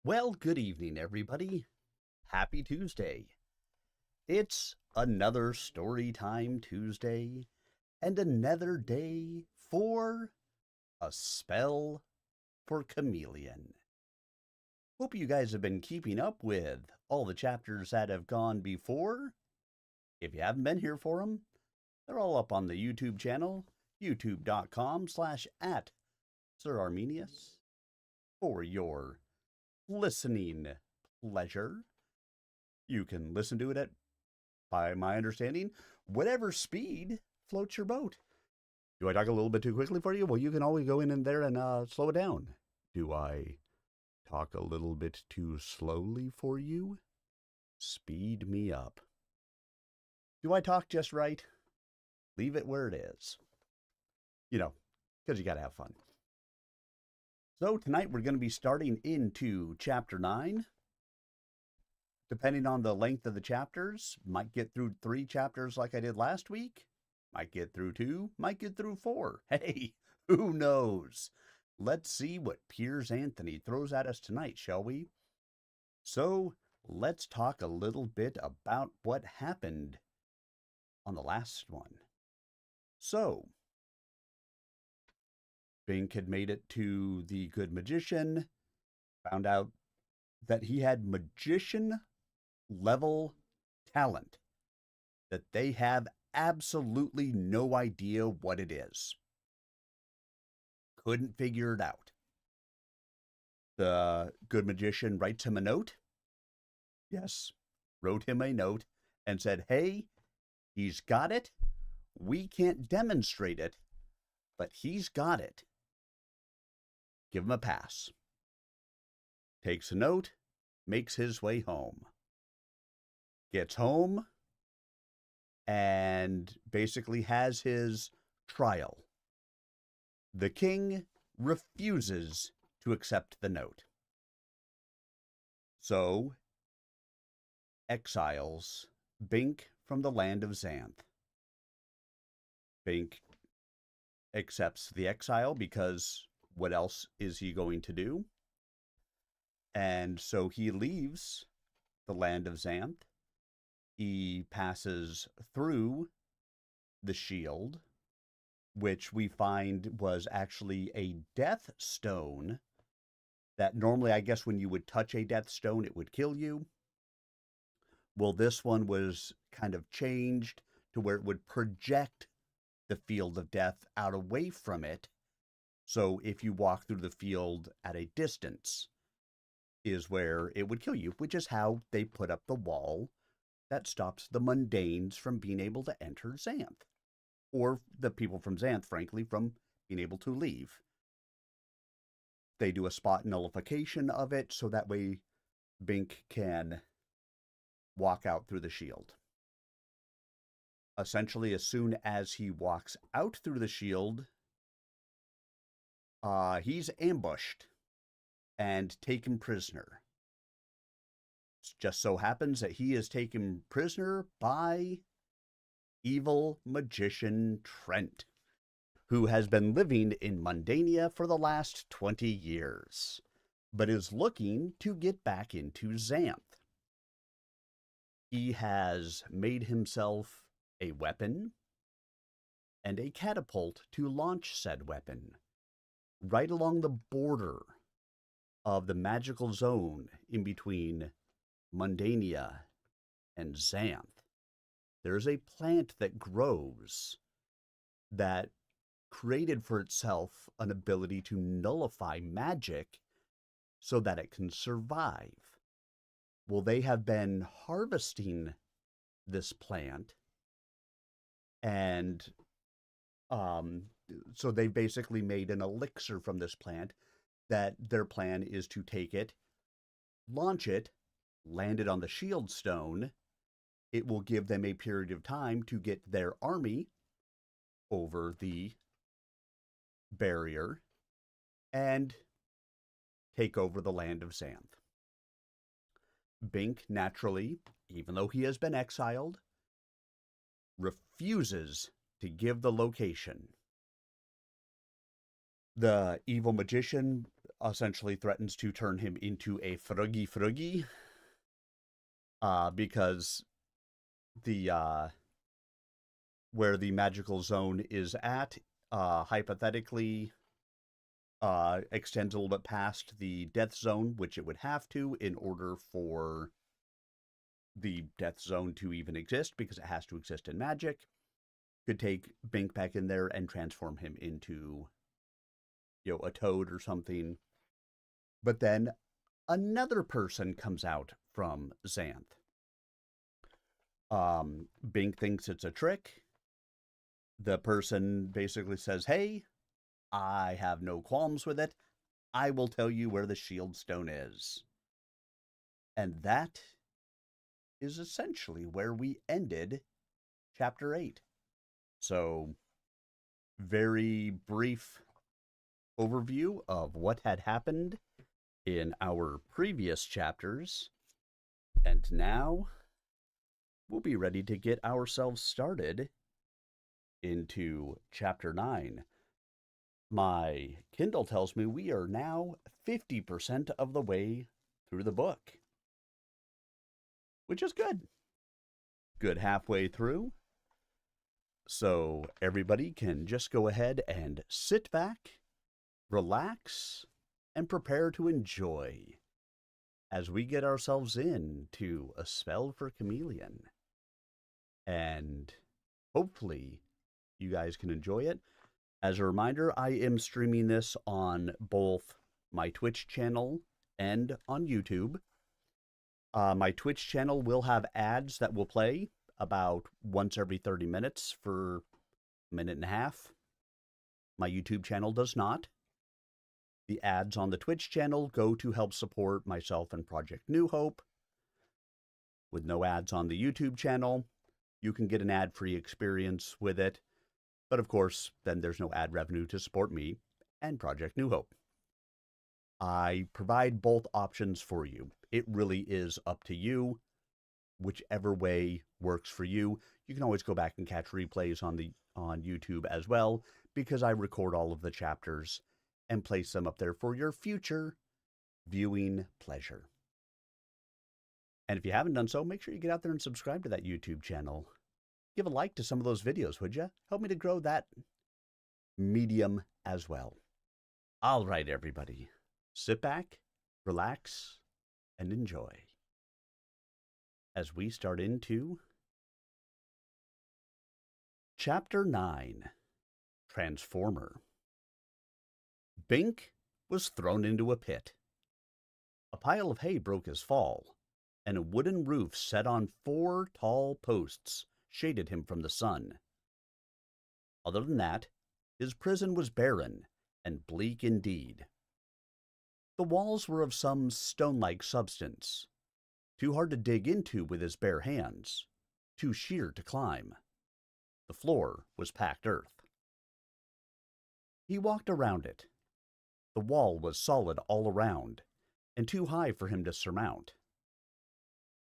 Well, good evening, everybody. Happy Tuesday. It's another Story Time Tuesday and another day for a spell for Chameleon. Hope you guys have been keeping up with all the chapters that have gone before. If you haven't been here for them, they're all up on the YouTube channel, youtube.com/at Sir Arminius, for your listening pleasure. You can listen to it at, by my understanding, whatever speed floats your boat. Do I talk a little bit too quickly for you? Well, you can always go in there and slow it down. Do I talk a little bit too slowly for you? Speed me up. Do I talk just right? Leave it where it is. You know, because you got to have fun. So tonight we're going to be starting into Chapter 9. Depending on the length of the chapters, might get through 3 chapters like I did last week. Might get through 2, might get through 4. Hey, who knows? Let's see what Piers Anthony throws at us tonight, shall we? So let's talk a little bit about what happened on the last one. So, Bink had made it to the Good Magician, found out that he had magician level talent, that they have absolutely no idea what it is. Couldn't figure it out. The Good Magician writes him a note. Yes, wrote him a note and said, hey, he's got it. We can't demonstrate it, but he's got it. Give him a pass. Takes a note, makes his way home. Gets home and basically has his trial. The king refuses to accept the note. So, exiles Bink from the land of Xanth. Bink accepts the exile because what else is he going to do? And so he leaves the land of Xanth. He passes through the shield, which we find was actually a death stone that normally, I guess, when you would touch a death stone, it would kill you. Well, this one was kind of changed to where it would project the field of death out away from it. So if you walk through the field at a distance is where it would kill you, which is how they put up the wall that stops the mundanes from being able to enter Xanth. Or the people from Xanth, frankly, from being able to leave. They do a spot nullification of it, so that way Bink can walk out through the shield. Essentially, as soon as he walks out through the shield, he's ambushed and taken prisoner. It just so happens that he is taken prisoner by evil magician Trent, who has been living in Mundania for the last 20 years, but is looking to get back into Xanth. He has made himself a weapon and a catapult to launch said weapon right along the border of the magical zone in between Mundania and Xanth. There's a plant that grows that created for itself an ability to nullify magic so that it can survive. Well, they have been harvesting this plant, and so they basically made an elixir from this plant that their plan is to take it, launch it, land it on the shield stone. It will give them a period of time to get their army over the barrier and take over the land of Xanth. Bink, naturally, even though he has been exiled, refuses to give the location. The evil magician essentially threatens to turn him into a fruggy, because the where the magical zone is at, hypothetically, extends a little bit past the death zone, which it would have to in order for the death zone to even exist, because it has to exist in magic. Could take Bink back in there and transform him into, a toad or something. But then another person comes out from Xanth. Bink thinks it's a trick. The person basically says, hey, I have no qualms with it. I will tell you where the shield stone is. And that is essentially where we ended chapter 8. So, very brief overview of what had happened in our previous chapters. And now we'll be ready to get ourselves started into chapter 9. My Kindle tells me we are now 50% of the way through the book, which is good. Good halfway through. So everybody can just go ahead and sit back, relax, and prepare to enjoy as we get ourselves into A Spell for Chameleon. And hopefully you guys can enjoy it. As a reminder, I am streaming this on both my Twitch channel and on YouTube. My Twitch channel will have ads that will play about once every 30 minutes for a minute and a half. My YouTube channel does not. The ads on the Twitch channel go to help support myself and Project New Hope. With no ads on the YouTube channel, you can get an ad-free experience with it. But of course, then there's no ad revenue to support me and Project New Hope. I provide both options for you. It really is up to you. Whichever way works for you. You can always go back and catch replays on YouTube as well, because I record all of the chapters and place them up there for your future viewing pleasure. And if you haven't done so, make sure you get out there and subscribe to that YouTube channel. Give a like to some of those videos, would you? Help me to grow that medium as well. All right, everybody. Sit back, relax, and enjoy as we start into Chapter 9, Transformer. Bink was thrown into a pit. A pile of hay broke his fall, and a wooden roof set on 4 tall posts shaded him from the sun. Other than that, his prison was barren and bleak indeed. The walls were of some stone-like substance, too hard to dig into with his bare hands, too sheer to climb. The floor was packed earth. He walked around it. The wall was solid all around, and too high for him to surmount.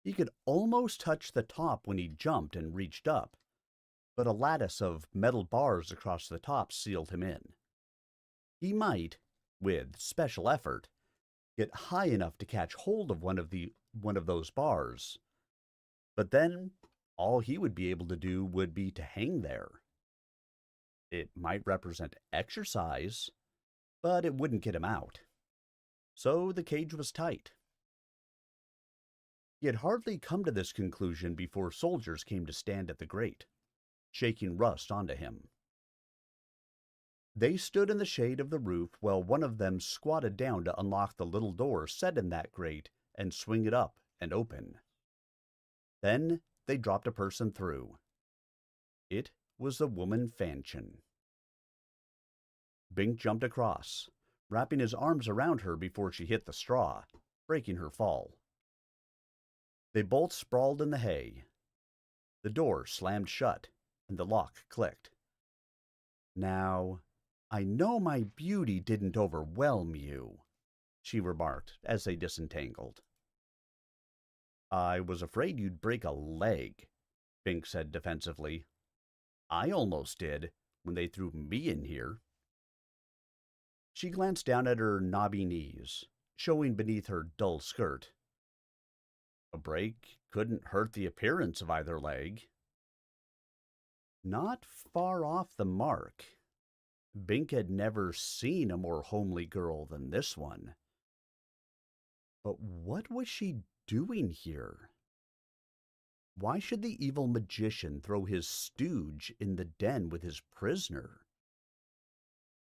He could almost touch the top when he jumped and reached up, but a lattice of metal bars across the top sealed him in. He might, with special effort, get high enough to catch hold of one of those bars, but then all he would be able to do would be to hang there. It might represent exercise, but it wouldn't get him out. So the cage was tight. He had hardly come to this conclusion before soldiers came to stand at the grate, shaking rust onto him. They stood in the shade of the roof while one of them squatted down to unlock the little door set in that grate and swing it up and open. Then they dropped a person through. It was the woman Fanchon. Bink jumped across, wrapping his arms around her before she hit the straw, breaking her fall. They both sprawled in the hay. The door slammed shut, and the lock clicked. Now, I know my beauty didn't overwhelm you, she remarked as they disentangled. I was afraid you'd break a leg, Bink said defensively. I almost did when they threw me in here. She glanced down at her knobby knees, showing beneath her dull skirt. A break couldn't hurt the appearance of either leg. Not far off the mark. Bink had never seen a more homely girl than this one. But what was she doing here? Why should the evil magician throw his stooge in the den with his prisoner?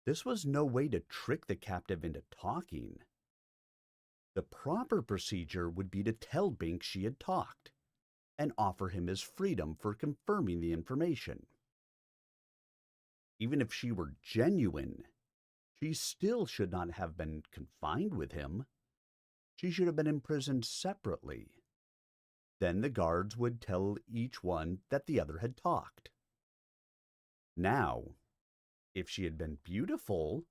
This was no way to trick the captive into talking. The proper procedure would be to tell Bink she had talked, and offer him his freedom for confirming the information. Even if she were genuine, she still should not have been confined with him. She should have been imprisoned separately. Then the guards would tell each one that the other had talked. Now, if she had been beautiful,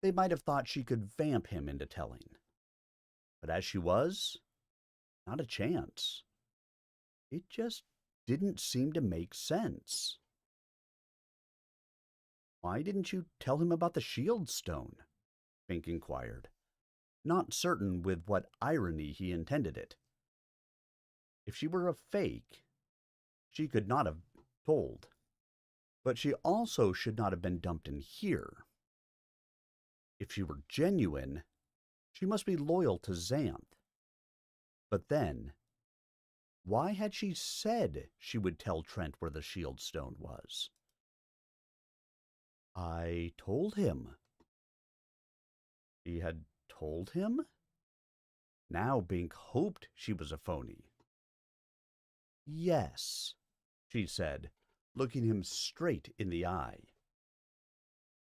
they might have thought she could vamp him into telling. But as she was, not a chance. It just didn't seem to make sense. Why didn't you tell him about the shield stone? Bink inquired, not certain with what irony he intended it. If she were a fake, she could not have told. But she also should not have been dumped in here. If she were genuine, she must be loyal to Xanth. But then, why had she said she would tell Trent where the shield stone was? I told him. She had told him? Now Bink hoped she was a phony. Yes, she said, looking him straight in the eye.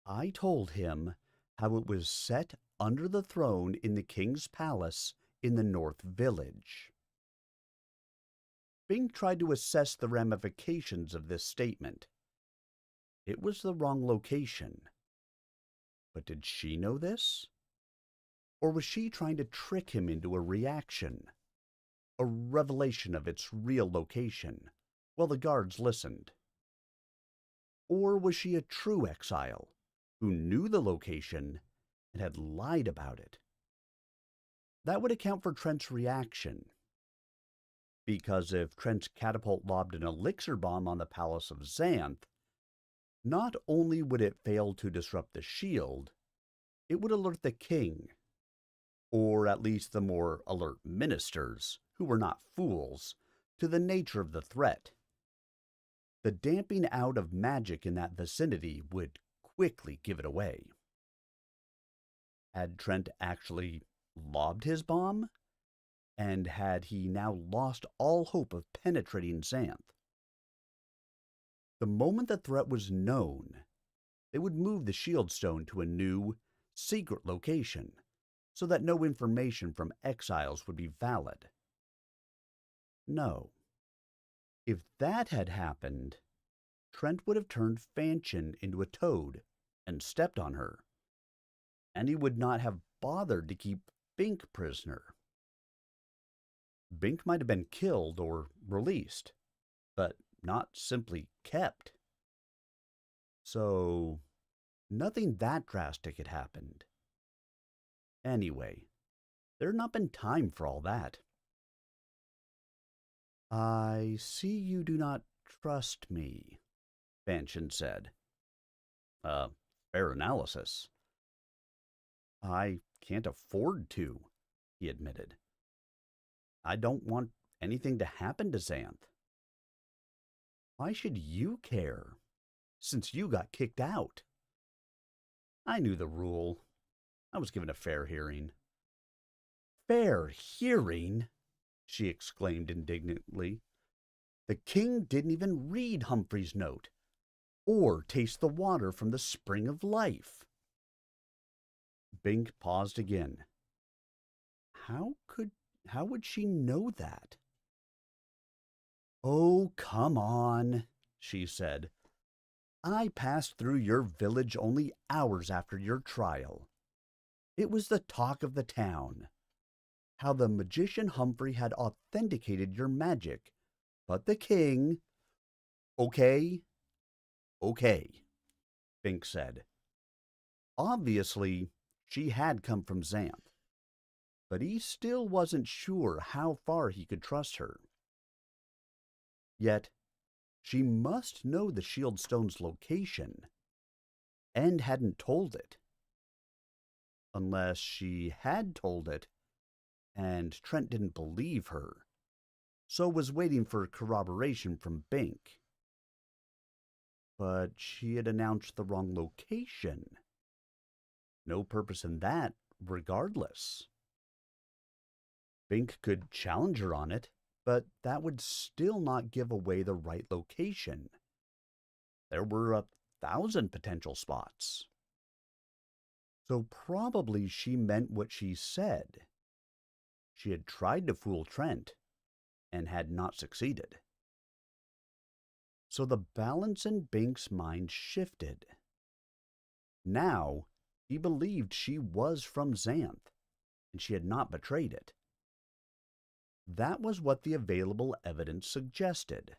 I told him how it was set under the throne in the king's palace in the North Village. Bink tried to assess the ramifications of this statement. It was the wrong location. But did she know this? Or was she trying to trick him into a reaction? A revelation of its real location, while the guards listened? Or was she a true exile, who knew the location and had lied about it? That would account for Trent's reaction. Because if Trent's catapult lobbed an elixir bomb on the palace of Xanth, not only would it fail to disrupt the shield, it would alert the king, or at least the more alert ministers, who were not fools, to the nature of the threat. The damping out of magic in that vicinity would quickly give it away. Had Trent actually lobbed his bomb? And had he now lost all hope of penetrating Xanth? The moment the threat was known, they would move the shield stone to a new, secret location, so that no information from exiles would be valid. No. If that had happened, Trent would have turned Fanchon into a toad and stepped on her, and he would not have bothered to keep Bink prisoner. Bink might have been killed or released, but not simply kept. So, nothing that drastic had happened. Anyway, there had not been time for all that. I see you do not trust me, Fanchon said. Fair analysis. I can't afford to, he admitted. I don't want anything to happen to Xanth. Why should you care, since you got kicked out? I knew the rule. I was given a fair hearing. Fair hearing? She exclaimed indignantly. The king didn't even read Humphrey's note, or taste the water from the spring of life. Bink paused again. How would she know that? Oh, come on, she said. I passed through your village only hours after your trial. It was the talk of the town, how the magician Humphrey had authenticated your magic, but the king... Okay, Bink said. Obviously, she had come from Xanth, but he still wasn't sure how far he could trust her. Yet, she must know the shield stone's location, and hadn't told it. Unless she had told it, and Trent didn't believe her, so was waiting for corroboration from Bink. But she had announced the wrong location. No purpose in that, regardless. Bink could challenge her on it, but that would still not give away the right location. There were 1,000 potential spots. So probably she meant what she said. She had tried to fool Trent, and had not succeeded. So the balance in Bink's mind shifted. Now, he believed she was from Xanth, and she had not betrayed it. That was what the available evidence suggested.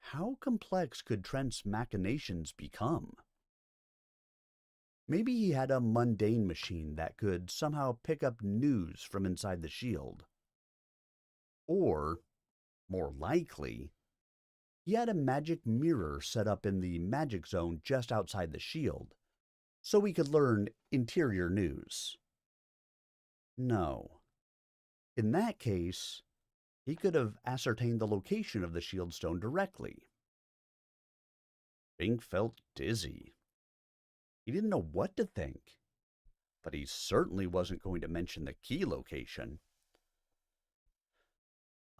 How complex could Trent's machinations become? Maybe he had a mundane machine that could somehow pick up news from inside the shield. Or, more likely, he had a magic mirror set up in the magic zone just outside the shield, so he could learn interior news. No. In that case, he could have ascertained the location of the shield stone directly. Bink felt dizzy. He didn't know what to think, but he certainly wasn't going to mention the key location.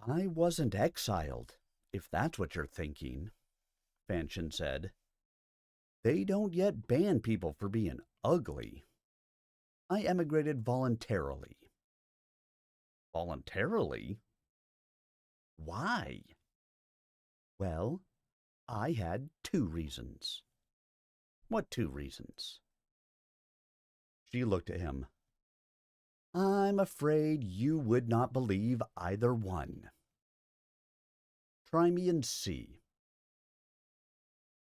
I wasn't exiled, if that's what you're thinking, Fanchon said. They don't yet ban people for being ugly. I emigrated voluntarily. Voluntarily? Why? Well, I had 2 reasons. What 2 reasons? She looked at him. I'm afraid you would not believe either one. Try me and see.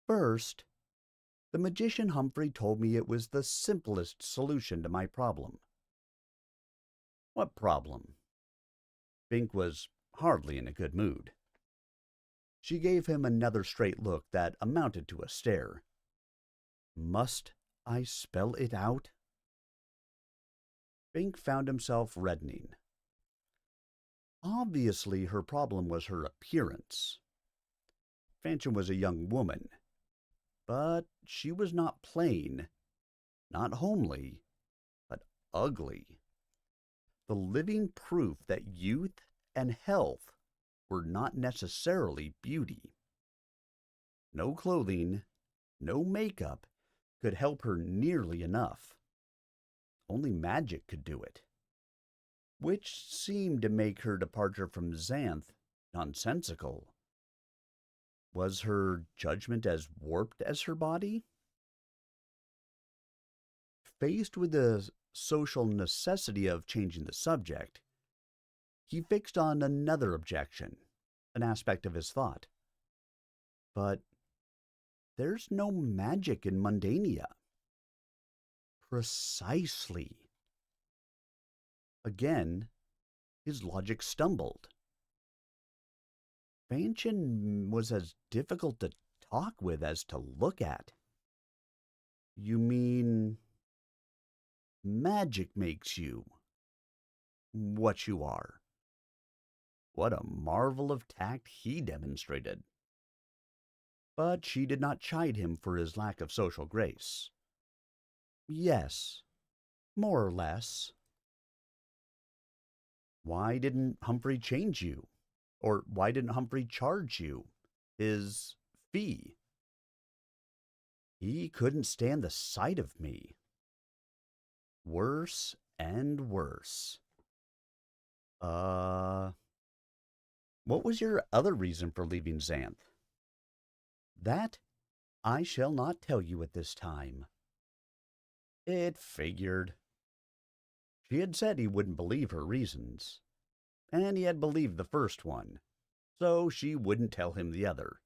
First, the magician Humphrey told me it was the simplest solution to my problem. What problem? Bink was hardly in a good mood. She gave him another straight look that amounted to a stare. Must I spell it out? Bink found himself reddening. Obviously, her problem was her appearance. Fanchon was a young woman, but she was not plain, not homely, but ugly. The living proof that youth and health were not necessarily beauty. No clothing, no makeup could help her nearly enough. Only magic could do it, which seemed to make her departure from Xanth nonsensical. Was her judgment as warped as her body? Faced with the social necessity of changing the subject, he fixed on another objection, an aspect of his thought. But there's no magic in Mundania. Precisely. Again, his logic stumbled. Fanchon was as difficult to talk with as to look at. You mean magic makes you what you are? What a marvel of tact he demonstrated. But she did not chide him for his lack of social grace. Yes, more or less. Why didn't Humphrey change you? Or why didn't Humphrey charge you his fee? He couldn't stand the sight of me. Worse and worse. What was your other reason for leaving Xanth? That I shall not tell you at this time. It figured. She had said he wouldn't believe her reasons, and he had believed the first one, so she wouldn't tell him the other.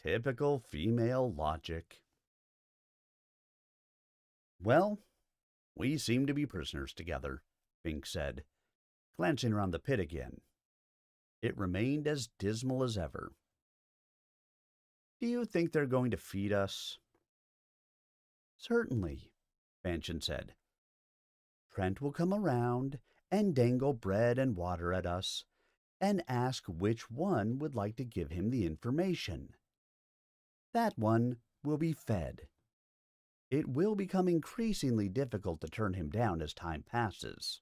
Typical female logic. Well, we seem to be prisoners together, Bink said, glancing around the pit again. It remained as dismal as ever. Do you think they're going to feed us? Certainly, Fanchon said. Trent will come around and dangle bread and water at us and ask which one would like to give him the information. That one will be fed. It will become increasingly difficult to turn him down as time passes.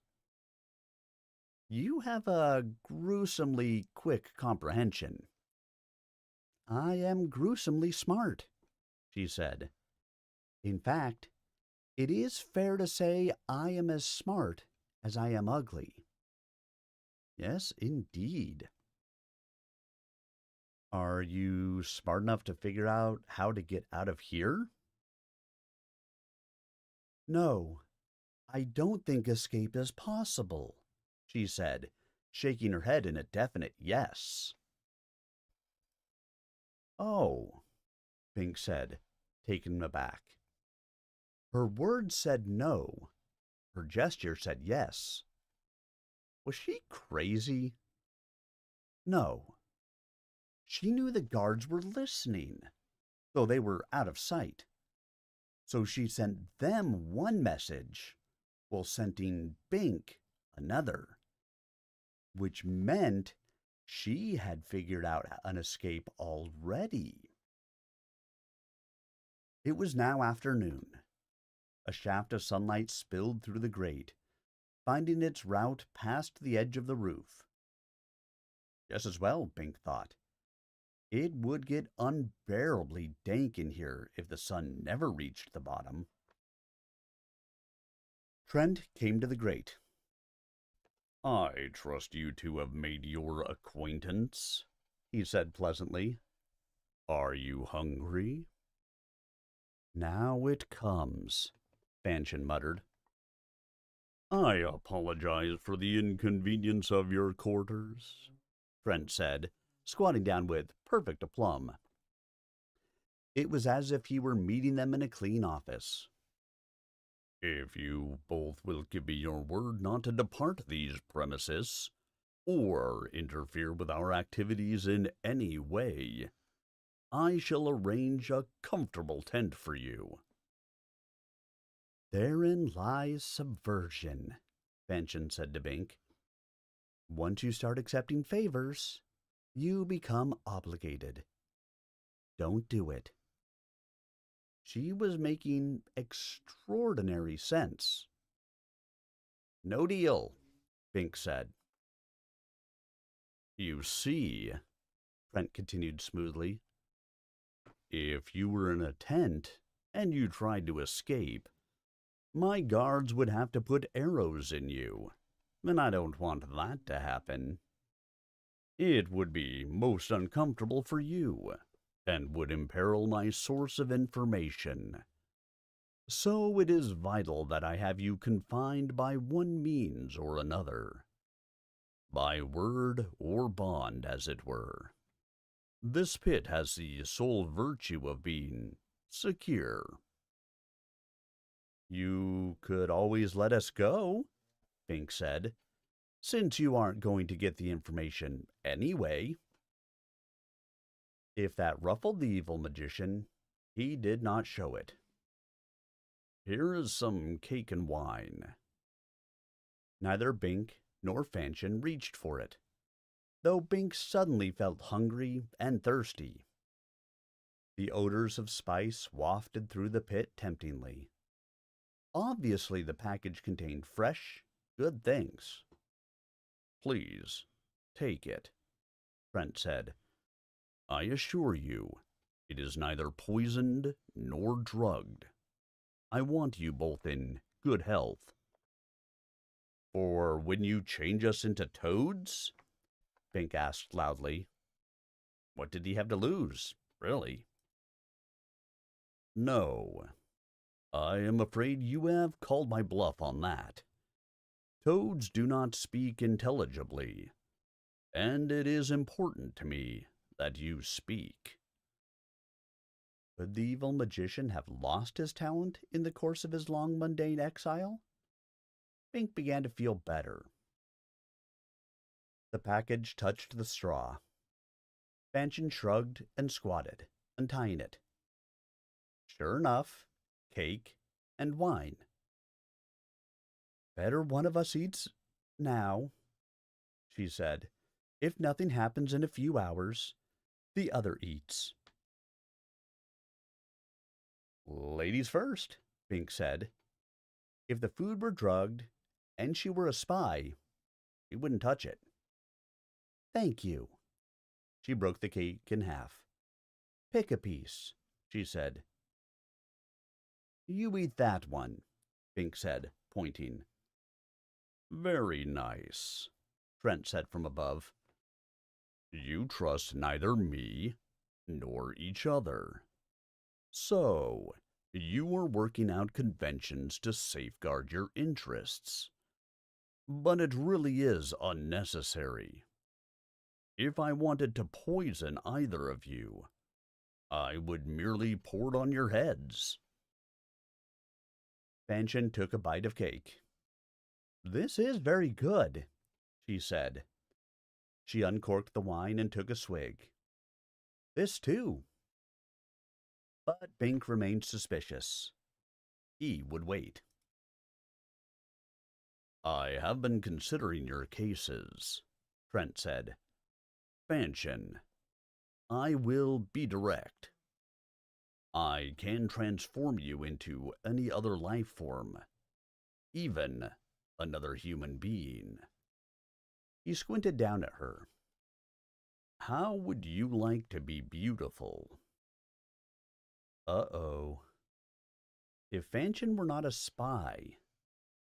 You have a gruesomely quick comprehension. I am gruesomely smart, she said. In fact, it is fair to say I am as smart as I am ugly. Yes, indeed. Are you smart enough to figure out how to get out of here? No, I don't think escape is possible, she said, shaking her head in a definite yes. Oh, Pink said, taken aback. Her words said no. Her gesture said yes. Was she crazy? No. She knew the guards were listening, though they were out of sight. So she sent them one message, while sending Bink another, which meant she had figured out an escape already. It was now afternoon. A shaft of sunlight spilled through the grate, finding its route past the edge of the roof. Just as well, Bink thought. It would get unbearably dank in here if the sun never reached the bottom. Trent came to the grate. I trust you two have made your acquaintance, he said pleasantly. Are you hungry? Now it comes, Fanchon muttered. I apologize for the inconvenience of your quarters, Trent said, squatting down with perfect aplomb. It was as if he were meeting them in a clean office. If you both will give me your word not to depart these premises, or interfere with our activities in any way, I shall arrange a comfortable tent for you. Therein lies subversion, Fanchon said to Bink. Once you start accepting favors, you become obligated. Don't do it. She was making extraordinary sense. No deal, Bink said. You see, Trent continued smoothly, if you were in a tent and you tried to escape, my guards would have to put arrows in you, and I don't want that to happen. It would be most uncomfortable for you, and would imperil my source of information. So it is vital that I have you confined by one means or another. By word or bond, as it were. This pit has the sole virtue of being secure. You could always let us go, Bink said, since you aren't going to get the information anyway. If that ruffled the evil magician, he did not show it. Here is some cake and wine. Neither Bink nor Fanchon reached for it, though Bink suddenly felt hungry and thirsty. The odors of spice wafted through the pit temptingly. Obviously, the package contained fresh, good things. Please, take it, Trent said. I assure you, it is neither poisoned nor drugged. I want you both in good health. For when you change us into toads? Bink asked loudly. What did he have to lose, really? No, I am afraid you have called my bluff on that. Toads do not speak intelligibly, and it is important to me that you speak. Could the evil magician have lost his talent in the course of his long mundane exile? Bink began to feel better. The package touched the straw. Fanchon shrugged and squatted, untying it. Sure enough, cake and wine. Better one of us eats now, she said. If nothing happens in a few hours, the other eats. Ladies first, Bink said. If the food were drugged and she were a spy, we wouldn't touch it. Thank you. She broke the cake in half. Pick a piece, she said. You eat that one, Bink said, pointing. Very nice, Trent said from above. You trust neither me nor each other. So, you are working out conventions to safeguard your interests. But it really is unnecessary. If I wanted to poison either of you, I would merely pour it on your heads. Fanchon took a bite of cake. This is very good, she said. She uncorked the wine and took a swig. This too. But Bink remained suspicious. He would wait. I have been considering your cases, Trent said. Fanchon, I will be direct. I can transform you into any other life form, even another human being. He squinted down at her. How would you like to be beautiful? Uh-oh. If Fanchon were not a spy,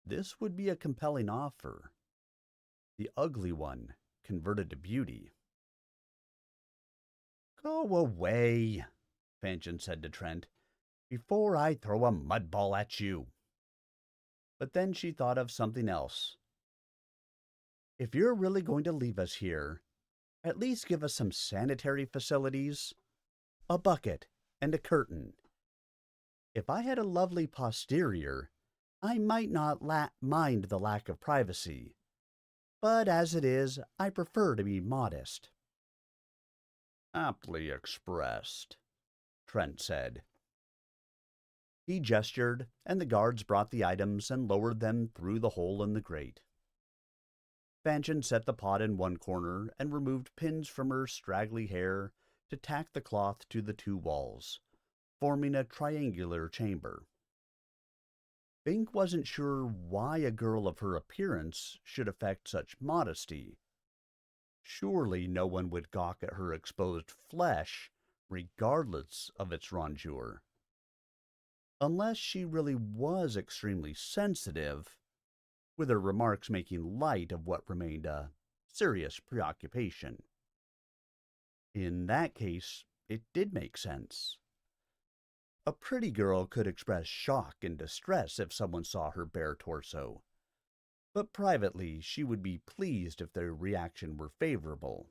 this would be a compelling offer. The ugly one converted to beauty. Go away, Fanchon said to Trent, before I throw a mud ball at you. But then she thought of something else. If you're really going to leave us here, at least give us some sanitary facilities, a bucket, and a curtain. If I had a lovely posterior, I might not mind the lack of privacy. But as it is, I prefer to be modest. Aptly expressed, Trent said. He gestured, and the guards brought the items and lowered them through the hole in the grate. Fanchon set the pot in one corner and removed pins from her straggly hair to tack the cloth to the two walls, forming a triangular chamber. Bink wasn't sure why a girl of her appearance should affect such modesty. Surely no one would gawk at her exposed flesh, regardless of its rondure. Unless she really was extremely sensitive, with her remarks making light of what remained a serious preoccupation. In that case, it did make sense. A pretty girl could express shock and distress if someone saw her bare torso, but privately she would be pleased if their reaction were favorable.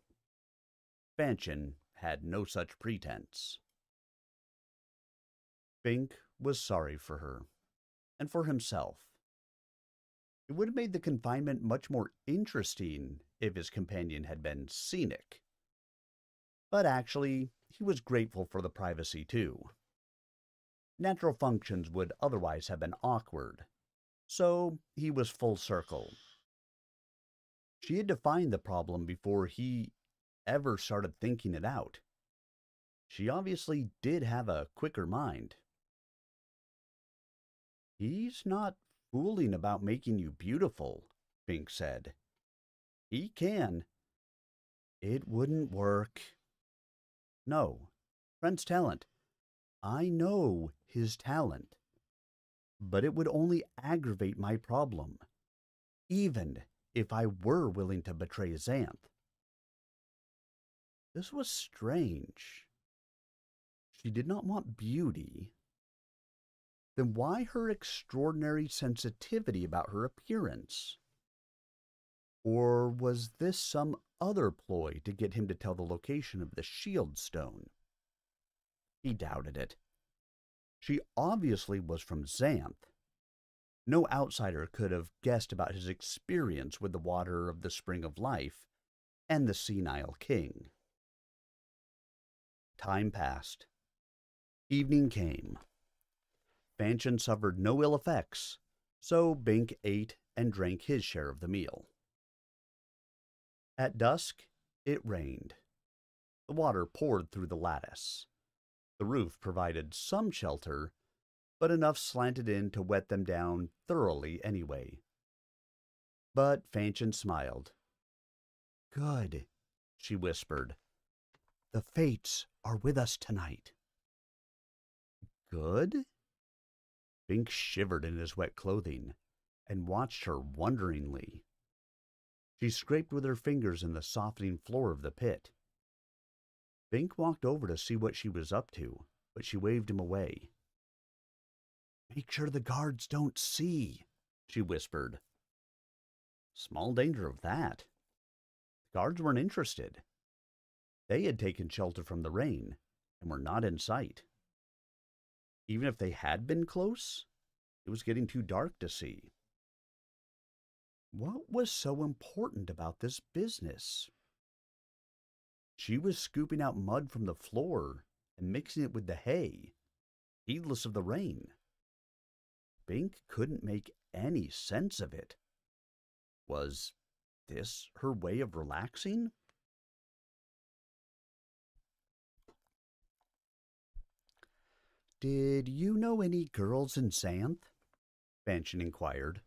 Fanchon had no such pretense. Bink was sorry for her, and for himself. It would have made the confinement much more interesting if his companion had been scenic. But actually, he was grateful for the privacy too. Natural functions would otherwise have been awkward, so he was full circle. She had defined the problem before he ever started thinking it out. She obviously did have a quicker mind. He's not fooling about making you beautiful, Bink said. He can. It wouldn't work. No, Trent's talent. I know his talent. But it would only aggravate my problem, even if I were willing to betray Xanth. This was strange. She did not want beauty. Then why her extraordinary sensitivity about her appearance? Or was this some other ploy to get him to tell the location of the shield stone? He doubted it. She obviously was from Xanth. No outsider could have guessed about his experience with the water of the Spring of Life and the senile king. Time passed. Evening came. Fanchon suffered no ill effects, so Bink ate and drank his share of the meal. At dusk, it rained. The water poured through the lattice. The roof provided some shelter, but enough slanted in to wet them down thoroughly anyway. But Fanchon smiled. "Good," she whispered. "The fates are with us tonight." "Good?" Bink shivered in his wet clothing and watched her wonderingly. She scraped with her fingers in the softening floor of the pit. Bink walked over to see what she was up to, but she waved him away. "Make sure the guards don't see," she whispered. Small danger of that. The guards weren't interested. They had taken shelter from the rain and were not in sight. Even if they had been close, it was getting too dark to see. What was so important about this business? She was scooping out mud from the floor and mixing it with the hay, heedless of the rain. Bink couldn't make any sense of it. Was this her way of relaxing? "Did you know any girls in Xanth?" Fanchon inquired.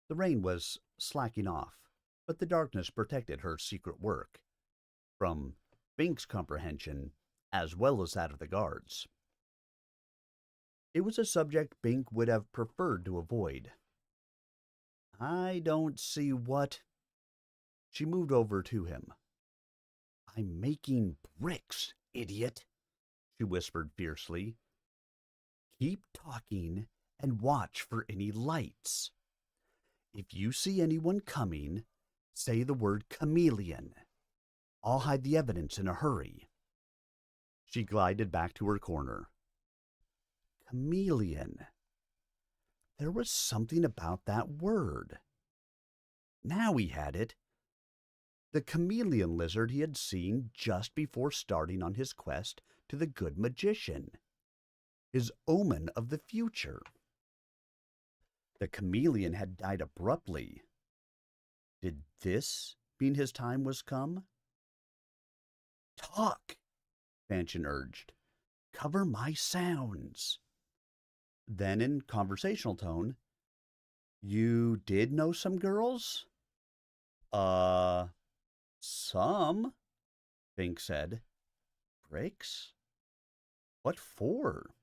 The rain was slacking off, but the darkness protected her secret work from Bink's comprehension as well as that of the guards. It was a subject Bink would have preferred to avoid. "I don't see what—" She moved over to him. "I'm making bricks, idiot," she whispered fiercely. "Keep talking and watch for any lights. If you see anyone coming, say the word chameleon. I'll hide the evidence in a hurry." She glided back to her corner. Chameleon. There was something about that word. Now he had it. The chameleon lizard he had seen just before starting on his quest to the good magician. His omen of the future. The chameleon had died abruptly. Did this mean his time was come? "Talk," Fanchon urged. "Cover my sounds." Then in conversational tone, "You did know some girls?" Some," Bink said. "Bricks? What for?"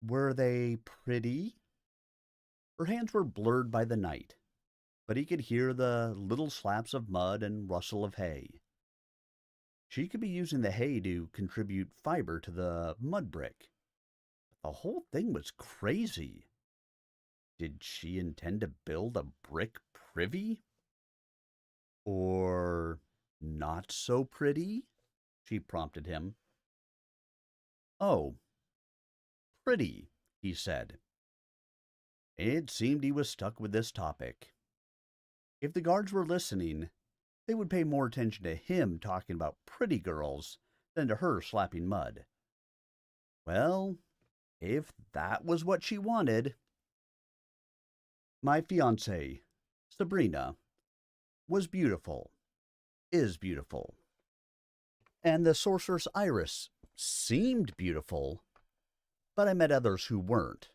"Were they pretty?" Her hands were blurred by the night, but he could hear the little slaps of mud and rustle of hay. She could be using the hay to contribute fiber to the mud brick. The whole thing was crazy. Did she intend to build a brick privy? Or not so pretty? She prompted him. "Oh, pretty," he said. It seemed he was stuck with this topic. If the guards were listening, they would pay more attention to him talking about pretty girls than to her slapping mud. Well, if that was what she wanted. "My fiancée, Sabrina, was beautiful, is beautiful. And the sorceress Iris seemed beautiful, but I met others who weren't.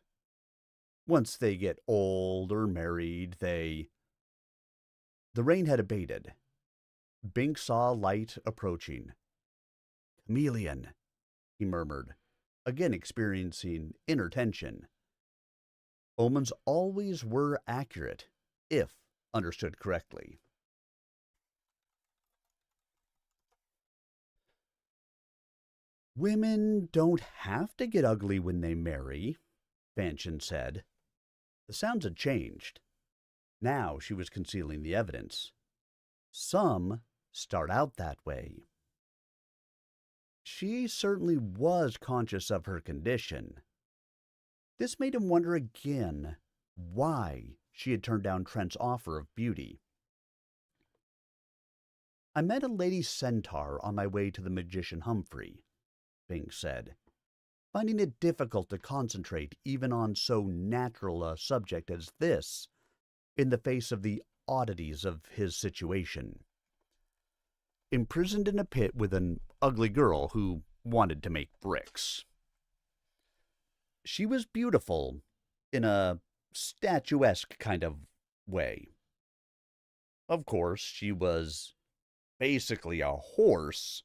Once they get old or married, they—" The rain had abated. Bink saw light approaching. "Chameleon," he murmured, again experiencing inner tension. Omens always were accurate, if understood correctly. "Women don't have to get ugly when they marry," Fanchon said. The sounds had changed. Now she was concealing the evidence. "Some start out that way." She certainly was conscious of her condition. This made him wonder again why she had turned down Trent's offer of beauty. I met a lady centaur on my way to the magician Humphrey, Bing said, finding it difficult to concentrate even on so natural a subject as this in the face of the oddities of his situation. Imprisoned in a pit with an ugly girl who wanted to make bricks. She was beautiful in a statuesque kind of way. Of course, she was basically a horse.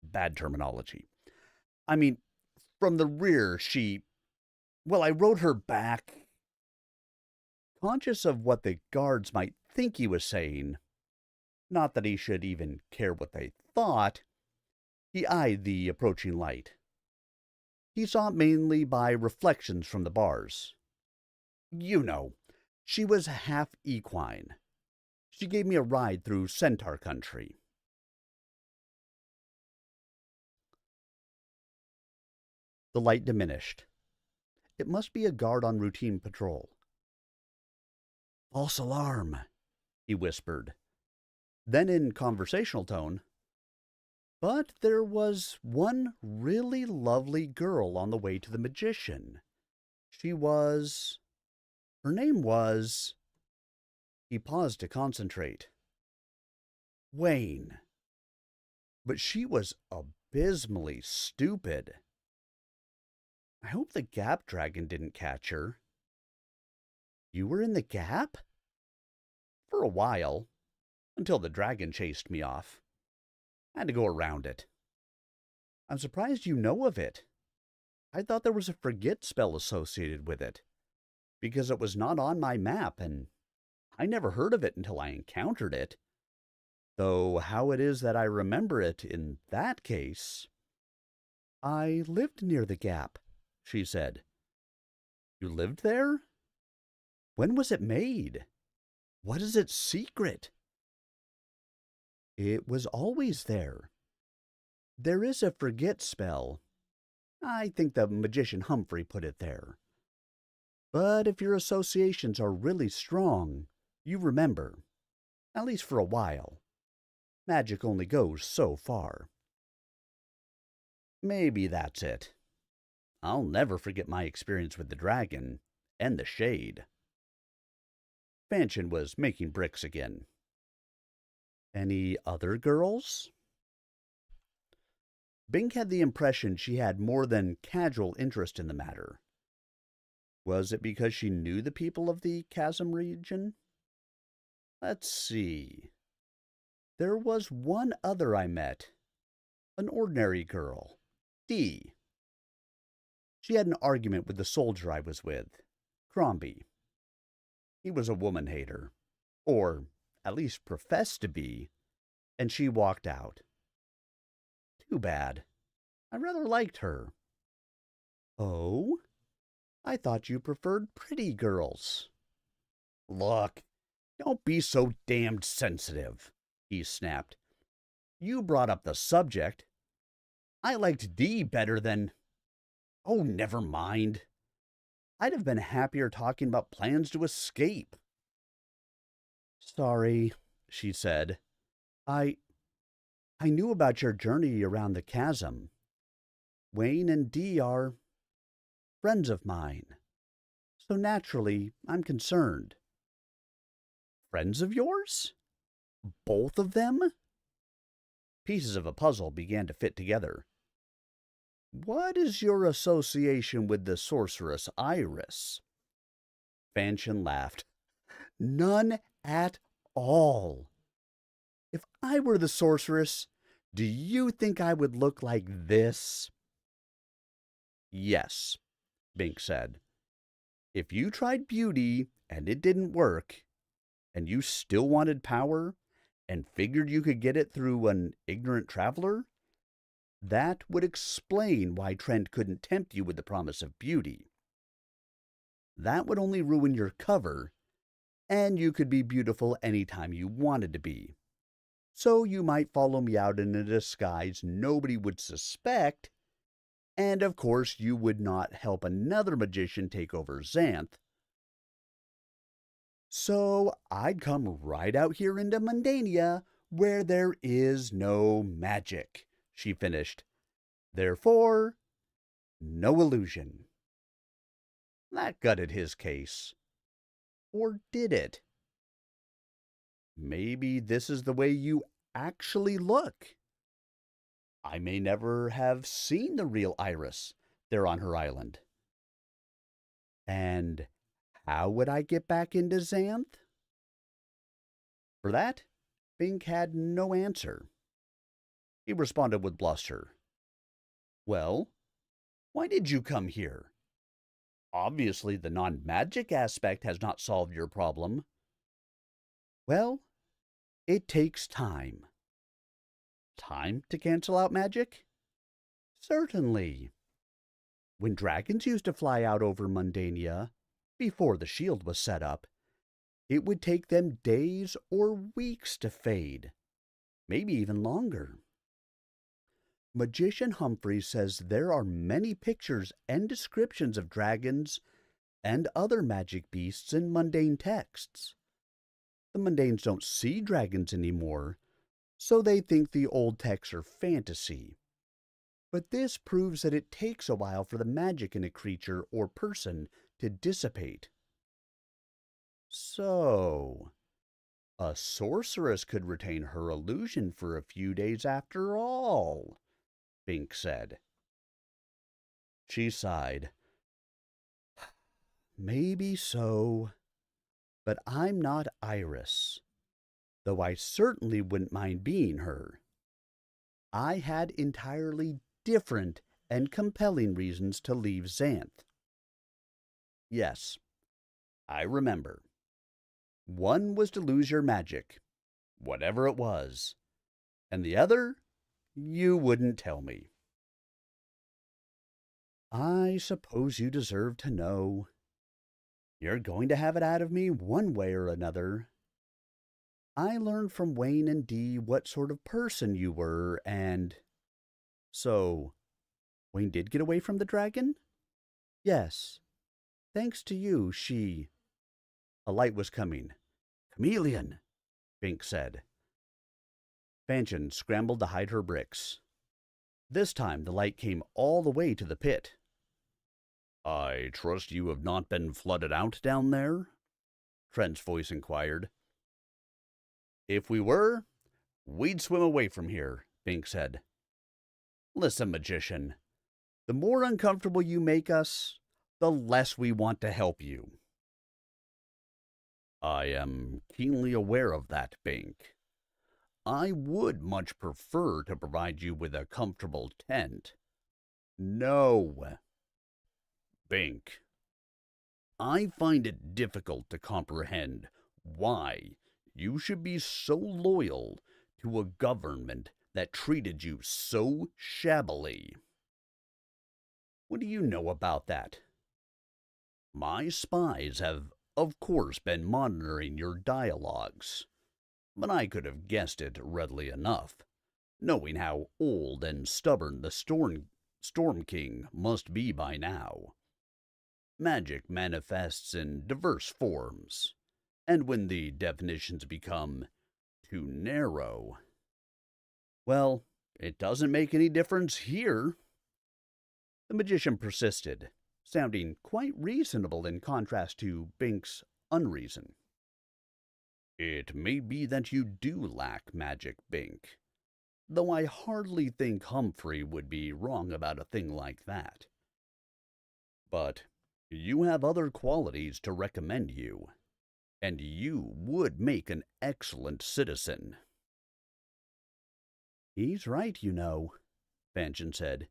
Bad terminology. I mean, from the rear, I rode her back. Conscious of what the guards might think he was saying, not that he should even care what they thought, he eyed the approaching light. He saw it mainly by reflections from the bars. You know, she was half equine. She gave me a ride through centaur country. The light diminished. It must be a guard on routine patrol. False alarm, he whispered. Then in conversational tone, but there was one really lovely girl on the way to the magician. Her name was... He paused to concentrate. Wayne. But she was abysmally stupid. I hope the Gap Dragon didn't catch her. You were in the Gap? For a while, until the dragon chased me off. I had to go around it. I'm surprised you know of it. I thought there was a forget spell associated with it, because it was not on my map, and I never heard of it until I encountered it. Though how it is that I remember it in that case... I lived near the Gap, she said. You lived there? When was it made? What is its secret? It was always there. There is a forget spell. I think the magician Humphrey put it there. But if your associations are really strong, you remember, at least for a while. Magic only goes so far. Maybe that's it. I'll never forget my experience with the dragon and the shade. Fanchon was making bricks again. Any other girls? Bing had the impression she had more than casual interest in the matter. Was it because she knew the people of the Chasm region? Let's see. There was one other I met. An ordinary girl. Dee. She had an argument with the soldier I was with, Crombie. He was a woman-hater, or at least professed to be, and she walked out. Too bad. I rather liked her. Oh? I thought you preferred pretty girls. Look, don't be so damned sensitive, he snapped. You brought up the subject. I liked Dee better than... Oh, never mind. I'd have been happier talking about plans to escape. Sorry, she said. I knew about your journey around the chasm. Wayne and Dee are friends of mine, so naturally I'm concerned. Friends of yours? Both of them? Pieces of a puzzle began to fit together. What is your association with the sorceress Iris? Fanchon laughed. None at all. If I were the sorceress, do you think I would look like this? Yes, Bink said. If you tried beauty and it didn't work, and you still wanted power and figured you could get it through an ignorant traveler, that would explain why Trent couldn't tempt you with the promise of beauty. That would only ruin your cover, and you could be beautiful anytime you wanted to be. So you might follow me out in a disguise nobody would suspect, and of course you would not help another magician take over Xanth. So I'd come right out here into Mundania, where there is no magic, she finished. Therefore, no illusion. That gutted his case. Or did it? Maybe this is the way you actually look. I may never have seen the real Iris there on her island. And how would I get back into Xanth? For that, Bink had no answer. He responded with bluster. Well, why did you come here? Obviously, the non-magic aspect has not solved your problem. Well, it takes time. Time to cancel out magic? Certainly. When dragons used to fly out over Mundania, before the shield was set up, it would take them days or weeks to fade, maybe even longer. Magician Humphrey says there are many pictures and descriptions of dragons and other magic beasts in mundane texts. The mundanes don't see dragons anymore, so they think the old texts are fantasy. But this proves that it takes a while for the magic in a creature or person to dissipate. So, a sorceress could retain her illusion for a few days after all, Bink said. She sighed. Maybe so, but I'm not Iris, though I certainly wouldn't mind being her. I had entirely different and compelling reasons to leave Xanth. Yes, I remember. One was to lose your magic, whatever it was, and the other, you wouldn't tell me. I suppose you deserve to know. You're going to have it out of me one way or another. I learned from Wayne and Dee what sort of person you were, and... So, Wayne did get away from the dragon? Yes. Thanks to you, she... A light was coming. Chameleon, Bink said. Fanchon scrambled to hide her bricks. This time the light came all the way to the pit. I trust you have not been flooded out down there? Trent's voice inquired. If we were, we'd swim away from here, Bink said. Listen, magician, the more uncomfortable you make us, the less we want to help you. I am keenly aware of that, Bink. I would much prefer to provide you with a comfortable tent. No. Bink, I find it difficult to comprehend why you should be so loyal to a government that treated you so shabbily. What do you know about that? My spies have, of course, been monitoring your dialogues, but I could have guessed it readily enough, knowing how old and stubborn the Storm King must be by now. Magic manifests in diverse forms, and when the definitions become too narrow, well, it doesn't make any difference here. The magician persisted, sounding quite reasonable in contrast to Bink's unreason. It may be that you do lack magic, Bink, though I hardly think Humphrey would be wrong about a thing like that. But you have other qualities to recommend you, and you would make an excellent citizen. He's right, you know, Fanchon said.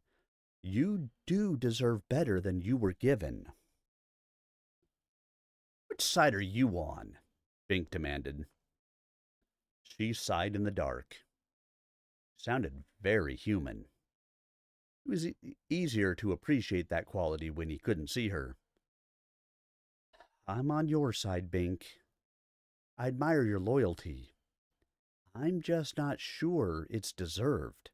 You do deserve better than you were given. Which side are you on? Bink demanded. She sighed in the dark. Sounded very human. It was easier to appreciate that quality when he couldn't see her. I'm on your side, Bink. I admire your loyalty. I'm just not sure it's deserved.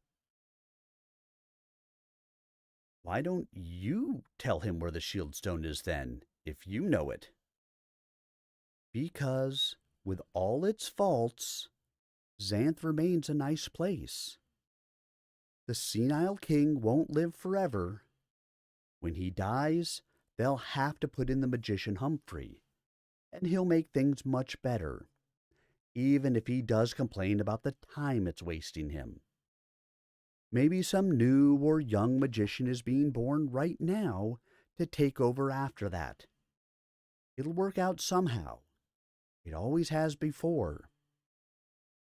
Why don't you tell him where the shield stone is then, if you know it? Because, with all its faults, Xanth remains a nice place. The senile king won't live forever. When he dies, they'll have to put in the magician Humphrey, and he'll make things much better, even if he does complain about the time it's wasting him. Maybe some new or young magician is being born right now to take over after that. It'll work out somehow. It always has before.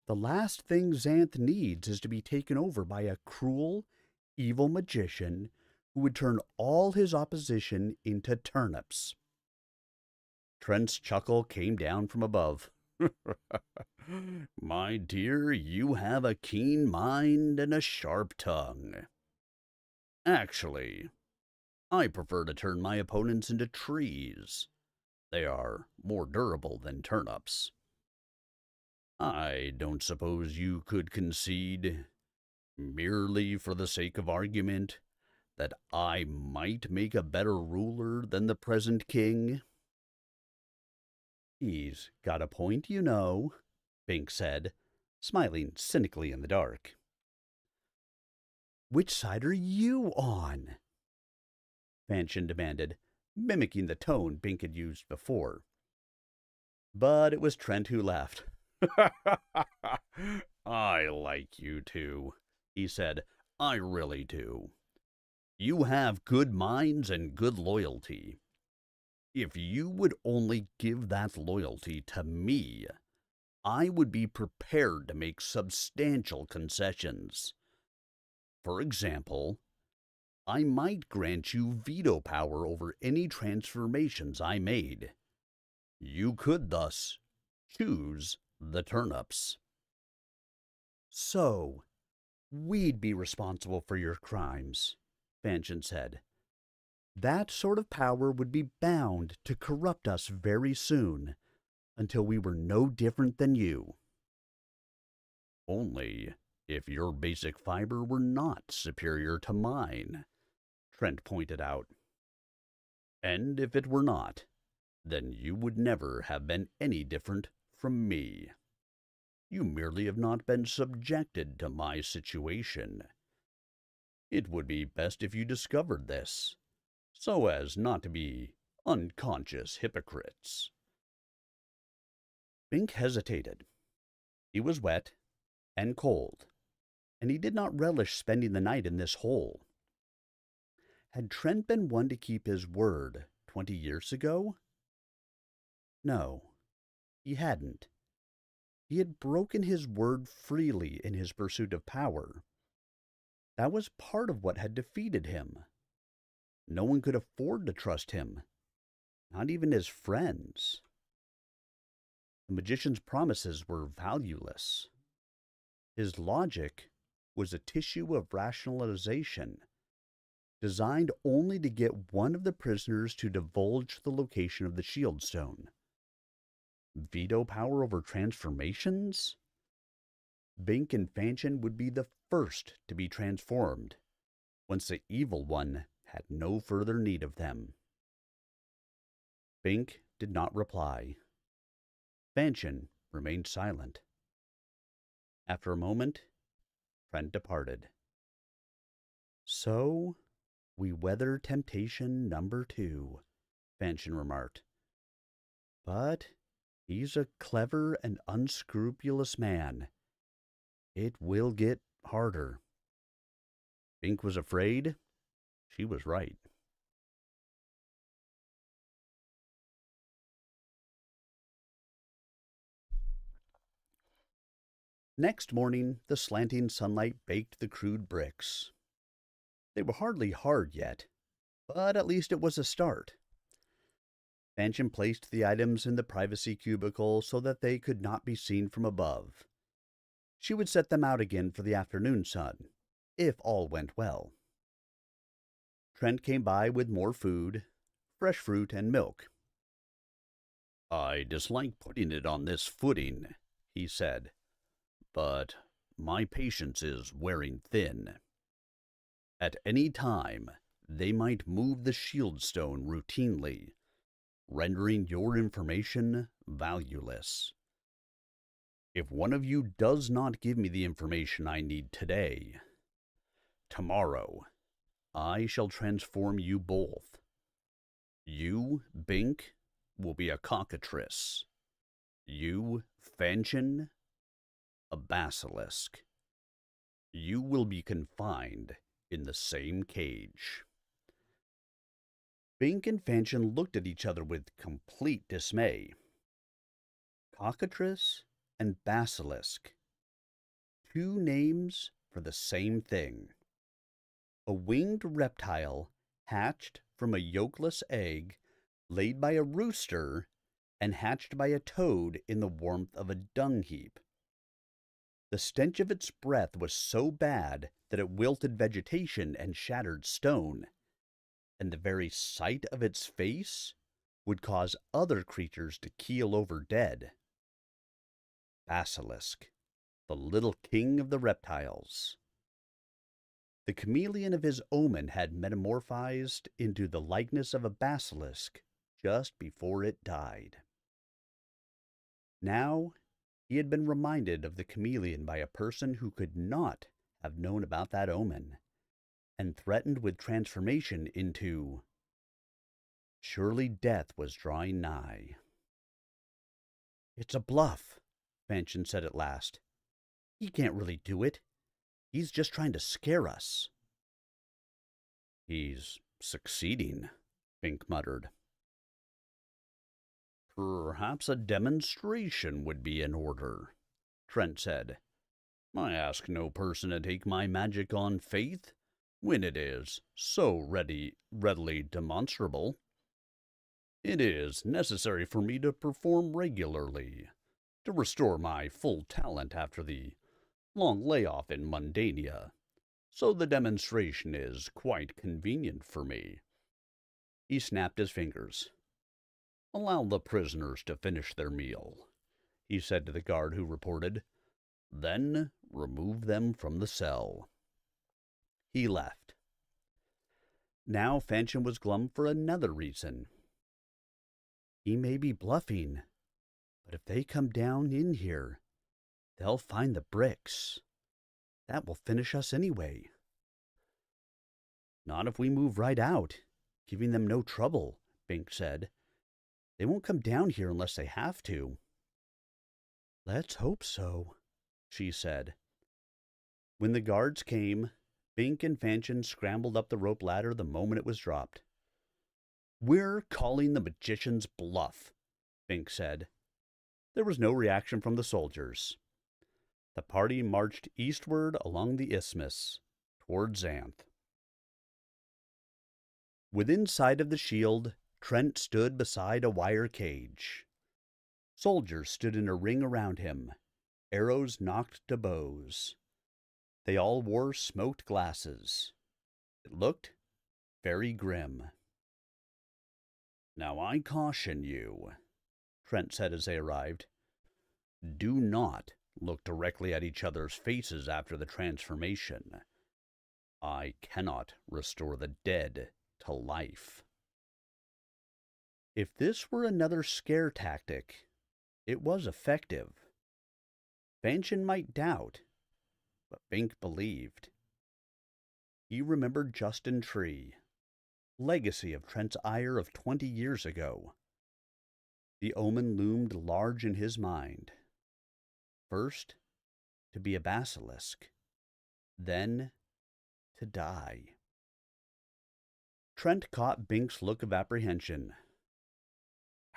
The last thing Xanth needs is to be taken over by a cruel, evil magician who would turn all his opposition into turnips. Trent's chuckle came down from above. My dear, you have a keen mind and a sharp tongue. Actually, I prefer to turn my opponents into trees. They are more durable than turnips. I don't suppose you could concede, merely for the sake of argument, that I might make a better ruler than the present king? He's got a point, you know, Bink said, smiling cynically in the dark. Which side are you on? Fanchon demanded, mimicking the tone Bink had used before. But it was Trent who laughed. I like you two, he said. I really do. You have good minds and good loyalty. If you would only give that loyalty to me, I would be prepared to make substantial concessions. For example, I might grant you veto power over any transformations I made. You could thus choose the turnips. So, we'd be responsible for your crimes, Fanchon said. That sort of power would be bound to corrupt us very soon, until we were no different than you. Only if your basic fiber were not superior to mine, Trent pointed out. And if it were not, then you would never have been any different from me. You merely have not been subjected to my situation. It would be best if you discovered this, so as not to be unconscious hypocrites. Bink hesitated. He was wet and cold, and he did not relish spending the night in this hole. Had Trent been one to keep his word 20 years ago? No, he hadn't. He had broken his word freely in his pursuit of power. That was part of what had defeated him. No one could afford to trust him, not even his friends. The magician's promises were valueless. His logic was a tissue of rationalization, designed only to get one of the prisoners to divulge the location of the shield stone. Veto power over transformations? Bink and Fanchon would be the first to be transformed, once the evil one had no further need of them. Bink did not reply. Fanchon remained silent. After a moment, Trent departed. So, we weather temptation number 2, Fanchon remarked. But he's a clever and unscrupulous man. It will get harder. Bink was afraid. She was right. Next morning, the slanting sunlight baked the crude bricks. They were hardly hard yet, but at least it was a start. Fanchon placed the items in the privacy cubicle so that they could not be seen from above. She would set them out again for the afternoon sun, if all went well. Trent came by with more food, fresh fruit, and milk. I dislike putting it on this footing, he said, but my patience is wearing thin. At any time, they might move the shield stone routinely, rendering your information valueless. If one of you does not give me the information I need today, tomorrow I shall transform you both. You, Bink, will be a cockatrice. You, Fanchon, a basilisk. You will be confined in the same cage. Bink and Fanchon looked at each other with complete dismay. Cockatrice and basilisk. Two names for the same thing. A winged reptile hatched from a yolkless egg laid by a rooster and hatched by a toad in the warmth of a dung heap. The stench of its breath was so bad that it wilted vegetation and shattered stone, and the very sight of its face would cause other creatures to keel over dead. Basilisk, the little king of the reptiles. The chameleon of his omen had metamorphosed into the likeness of a basilisk just before it died. Now he had been reminded of the chameleon by a person who could not have known about that omen, and threatened with transformation into... Surely death was drawing nigh. "It's a bluff," Fanchon said at last. "He can't really do it. He's just trying to scare us." "He's succeeding," Bink muttered. "Perhaps a demonstration would be in order," Trent said. "I ask no person to take my magic on faith, when it is so readily demonstrable. It is necessary for me to perform regularly, to restore my full talent after the long layoff in Mundania, so the demonstration is quite convenient for me." He snapped his fingers. "Allow the prisoners to finish their meal," he said to the guard who reported. "Then remove them from the cell." He left. Now Fanchon was glum for another reason. He may be bluffing, but if they come down in here, they'll find the bricks. That will finish us anyway. "Not if we move right out, giving them no trouble," Bink said. "They won't come down here unless they have to." "Let's hope so," she said. When the guards came, Bink and Fanchon scrambled up the rope ladder the moment it was dropped. "We're calling the magician's bluff," Bink said. There was no reaction from the soldiers. The party marched eastward along the isthmus, toward Xanth. Within sight of the shield, Trent stood beside a wire cage. Soldiers stood in a ring around him, arrows nocked to bows. They all wore smoked glasses. It looked very grim. "Now I caution you," Trent said as they arrived. "Do not look directly at each other's faces after the transformation. I cannot restore the dead to life." If this were another scare tactic, it was effective. Fanchon might doubt, but Bink believed. He remembered Justin Tree, legacy of Trent's ire of 20 years ago. The omen loomed large in his mind. First, to be a basilisk, then to die. Trent caught Bink's look of apprehension.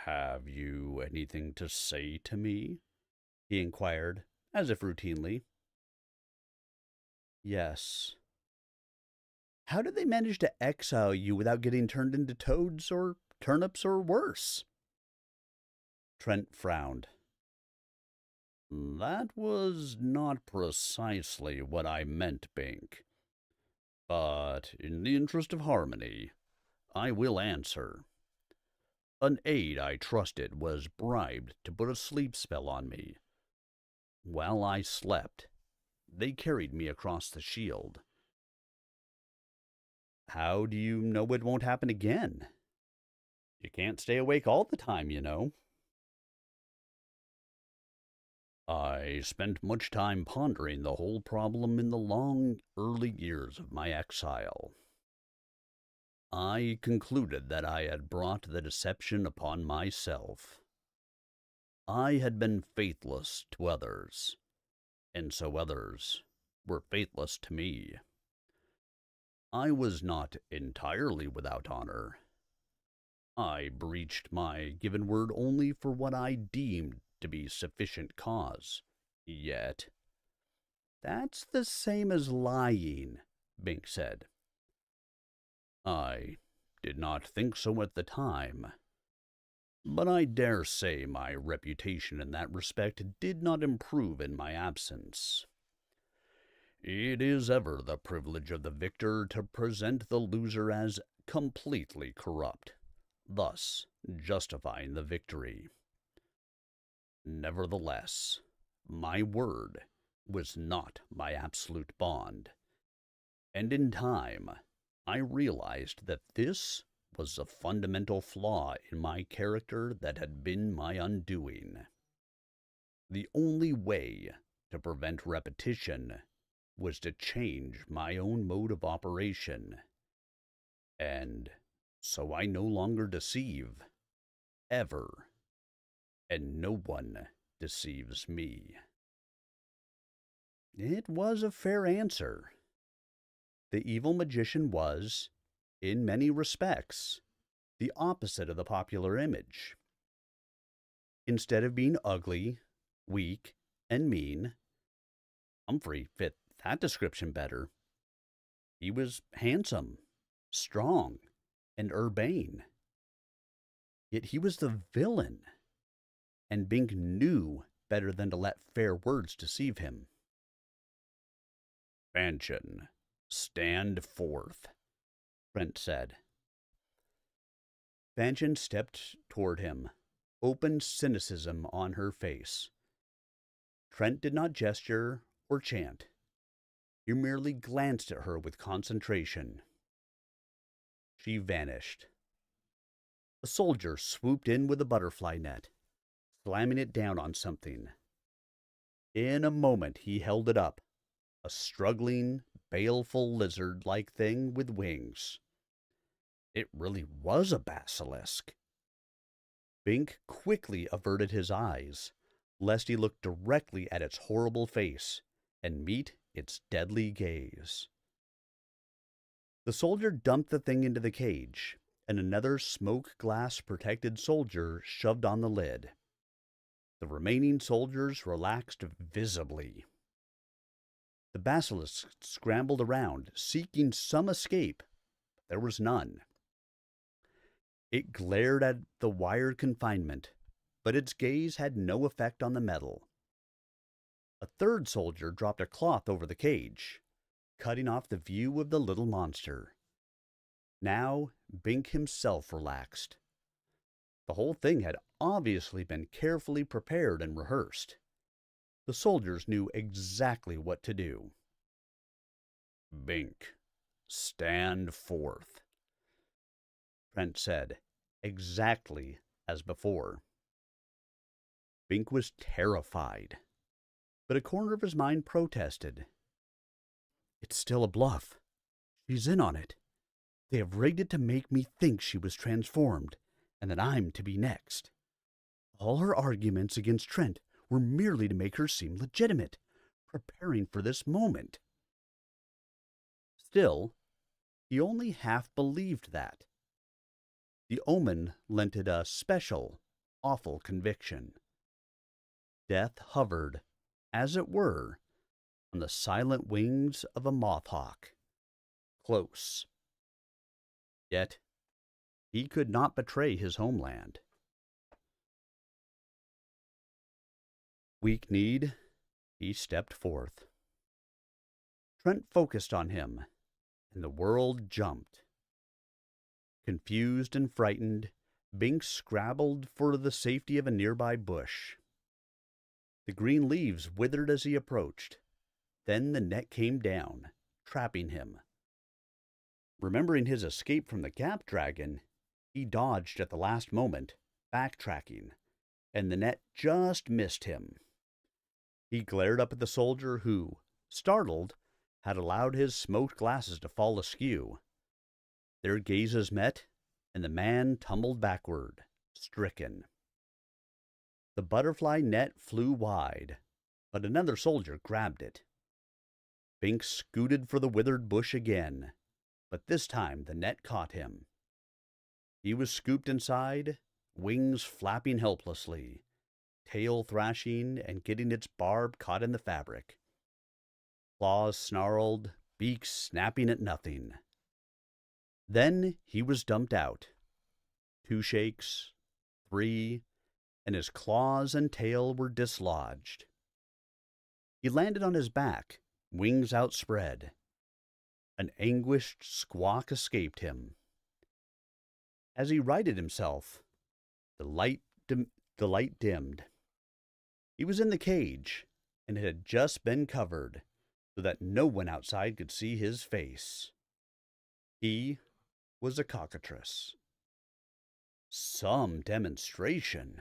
"Have you anything to say to me?" he inquired, as if routinely. "Yes." "How did they manage to exile you without getting turned into toads or turnips or worse?" Trent frowned. "That was not precisely what I meant, Bink. But in the interest of harmony, I will answer. An aide I trusted was bribed to put a sleep spell on me. While I slept, they carried me across the shield. How do you know it won't happen again? You can't stay awake all the time, you know. I spent much time pondering the whole problem in the long, early years of my exile. I concluded that I had brought the deception upon myself. I had been faithless to others, and so others were faithless to me. I was not entirely without honor. I breached my given word only for what I deemed to be sufficient cause. Yet, that's the same as lying, Bink said. I did not think so at the time, but I dare say my reputation in that respect did not improve in my absence. It is ever the privilege of the victor to present the loser as completely corrupt, thus justifying the victory. Nevertheless, my word was not my absolute bond, and in time I realized that this was a fundamental flaw in my character that had been my undoing. The only way to prevent repetition was to change my own mode of operation, and so I no longer deceive, ever, and no one deceives me. It was a fair answer. The evil magician was, in many respects, the opposite of the popular image. Instead of being ugly, weak, and mean, Humphrey fit that description better. He was handsome, strong, and urbane. Yet he was the villain, and Bink knew better than to let fair words deceive him. Fanchon, stand forth, Trent said. Fanchon stepped toward him, open cynicism on her face. Trent did not gesture or chant. He merely glanced at her with concentration. She vanished. A soldier swooped in with a butterfly net, slamming it down on something. In a moment he held it up, a struggling, baleful lizard-like thing with wings. It really was a basilisk. Bink quickly averted his eyes, lest he look directly at its horrible face and meet its deadly gaze. The soldier dumped the thing into the cage, and another smoke-glass-protected soldier shoved on the lid. The remaining soldiers relaxed visibly. The basilisk scrambled around, seeking some escape, but there was none. It glared at the wired confinement, but its gaze had no effect on the metal. A third soldier dropped a cloth over the cage, cutting off the view of the little monster. Now Bink himself relaxed. The whole thing had obviously been carefully prepared and rehearsed. The soldiers knew exactly what to do. Bink, stand forth, Trent said, exactly as before. Bink was terrified, but a corner of his mind protested. It's still a bluff. She's in on it. They have rigged it to make me think she was transformed, and that I'm to be next. All her arguments against Trent were merely to make her seem legitimate, preparing for this moment. Still, he only half believed that. The omen lent it a special, awful conviction. Death hovered, as it were, on the silent wings of a moth-hawk, close. Yet he could not betray his homeland. Weak-kneed, he stepped forth. Trent focused on him, and the world jumped. Confused and frightened, Bink scrabbled for the safety of a nearby bush. The green leaves withered as he approached. Then the net came down, trapping him. Remembering his escape from the Gap Dragon, he dodged at the last moment, backtracking, and the net just missed him. He glared up at the soldier who, startled, had allowed his smoked glasses to fall askew. Their gazes met, and the man tumbled backward, stricken. The butterfly net flew wide, but another soldier grabbed it. Binks scooted for the withered bush again, but this time the net caught him. He was scooped inside, wings flapping helplessly, tail thrashing and getting its barb caught in the fabric. Claws snarled, beaks snapping at nothing. Then he was dumped out. 2 shakes, 3, and his claws and tail were dislodged. He landed on his back, wings outspread. An anguished squawk escaped him. As he righted himself, the light dimmed. He was in the cage, and it had just been covered, so that no one outside could see his face. He was a cockatrice. Some demonstration.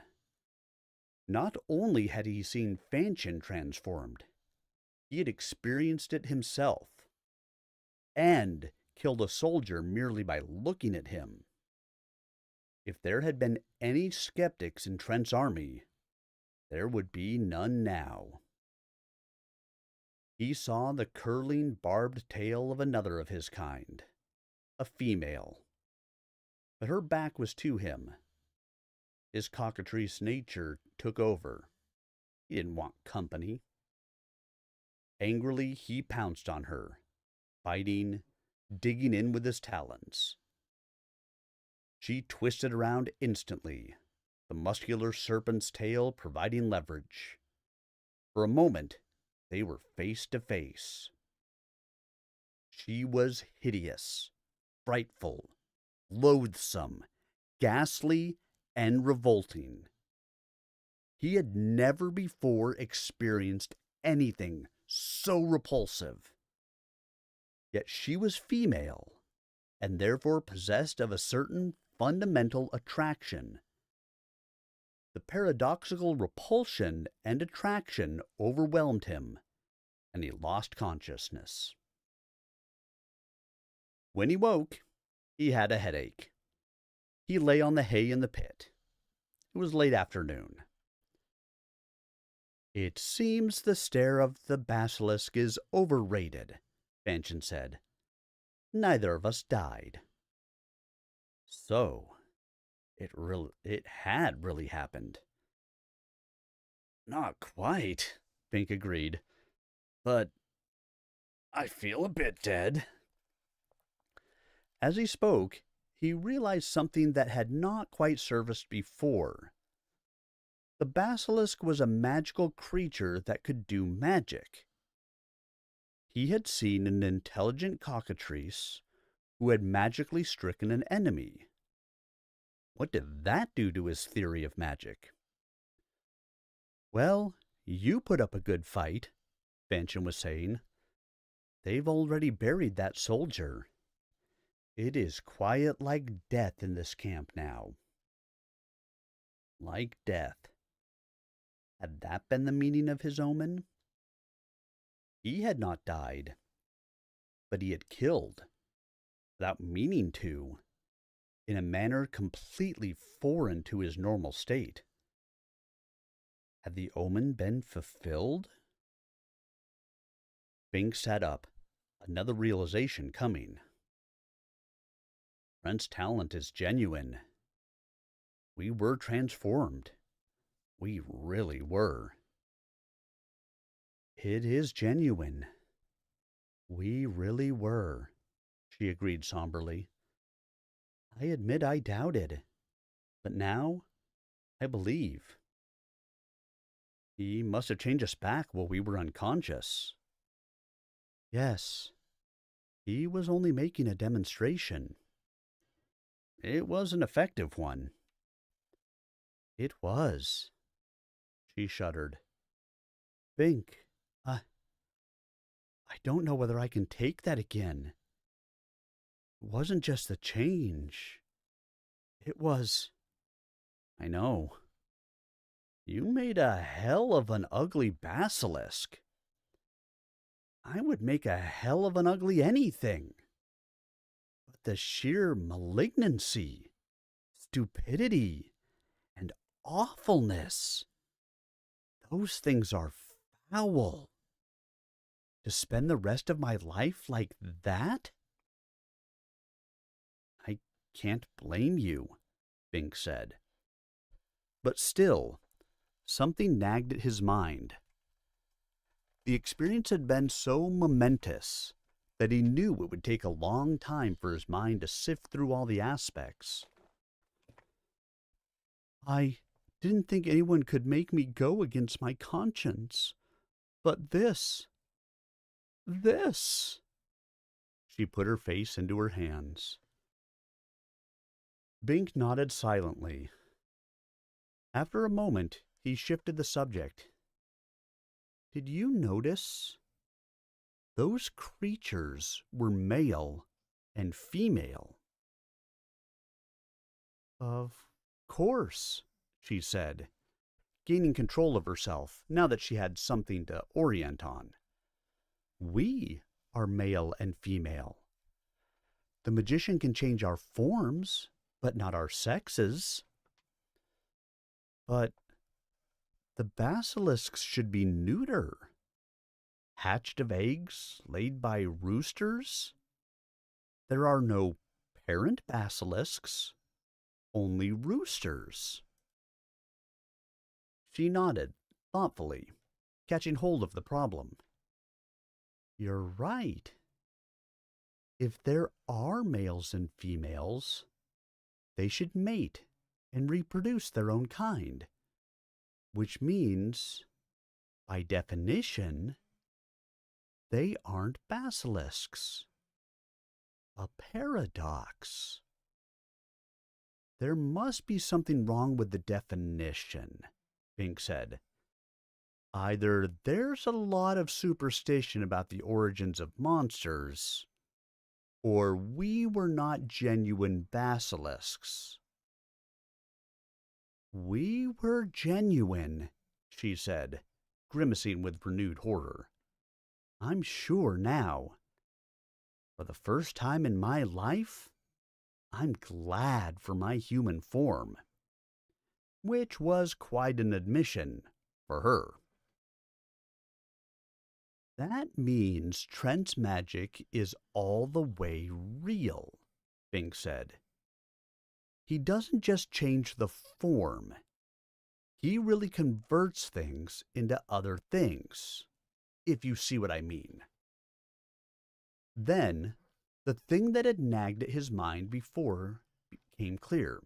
Not only had he seen Fanchon transformed, he had experienced it himself, and killed a soldier merely by looking at him. If there had been any skeptics in Trent's army, there would be none now. He saw the curling, barbed tail of another of his kind, a female. But her back was to him. His cockatrice nature took over. He didn't want company. Angrily, he pounced on her, biting, digging in with his talons. She twisted around instantly, the muscular serpent's tail providing leverage. For a moment, they were face to face. She was hideous, frightful, loathsome, ghastly, and revolting. He had never before experienced anything so repulsive. Yet she was female, and therefore possessed of a certain fundamental attraction. The paradoxical repulsion and attraction overwhelmed him, and he lost consciousness. When he woke, he had a headache. He lay on the hay in the pit. It was late afternoon. "It seems the stare of the basilisk is overrated," Fanchon said. "Neither of us died." So, it had really happened. "Not quite," Bink agreed. "But I feel a bit dead." As he spoke, he realized something that had not quite surfaced before. The basilisk was a magical creature that could do magic. He had seen an intelligent cockatrice who had magically stricken an enemy. What did that do to his theory of magic? "Well, you put up a good fight," Fanchon was saying. "They've already buried that soldier. It is quiet like death in this camp now." Like death. Had that been the meaning of his omen? He had not died, but he had killed, without meaning to, in a manner completely foreign to his normal state. Had the omen been fulfilled? Bink sat up, another realization coming. Trent's talent is genuine. We were transformed. We really were. "It is genuine. We really were," she agreed somberly. "I admit I doubted, but now I believe. He must have changed us back while we were unconscious." "Yes, he was only making a demonstration." "It was an effective one." "It was." She shuddered. Bink, I don't know whether I can take that again. It wasn't just the change. It was. I know. You made a hell of an ugly basilisk. I would make a hell of an ugly anything. But the sheer malignancy, stupidity, and awfulness, those things are foul. To spend the rest of my life like that? I can't blame you, Bink said. But still, something nagged at his mind. The experience had been so momentous that he knew it would take a long time for his mind to sift through all the aspects. I didn't think anyone could make me go against my conscience. But this. She put her face into her hands. Bink nodded silently. After a moment, he shifted the subject. Did you notice? Those creatures were male and female. Of course, she said, gaining control of herself now that she had something to orient on. We are male and female. The magician can change our forms, but not our sexes. But the basilisks should be neuter. Hatched of eggs laid by roosters? There are no parent basilisks, only roosters. She nodded thoughtfully, catching hold of the problem. You're right. If there are males and females, they should mate and reproduce their own kind, which means, by definition, they aren't basilisks. A paradox. There must be something wrong with the definition, Bink said. Either there's a lot of superstition about the origins of monsters, or we were not genuine basilisks. We were genuine, she said, grimacing with renewed horror. I'm sure now. For the first time in my life, I'm glad for my human form. Which was quite an admission for her. That means Trent's magic is all the way real, Bink said. He doesn't just change the form. He really converts things into other things, if you see what I mean. Then, the thing that had nagged at his mind before became clear.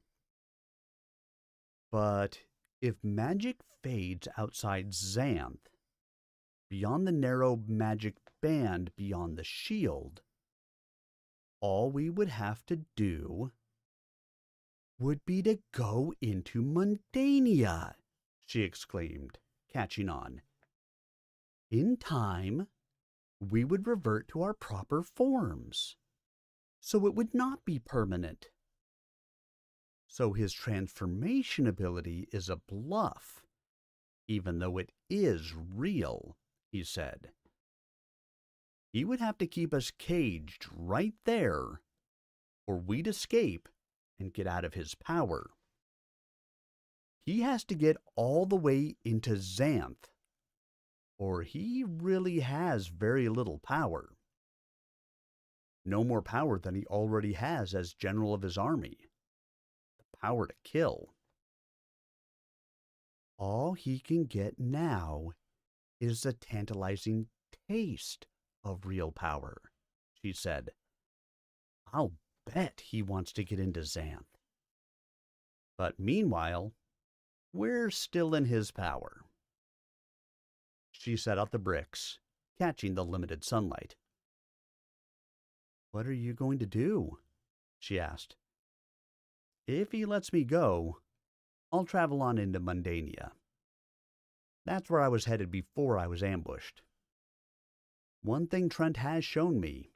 But if magic fades outside Xanth, beyond the narrow magic band beyond the shield, all we would have to do would be to go into Mundania, she exclaimed, catching on. In time, we would revert to our proper forms, so it would not be permanent. So his transformation ability is a bluff, even though it is real, he said. He would have to keep us caged right there, or we'd escape and get out of his power. He has to get all the way into Xanth, or he really has very little power. No more power than he already has as general of his army. The power to kill. All he can get now is a tantalizing taste of real power, she said. I'll bet he wants to get into Xanth. But meanwhile, we're still in his power. She set out the bricks, catching the limited sunlight. What are you going to do? She asked. If he lets me go, I'll travel on into Mundania. That's where I was headed before I was ambushed. One thing Trent has shown me,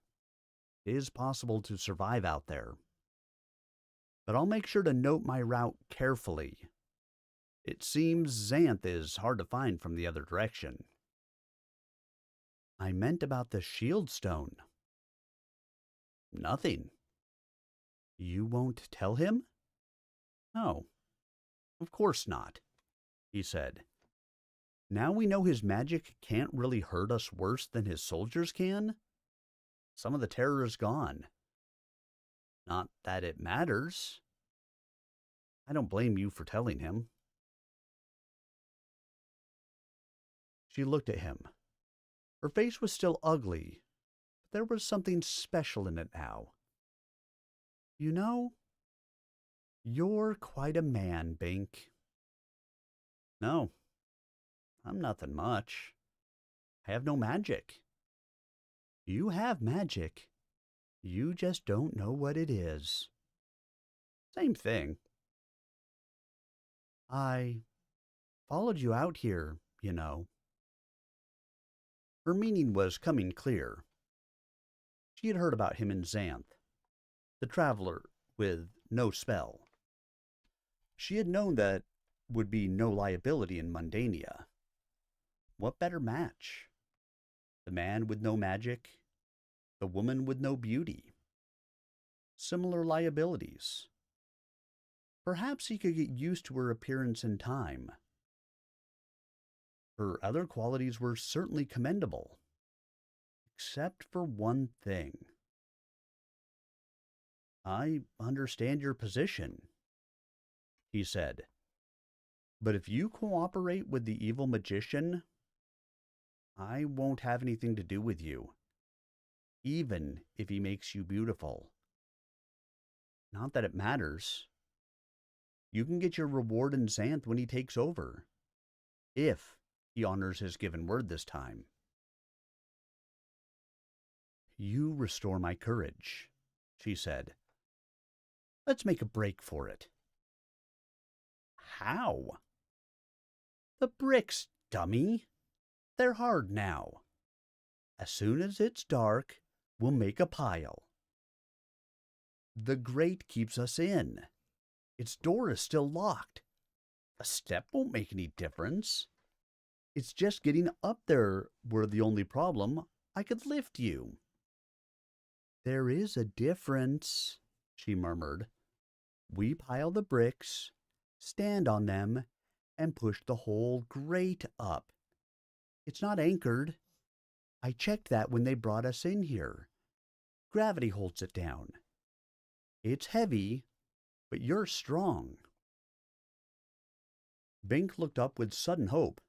it is possible to survive out there. But I'll make sure to note my route carefully. It seems Xanth is hard to find from the other direction. I meant about the shield stone. Nothing. You won't tell him? No, of course not, he said. Now we know his magic can't really hurt us worse than his soldiers can. Some of the terror is gone. Not that it matters. I don't blame you for telling him. She looked at him. Her face was still ugly, but there was something special in it now. You know, you're quite a man, Bink. No, I'm nothing much. I have no magic. You have magic. You just don't know what it is. Same thing. I followed you out here, you know. Her meaning was coming clear. She had heard about him in Xanth, the traveler with no spell. She had known that would be no liability in Mundania. What better match? The man with no magic, the woman with no beauty. Similar liabilities. Perhaps he could get used to her appearance in time. Her other qualities were certainly commendable, except for one thing. I understand your position, he said. But if you cooperate with the evil magician, I won't have anything to do with you, even if he makes you beautiful. Not that it matters. You can get your reward in Xanth when he takes over, if he honors his given word this time. You restore my courage, she said. Let's make a break for it. How? The bricks, dummy. They're hard now. As soon as it's dark, we'll make a pile. The grate keeps us in. Its door is still locked. A step won't make any difference. It's just getting up there were the only problem. I could lift you. There is a difference, she murmured. We pile the bricks, stand on them, and push the whole grate up. It's not anchored. I checked that when they brought us in here. Gravity holds it down. It's heavy, but you're strong. Bink looked up with sudden hope.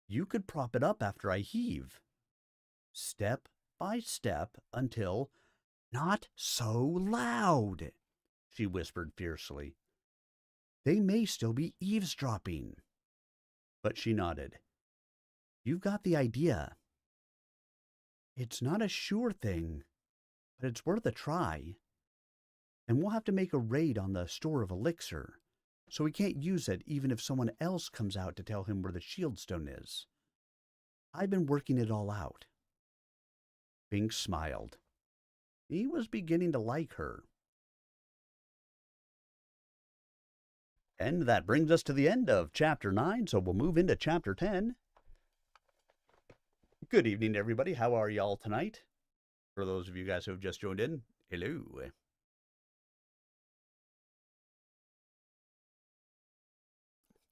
You could prop it up after I heave. Step by step until... Not so loud, she whispered fiercely. They may still be eavesdropping. But she nodded. You've got the idea. It's not a sure thing, but it's worth a try. And we'll have to make a raid on the store of elixir, so he can't use it even if someone else comes out to tell him where the shield stone is. I've been working it all out. Bink smiled. He was beginning to like her. And that brings us to the end of Chapter 9, so we'll move into Chapter 10. Good evening, everybody. How are y'all tonight? For those of you guys who have just joined in, hello.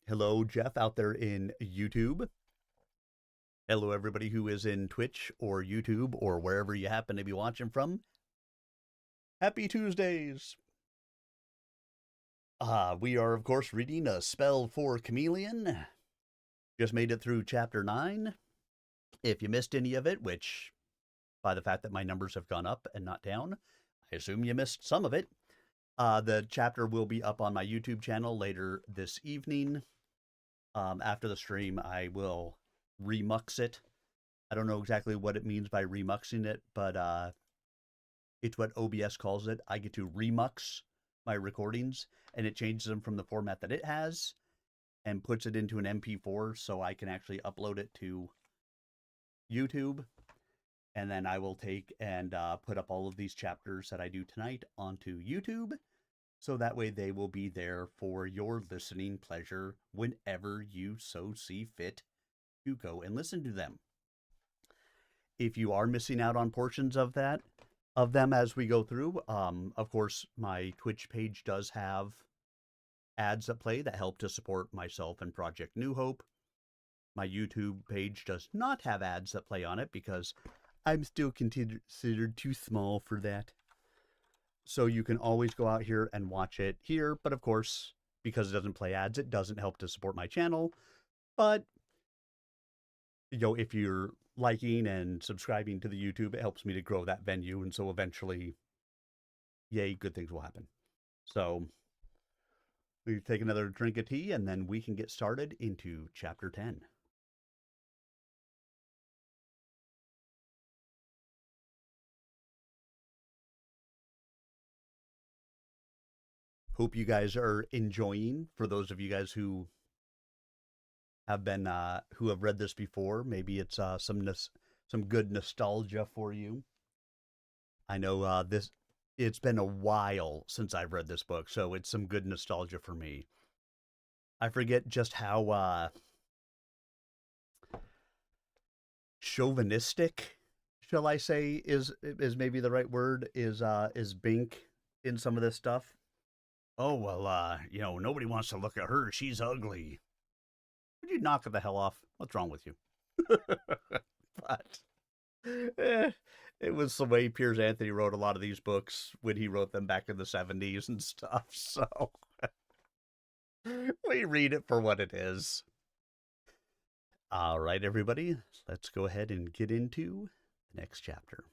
Hello, Jeff, out there in YouTube. Hello, everybody who is in Twitch or YouTube or wherever you happen to be watching from. Happy Tuesdays! We are, of course, reading A Spell for Chameleon. Just made it through Chapter 9. If you missed any of it, which, by the fact that my numbers have gone up and not down, I assume you missed some of it. The chapter will be up on my YouTube channel later this evening. After the stream, I will remux it. I don't know exactly what it means by remuxing it, but it's what OBS calls it. I get to remux my recordings, and it changes them from the format that it has. and puts it into an MP4 so I can actually upload it to YouTube. And then I will take and put up all of these chapters that I do tonight onto YouTube. So that way they will be there for your listening pleasure whenever you so see fit to go and listen to them. If you are missing out on portions of them as we go through, of course, my Twitch page does have ads that play that help to support myself and Project New Hope. My YouTube page does not have ads that play on it because I'm still considered too small for that. So you can always go out here and watch it here. But of course, because it doesn't play ads, it doesn't help to support my channel. But, if you're liking and subscribing to the YouTube, it helps me to grow that venue. And so eventually, yay, good things will happen. So we take another drink of tea and then we can get started into chapter 10. Hope you guys are enjoying. For those of you guys who have been who have read this before, maybe it's some good nostalgia for you. I know it's been a while since I've read this book, so it's some good nostalgia for me. I forget just how chauvinistic, shall I say, is maybe the right word, is Bink in some of this stuff. Oh, well, nobody wants to look at her. She's ugly. Would you knock it the hell off? What's wrong with you? But it was the way Piers Anthony wrote a lot of these books when he wrote them back in the 70s and stuff. So we read it for what it is. All right, everybody, let's go ahead and get into the next chapter.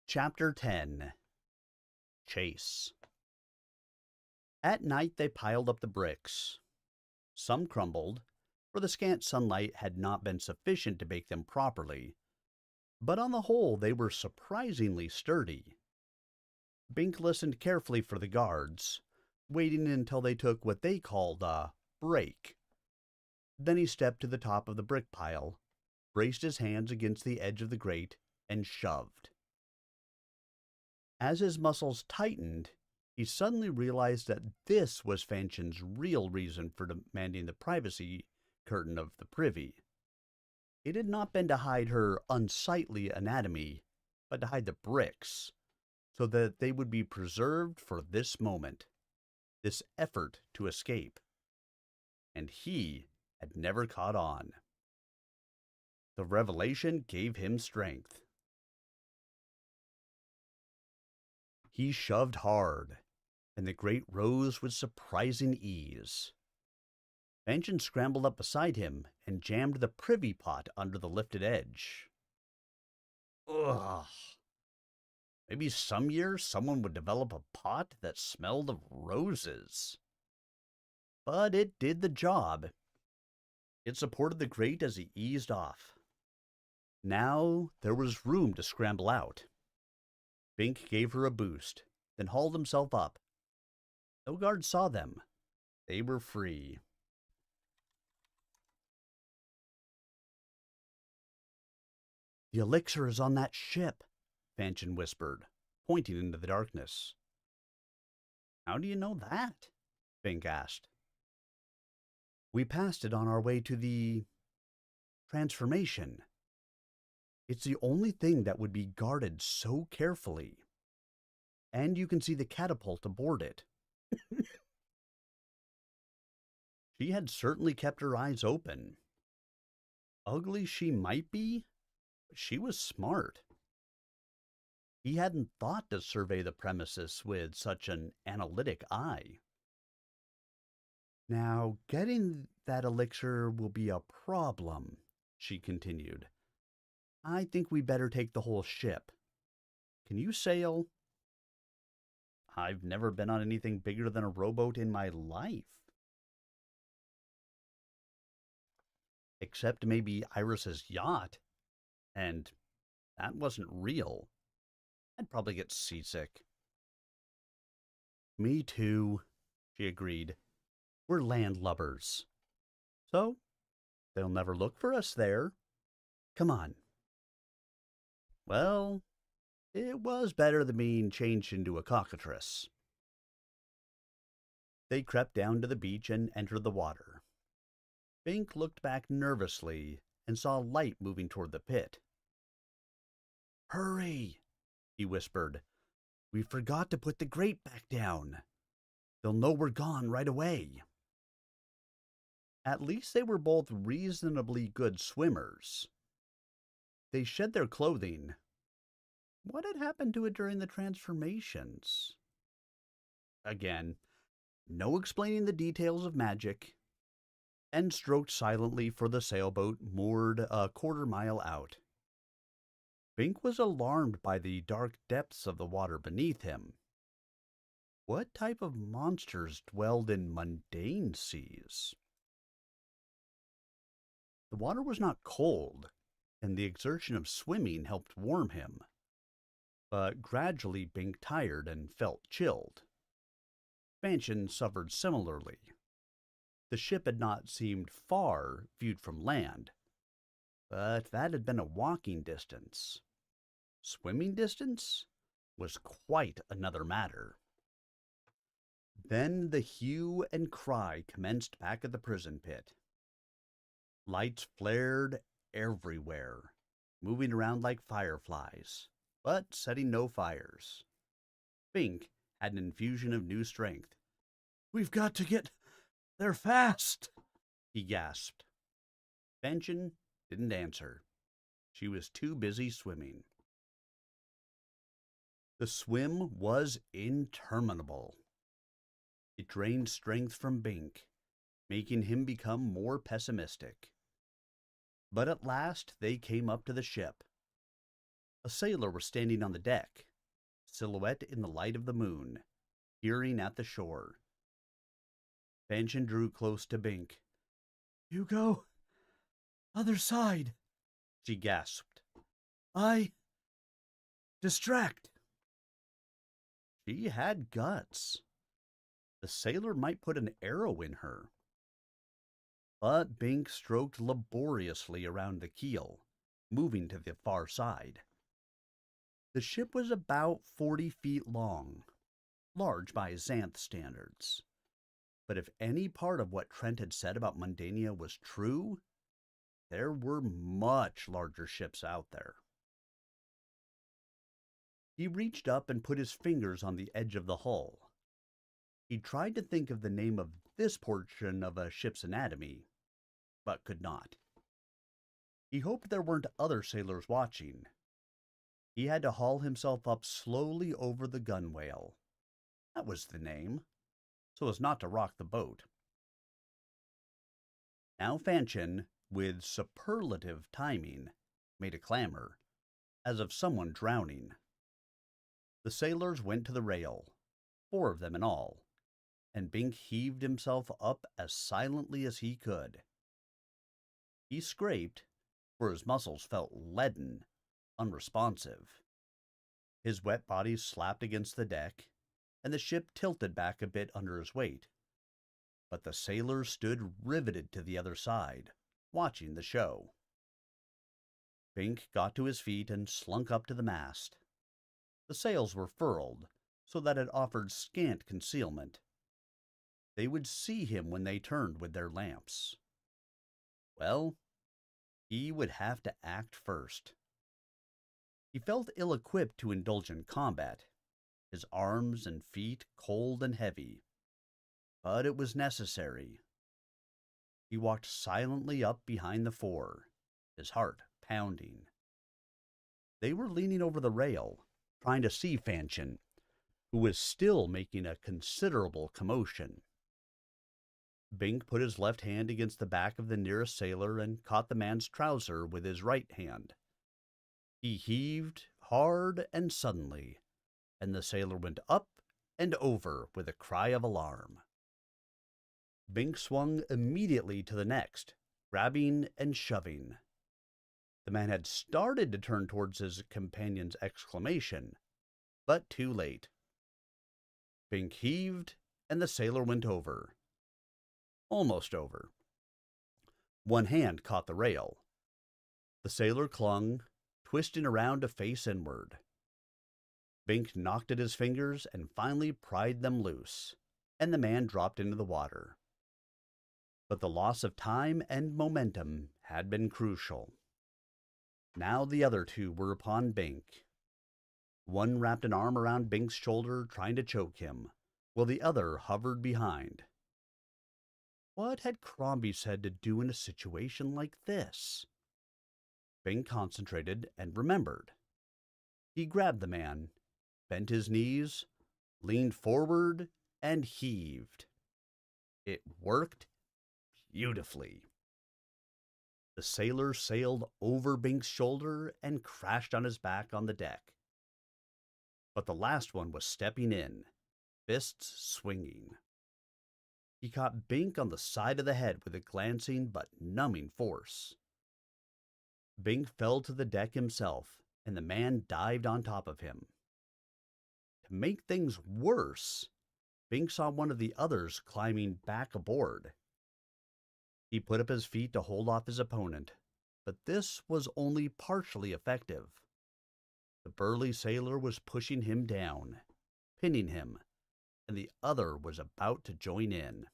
Chapter 10. Chase. At night they piled up the bricks. Some crumbled, for the scant sunlight had not been sufficient to bake them properly, but on the whole they were surprisingly sturdy. Bink listened carefully for the guards, waiting until they took what they called a break. Then he stepped to the top of the brick pile, braced his hands against the edge of the grate, and shoved. As his muscles tightened, he suddenly realized that this was Fanchon's real reason for demanding the privacy curtain of the privy. It had not been to hide her unsightly anatomy, but to hide the bricks, so that they would be preserved for this moment, this effort to escape. And he had never caught on. The revelation gave him strength. He shoved hard, and the grate rose with surprising ease. Fanchon scrambled up beside him and jammed the privy pot under the lifted edge. Ugh. Maybe some year someone would develop a pot that smelled of roses. But it did the job. It supported the grate as he eased off. Now there was room to scramble out. Bink gave her a boost, then hauled himself up. No guards saw them. They were free. The elixir is on that ship, Fanchon whispered, pointing into the darkness. How do you know that? Bink asked. We passed it on our way to the transformation. It's the only thing that would be guarded so carefully. And you can see the catapult aboard it. She had certainly kept her eyes open. Ugly she might be, but she was smart. He hadn't thought to survey the premises with such an analytic eye. Now, getting that elixir will be a problem, she continued. I think we better take the whole ship. Can you sail? I've never been on anything bigger than a rowboat in my life. Except maybe Iris's yacht. And that wasn't real. I'd probably get seasick. Me too, she agreed. We're landlubbers, so they'll never look for us there. Come on. Well, it was better than being changed into a cockatrice. They crept down to the beach and entered the water. Bink looked back nervously and saw light moving toward the pit. "Hurry," he whispered. "We forgot to put the grate back down. They'll know we're gone right away." At least they were both reasonably good swimmers. They shed their clothing. What had happened to it during the transformations? Again, no explaining the details of magic, and stroked silently for the sailboat moored a quarter-mile out. Bink was alarmed by the dark depths of the water beneath him. What type of monsters dwelled in mundane seas? The water was not cold, and the exertion of swimming helped warm him. But gradually Bink tired and felt chilled. Fanchon suffered similarly. The ship had not seemed far viewed from land, but that had been a walking distance. Swimming distance was quite another matter. Then the hue and cry commenced back at the prison pit. Lights flared everywhere, moving around like fireflies, but setting no fires. Bink had an infusion of new strength. "We've got to get there fast," he gasped. Fanchon didn't answer. She was too busy swimming. The swim was interminable. It drained strength from Bink, making him become more pessimistic. But at last they came up to the ship. A sailor was standing on the deck, silhouette in the light of the moon, peering at the shore. Fanchon drew close to Bink. "You go other side," she gasped. "I distract." She had guts. The sailor might put an arrow in her. But Bink stroked laboriously around the keel, moving to the far side. The ship was about 40 feet long, large by Xanth standards. But if any part of what Trent had said about Mundania was true, there were much larger ships out there. He reached up and put his fingers on the edge of the hull. He tried to think of the name of this portion of a ship's anatomy, but could not. He hoped there weren't other sailors watching. He had to haul himself up slowly over the gunwale. That was the name, so as not to rock the boat. Now Fanchon, with superlative timing, made a clamor, as of someone drowning. The sailors went to the rail, 4 of them in all, and Bink heaved himself up as silently as he could. He scraped, for his muscles felt leaden, unresponsive. His wet body slapped against the deck, and the ship tilted back a bit under his weight. But the sailors stood riveted to the other side, watching the show. Bink got to his feet and slunk up to the mast. The sails were furled, so that it offered scant concealment. They would see him when they turned with their lamps. Well, he would have to act first. He felt ill-equipped to indulge in combat, his arms and feet cold and heavy. But it was necessary. He walked silently up behind the 4, his heart pounding. They were leaning over the rail, trying to see Fanchon, who was still making a considerable commotion. Bink put his left hand against the back of the nearest sailor and caught the man's trouser with his right hand. He heaved hard and suddenly, and the sailor went up and over with a cry of alarm. Bink swung immediately to the next, grabbing and shoving. The man had started to turn towards his companion's exclamation, but too late. Bink heaved, and the sailor went over. Almost over. One hand caught the rail. The sailor clung, twisting around to face inward. Bink knocked at his fingers and finally pried them loose, and the man dropped into the water. But the loss of time and momentum had been crucial. Now the other two were upon Bink. One wrapped an arm around Bink's shoulder, trying to choke him, while the other hovered behind. What had Crombie said to do in a situation like this? Bink concentrated and remembered. He grabbed the man, bent his knees, leaned forward, and heaved. It worked beautifully. The sailor sailed over Bink's shoulder and crashed on his back on the deck. But the last one was stepping in, fists swinging. He caught Bink on the side of the head with a glancing but numbing force. Bink fell to the deck himself, and the man dived on top of him. To make things worse, Bink saw one of the others climbing back aboard. He put up his feet to hold off his opponent, but this was only partially effective. The burly sailor was pushing him down, pinning him, and the other was about to join in.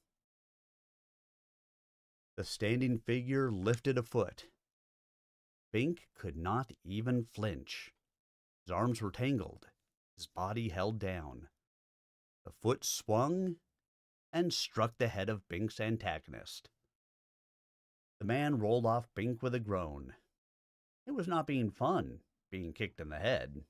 The standing figure lifted a foot. Bink could not even flinch. His arms were tangled, his body held down. The foot swung and struck the head of Bink's antagonist. The man rolled off Bink with a groan. It was not being fun, being kicked in the head.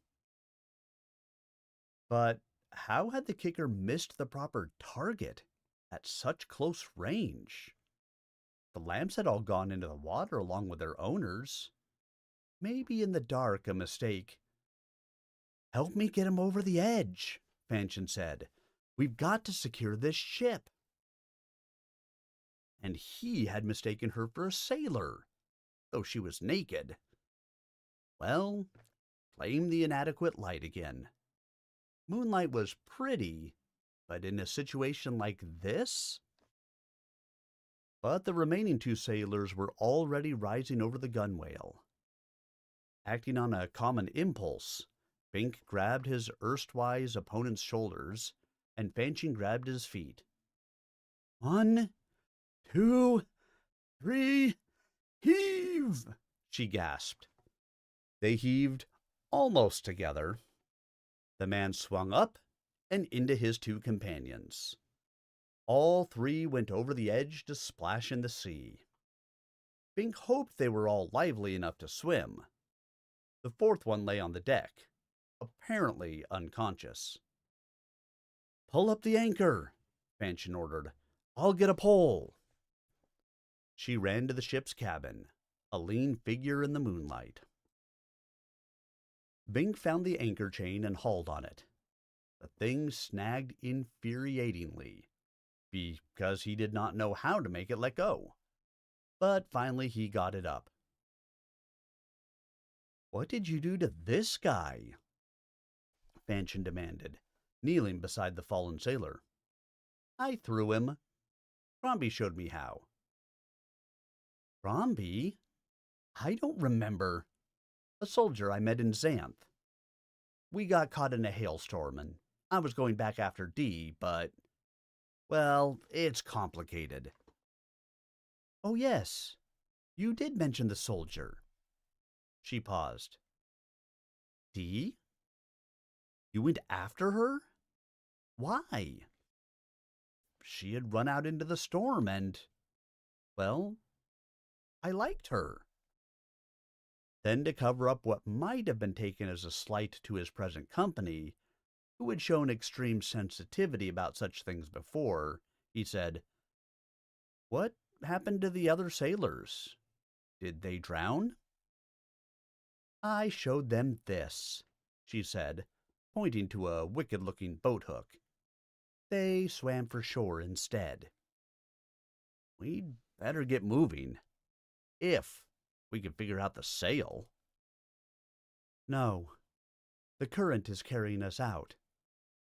But how had the kicker missed the proper target at such close range? The lamps had all gone into the water along with their owners. Maybe in the dark a mistake. "Help me get him over the edge," Fanchon said. "We've got to secure this ship." And he had mistaken her for a sailor, though she was naked. Well, blame the inadequate light again. Moonlight was pretty, but in a situation like this? But the remaining two sailors were already rising over the gunwale. Acting on a common impulse, Bink grabbed his erstwise opponent's shoulders, and Fanchon grabbed his feet. 1, 2, 3, heave! She gasped. They heaved almost together. The man swung up and into his two companions. All three went over the edge to splash in the sea. Bink hoped they were all lively enough to swim. The fourth one lay on the deck, apparently unconscious. "Pull up the anchor," Fanchon ordered. "I'll get a pole." She ran to the ship's cabin, a lean figure in the moonlight. Bink found the anchor chain and hauled on it. The thing snagged infuriatingly, because he did not know how to make it let go. But finally he got it up. "What did you do to this guy?" Fanchon demanded, kneeling beside the fallen sailor. "I threw him. Crombie showed me how." "Crombie? I don't remember. A soldier I met in Xanth. We got caught in a hailstorm, and I was going back after Dee, but, well, it's complicated." "Oh, yes. You did mention the soldier." She paused. "Dee? You went after her? Why?" "She had run out into the storm and, well, I liked her." Then, to cover up what might have been taken as a slight to his present company, who had shown extreme sensitivity about such things before, he said, "What happened to the other sailors? Did they drown?" "I showed them this," she said, pointing to a wicked-looking boat-hook. "They swam for shore instead." "We'd better get moving. If we can figure out the sail." "No. The current is carrying us out.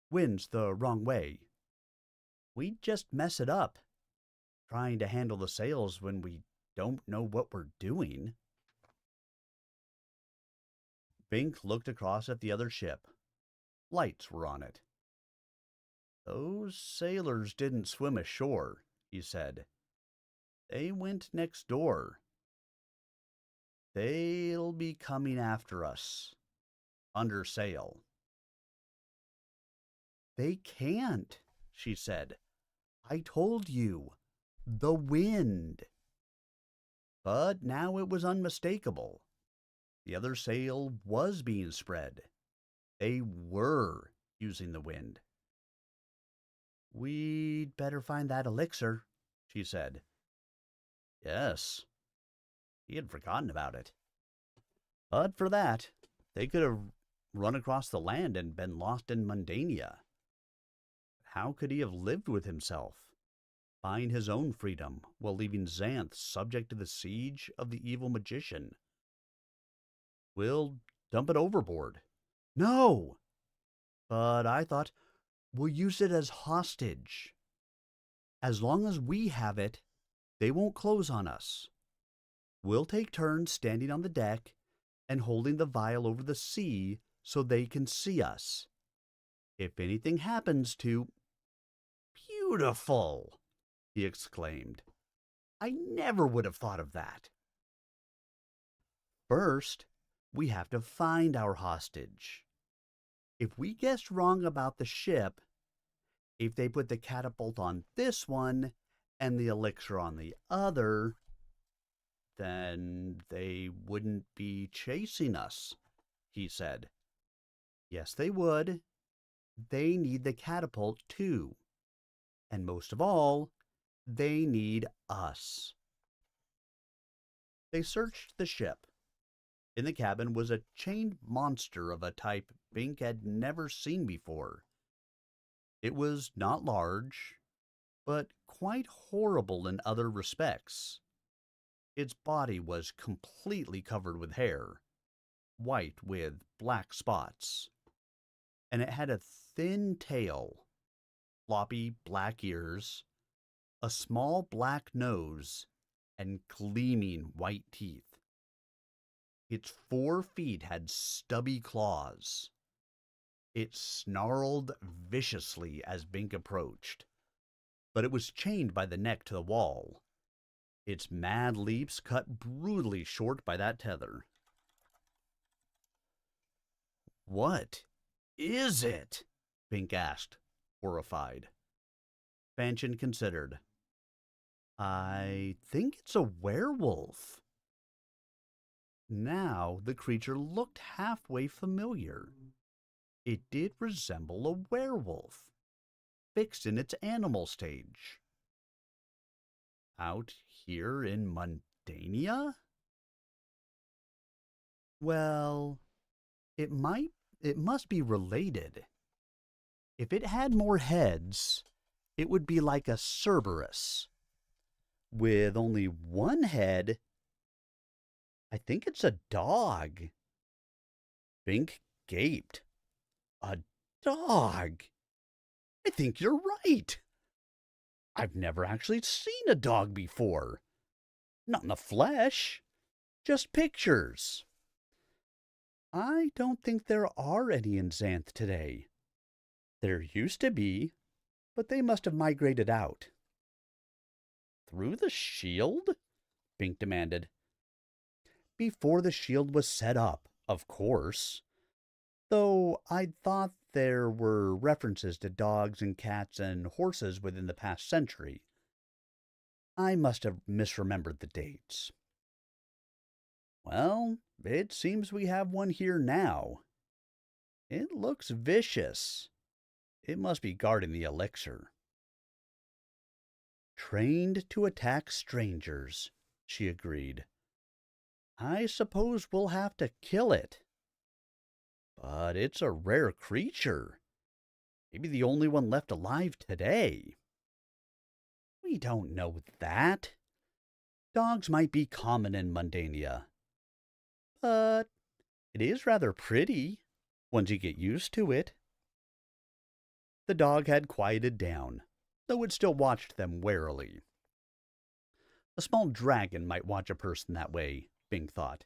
Wind's the wrong way. We'd just mess it up. trying to handle the sails when we don't know what we're doing. Bink looked across at the other ship. Lights were on it. Those sailors didn't swim ashore, he said. They went next door. They'll be coming after us. Under sail. They can't, she said. I told you. The wind. But now it was unmistakable. The other sail was being spread. They were using the wind. We'd better find that elixir, she said. Yes. He had forgotten about it. But for that, they could have run across the land and been lost in Mundania. How could he have lived with himself, buying his own freedom while leaving Xanth subject to the siege of the evil magician? We'll dump it overboard. No! But I thought, we'll use it as hostage. As long as we have it, they won't close on us. We'll take turns standing on the deck and holding the vial over the sea so they can see us. If anything happens to... Beautiful! He exclaimed. I never would have thought of that. First, we have to find our hostage. If we guessed wrong about the ship, if they put the catapult on this one and the elixir on the other, then they wouldn't be chasing us, he said. Yes, they would. They need the catapult too. And most of all, they need us. They searched the ship. In the cabin was a chained monster of a type Bink had never seen before. It was not large, but quite horrible in other respects. Its body was completely covered with hair, white with black spots, and it had a thin tail, floppy black ears, a small black nose, and gleaming white teeth. Its 4 feet had stubby claws. It snarled viciously as Bink approached, but it was chained by the neck to the wall, its mad leaps cut brutally short by that tether. What is it? Bink asked, horrified. Fanchon considered. I think it's a werewolf. Now the creature looked halfway familiar. It did resemble a werewolf, fixed in its animal stage. Out here in Mundania? Well, it must be related. If it had more heads, it would be like a Cerberus. With only one head, I think it's a dog. Bink gaped. A dog? I think you're right. I've never actually seen a dog before. Not in the flesh, just pictures. I don't think there are any in Xanth today. There used to be, but they must have migrated out. Through the shield? Bink demanded. Before the shield was set up, of course. Though I'd thought there were references to dogs and cats and horses within the past century. I must have misremembered the dates. Well, it seems we have one here now. It looks vicious. It must be guarding the elixir. Trained to attack strangers, she agreed. I suppose we'll have to kill it. But it's a rare creature. Maybe the only one left alive today. We don't know that. Dogs might be common in Mundania. But it is rather pretty, once you get used to it. The dog had quieted down, though it still watched them warily. A small dragon might watch a person that way, Bing thought,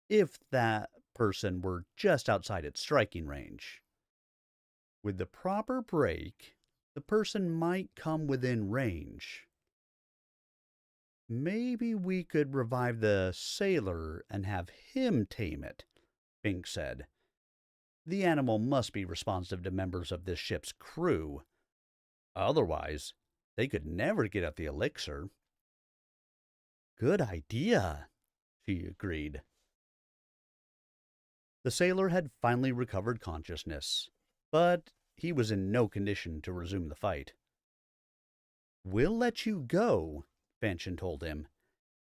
if that person were just outside its striking range. With the proper break, the person might come within range. Maybe we could revive the sailor and have him tame it, Bing said. The animal must be responsive to members of this ship's crew. Otherwise, they could never get at the elixir. Good idea, she agreed. The sailor had finally recovered consciousness, but he was in no condition to resume the fight. We'll let you go, Fanchon told him,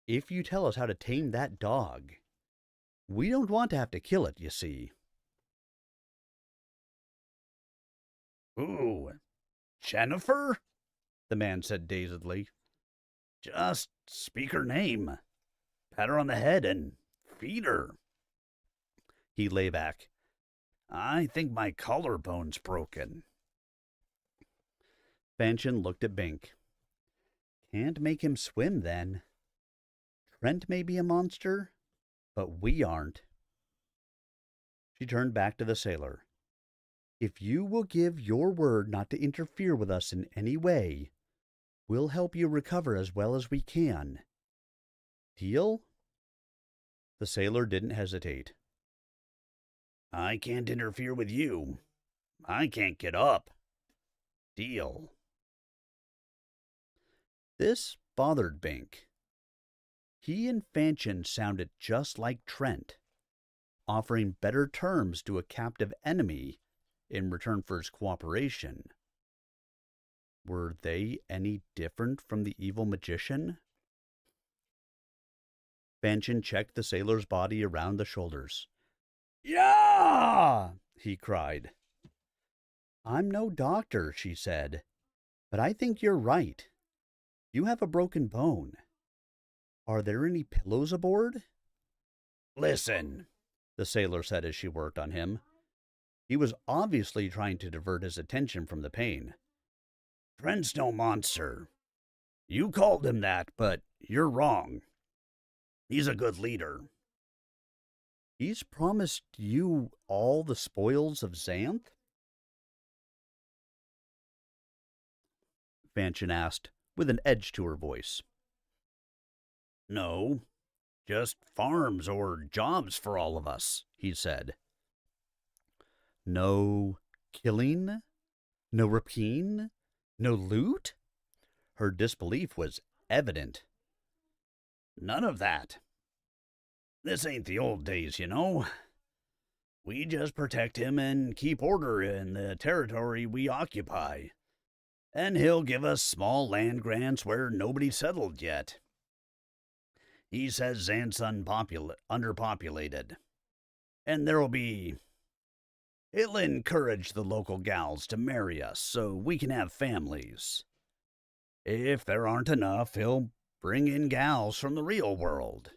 if you tell us how to tame that dog. We don't want to have to kill it, you see. Ooh, Jennifer? The man said dazedly. Just speak her name. Pat her on the head and feed her. He lay back. I think my collarbone's broken. Fanchon looked at Bink. Can't make him swim, then. Trent may be a monster, but we aren't. She turned back to the sailor. If you will give your word not to interfere with us in any way, we'll help you recover as well as we can. Deal? The sailor didn't hesitate. I can't interfere with you. I can't get up. Deal. This bothered Bink. He and Fanchon sounded just like Trent, offering better terms to a captive enemy in return for his cooperation. Were they any different from the evil magician? Fanchon checked the sailor's body around the shoulders. Yeah! He cried. I'm no doctor, she said, but I think you're right. You have a broken bone. Are there any pillows aboard? Listen, the sailor said as she worked on him. He was obviously trying to divert his attention from the pain. Trent's no monster. You called him that, but you're wrong. He's a good leader. He's promised you all the spoils of Xanth? Fanchon asked, with an edge to her voice. No, just farms or jobs for all of us, he said. No killing? No rapine? No loot? Her disbelief was evident. None of that. This ain't the old days, you know. We just protect him and keep order in the territory we occupy. And he'll give us small land grants where nobody's settled yet. He says Xanth's underpopulated. And there'll be... It'll encourage the local gals to marry us so we can have families. If there aren't enough, he'll bring in gals from the real world.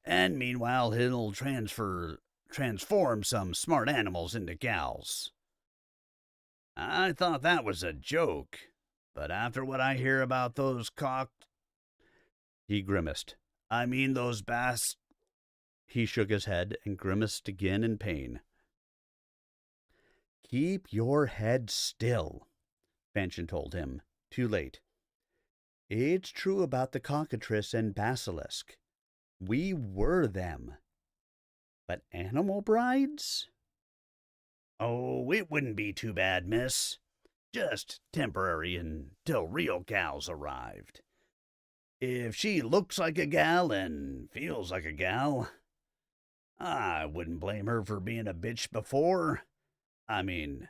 And meanwhile, he'll transform some smart animals into gals. I thought that was a joke, but after what I hear about those He grimaced. I mean those bass... He shook his head and grimaced again in pain. Keep your head still, Fanchon told him, too late. It's true about the cockatrice and basilisk. We were them. But animal brides? Oh, it wouldn't be too bad, miss. Just temporary until real gals arrived. If she looks like a gal and feels like a gal, I wouldn't blame her for being a bitch before. I mean,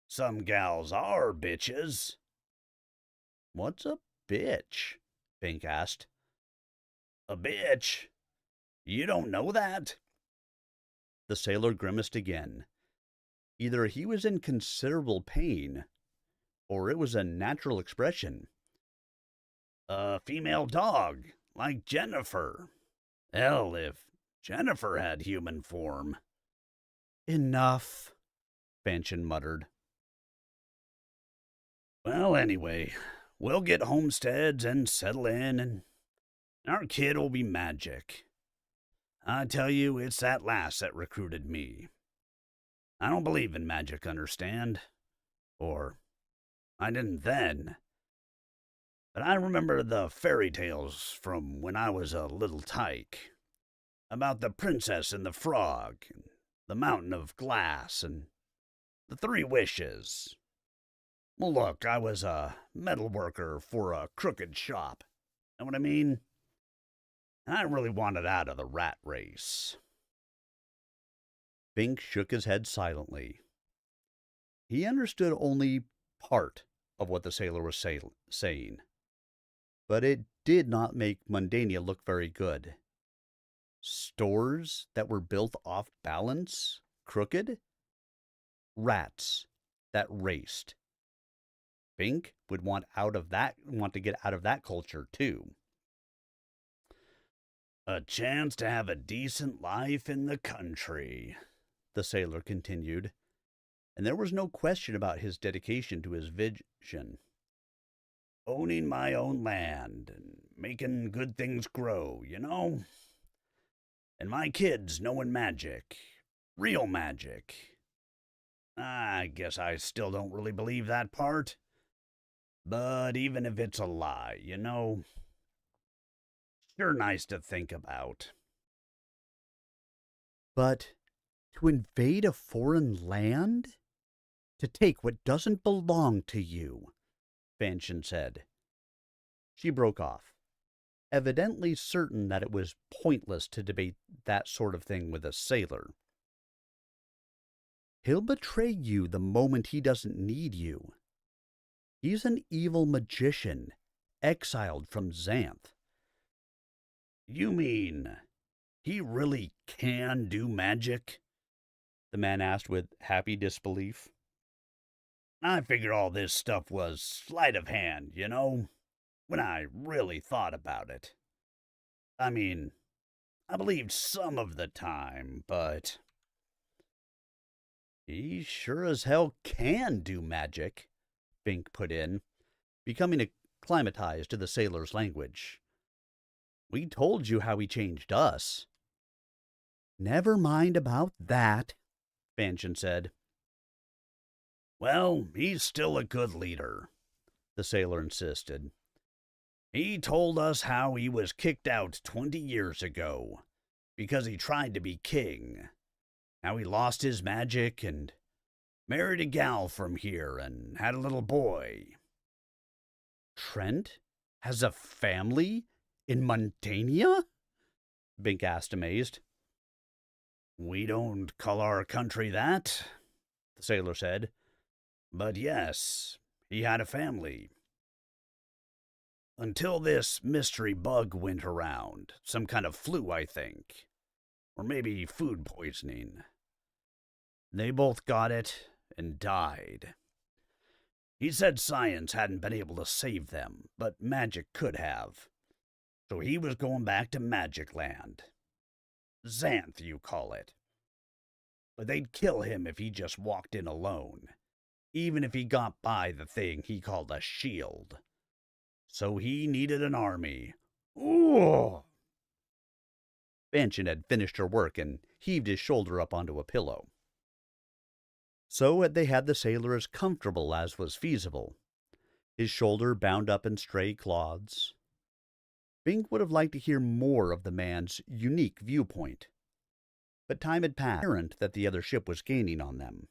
some gals are bitches. What's a bitch? Bink asked. A bitch? You don't know that? The sailor grimaced again. Either he was in considerable pain, or it was a natural expression. A female dog, like Jennifer. Hell, if Jennifer had human form. Enough, Fanchon muttered. Well, anyway, we'll get homesteads and settle in, and Our kid will be magic. I tell you, it's that lass that recruited me. I don't believe in magic, understand? Or, I didn't then. But I remember the fairy tales from when I was a little tyke. About the princess and the frog, and the mountain of glass, and the 3 wishes. Well, look, I was a metal worker for a crooked shop. Know what I mean? And I really wanted out of the rat race. Bink shook his head silently. He understood only part of what the sailor was saying, but it did not make Mundania look very good. Stores that were built off balance, crooked, rats that raced. Bink would want to get out of that culture too. A chance to have a decent life in the country, The sailor continued, and there was no question about his dedication to his vision. owning my own land and making good things grow, you know? And my kids knowing magic. Real magic. I guess I still don't really believe that part. But even if it's a lie, you know, sure nice to think about. But to invade a foreign land? To take what doesn't belong to you, Fanchon said. She broke off, evidently certain that it was pointless to debate that sort of thing with a sailor. He'll betray you the moment he doesn't need you. He's an evil magician, exiled from Xanth. You mean he really can do magic? The man asked with happy disbelief. I figured all this stuff was sleight of hand, you know, when I really thought about it. I mean, I believed some of the time, but He sure as hell can do magic, Bink put in, becoming acclimatized to the sailor's language. We told you how he changed us. Never mind about that, Fanchon said. well, he's still a good leader, The sailor insisted. He told us how he was kicked out 20 years ago because he tried to be king. How he lost his magic and married a gal from here and had a little boy. Trent has a family in Mundania? Bink asked, amazed. We don't call our country that, the sailor said. But yes, he had a family. Until this mystery bug went around. Some kind of flu, I think. Or maybe food poisoning. They both got it and died. He said science hadn't been able to save them, but magic could have. So he was going back to Magic Land. Xanth, you call it. But they'd kill him if he just walked in alone, even if he got by the thing he called a shield. So he needed an army. Ooh! Fanchon had finished her work and heaved his shoulder up onto a pillow. So they had the sailor as comfortable as was feasible, his shoulder bound up in stray cloths. Bink would have liked to hear more of the man's unique viewpoint, but time had passed, apparent that the other ship was gaining on them.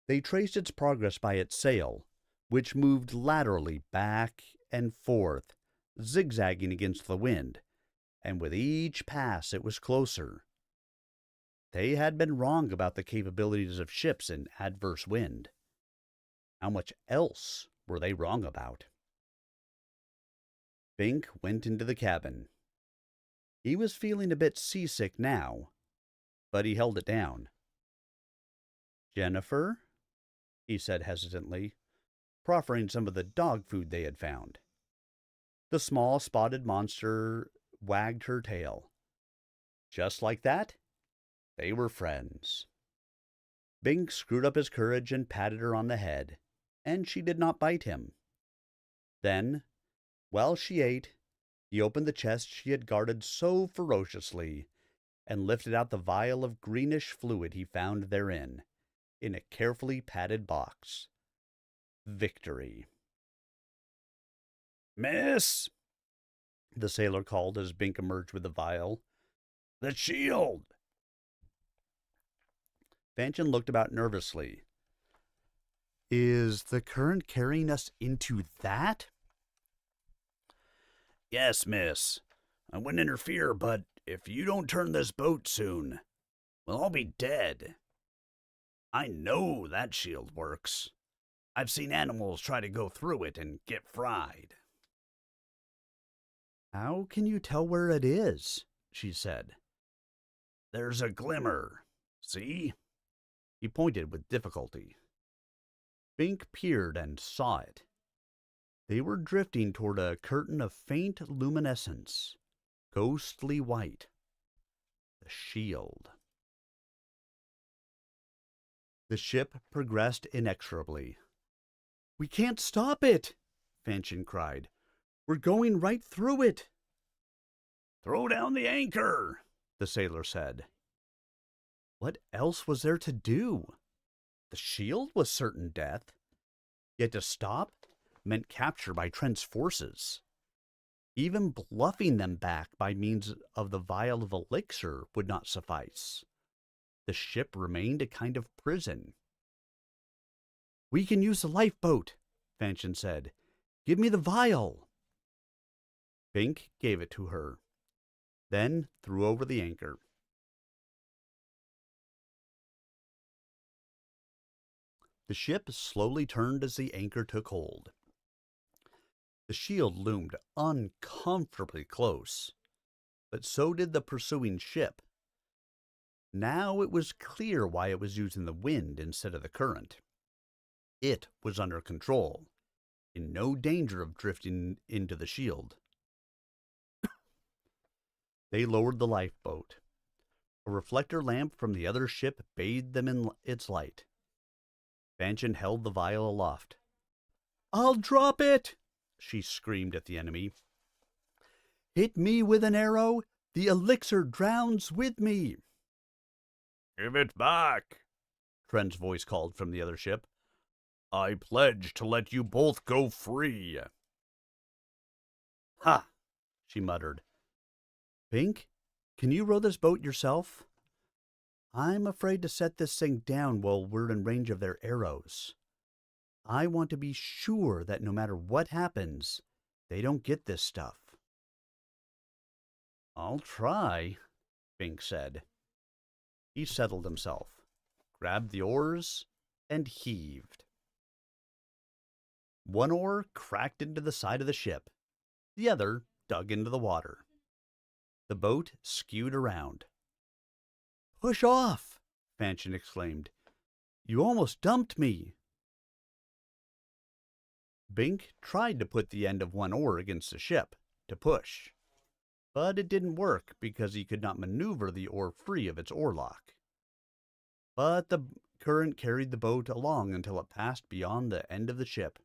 They traced its progress by its sail, which moved laterally back and forth, zigzagging against the wind, and with each pass it was closer. They had been wrong about the capabilities of ships in adverse wind. How much else were they wrong about? Bink went into the cabin. He was feeling a bit seasick now, but he held it down. Jennifer, he said hesitantly, proffering some of the dog food they had found. The small spotted monster wagged her tail. Just like that, they were friends. Bink screwed up his courage and patted her on the head, and she did not bite him. Then, while she ate, He opened the chest she had guarded so ferociously and lifted out the vial of greenish fluid he found therein, in a carefully padded box. Victory. Miss, The sailor called as Bink emerged with the vial. the shield. Fanchon looked about nervously. Is the current carrying us into that? Yes, miss. I wouldn't interfere, but if you don't turn this boat soon, we'll all be dead. I know that shield works. I've seen animals try to go through it and get fried. How can you tell where it is? She said. There's a glimmer. See? He pointed with difficulty. Bink peered and saw it. They were drifting toward a curtain of faint luminescence, ghostly white. The shield. The ship progressed inexorably. We can't stop it, Fanchon cried. We're going right through it. Throw down the anchor, the sailor said. What else was there to do? The shield was certain death. Yet to stop meant capture by Trent's forces. Even bluffing them back by means of the vial of elixir would not suffice. The ship remained a kind of prison. We can use the lifeboat, Fanchon said. Give me the vial. Bink gave it to her, then threw over the anchor. The ship slowly turned as the anchor took hold. The shield loomed uncomfortably close, but so did the pursuing ship. Now it was clear why it was using the wind instead of the current. It was under control, in no danger of drifting into the shield. They lowered the lifeboat. A reflector lamp from the other ship bathed them in its light. Fanchon held the vial aloft. I'll drop it, she screamed at the enemy. Hit me with an arrow, the elixir drowns with me. Give it back, Trent's voice called from the other ship. I pledge to let you both go free. Ha, she muttered. Bink, can you row this boat yourself? I'm afraid to set this thing down while we're in range of their arrows. I want to be sure that no matter what happens, they don't get this stuff. I'll try, Bink said. He settled himself, grabbed the oars, and heaved. One oar cracked into the side of the ship. The other dug into the water. The boat skewed around. Push off, Fanchon exclaimed. You almost dumped me. Bink tried to put the end of one oar against the ship to push, but it didn't work because he could not maneuver the oar free of its oarlock. But the current carried the boat along until it passed beyond the end of the ship.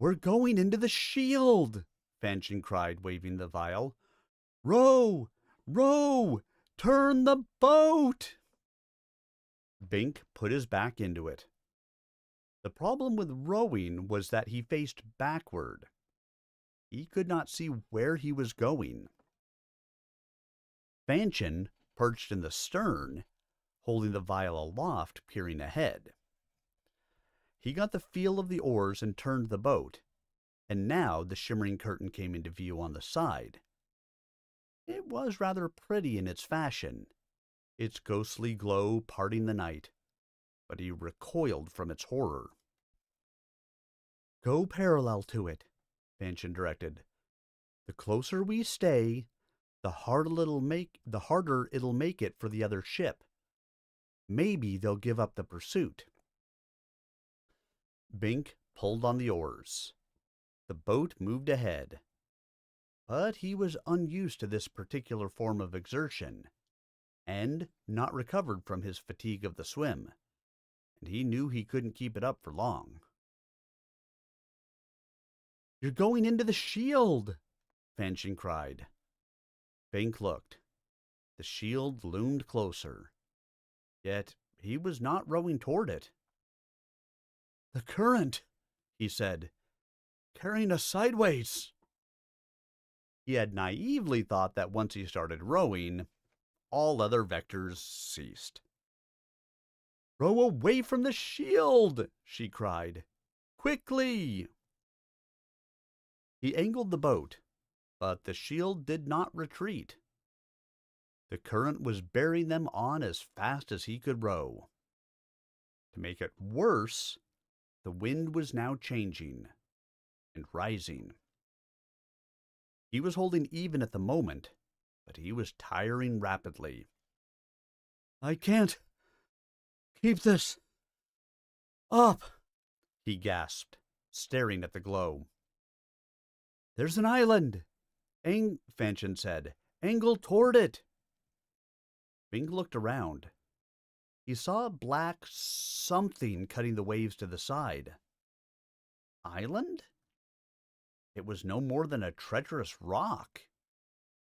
We're going into the shield, Fanchon cried, waving the vial. Row! Row! Turn the boat! Bink put his back into it. The problem with rowing was that he faced backward. He could not see where he was going. Fanchon, perched in the stern, holding the vial aloft, peering ahead. He got the feel of the oars and turned the boat, and now the shimmering curtain came into view on the side. It was rather pretty in its fashion, its ghostly glow parting the night, but he recoiled from its horror. Go parallel to it, Fanchon directed. The closer we stay, the harder it'll make it for the other ship. Maybe they'll give up the pursuit. Bink pulled on the oars. The boat moved ahead. But he was unused to this particular form of exertion, and not recovered from his fatigue of the swim, and he knew he couldn't keep it up for long. You're going into the shield, Fanchon cried. Bink looked. The shield loomed closer, yet he was not rowing toward it. "The current," he said, "carrying us sideways." He had naively thought that once he started rowing, all other vectors ceased. "Row away from the shield!" she cried. "Quickly!" He angled the boat, but the shield did not retreat. The current was bearing them on as fast as he could row. To make it worse, the wind was now changing and rising. He was holding even at the moment, but he was tiring rapidly. "I can't keep this up," he gasped, staring at the glow. "There's an island," Fanchon said. "Angle toward it." Bink looked around. He saw a black something cutting the waves to the side. Island? It was no more than a treacherous rock.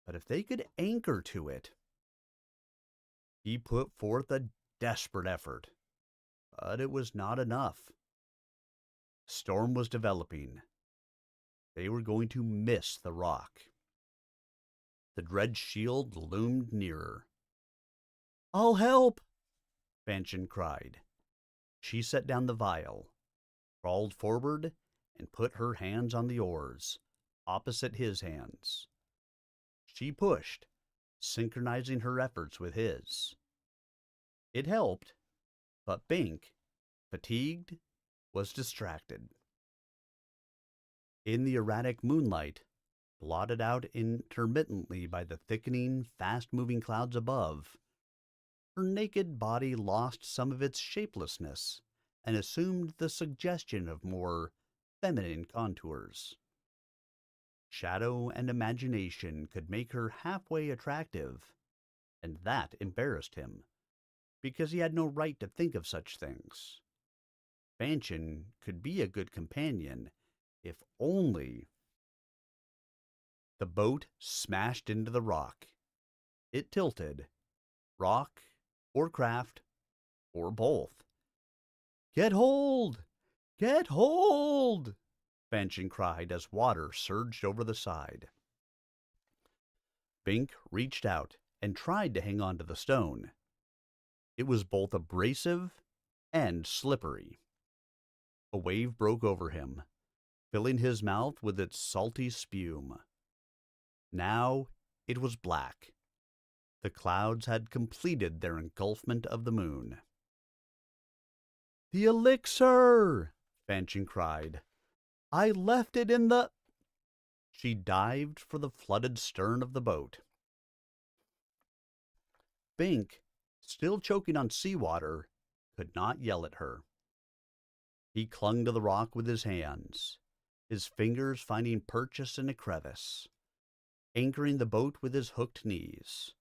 But if they could anchor to it... He put forth a desperate effort. But it was not enough. A storm was developing. They were going to miss the rock. The dread shield loomed nearer. "I'll help!" Fanchon cried. She set down the vial, crawled forward, and put her hands on the oars, opposite his hands. She pushed, synchronizing her efforts with his. It helped, but Bink, fatigued, was distracted. In the erratic moonlight, blotted out intermittently by the thickening, fast-moving clouds above, her naked body lost some of its shapelessness and assumed the suggestion of more feminine contours. Shadow and imagination could make her halfway attractive, and that embarrassed him, because he had no right to think of such things. Fanchon could be a good companion, if only... The boat smashed into the rock. It tilted. Rock, or craft, or both. "Get hold! Get hold!" Fanchon cried as water surged over the side. Bink reached out and tried to hang on to the stone. It was both abrasive and slippery. A wave broke over him, filling his mouth with its salty spume. Now it was black. The clouds had completed their engulfment of the moon. "The elixir!" Fanchon cried. "I left it in the..." She dived for the flooded stern of the boat. Bink, still choking on seawater, could not yell at her. He clung to the rock with his hands, his fingers finding purchase in a crevice, anchoring the boat with his hooked knees.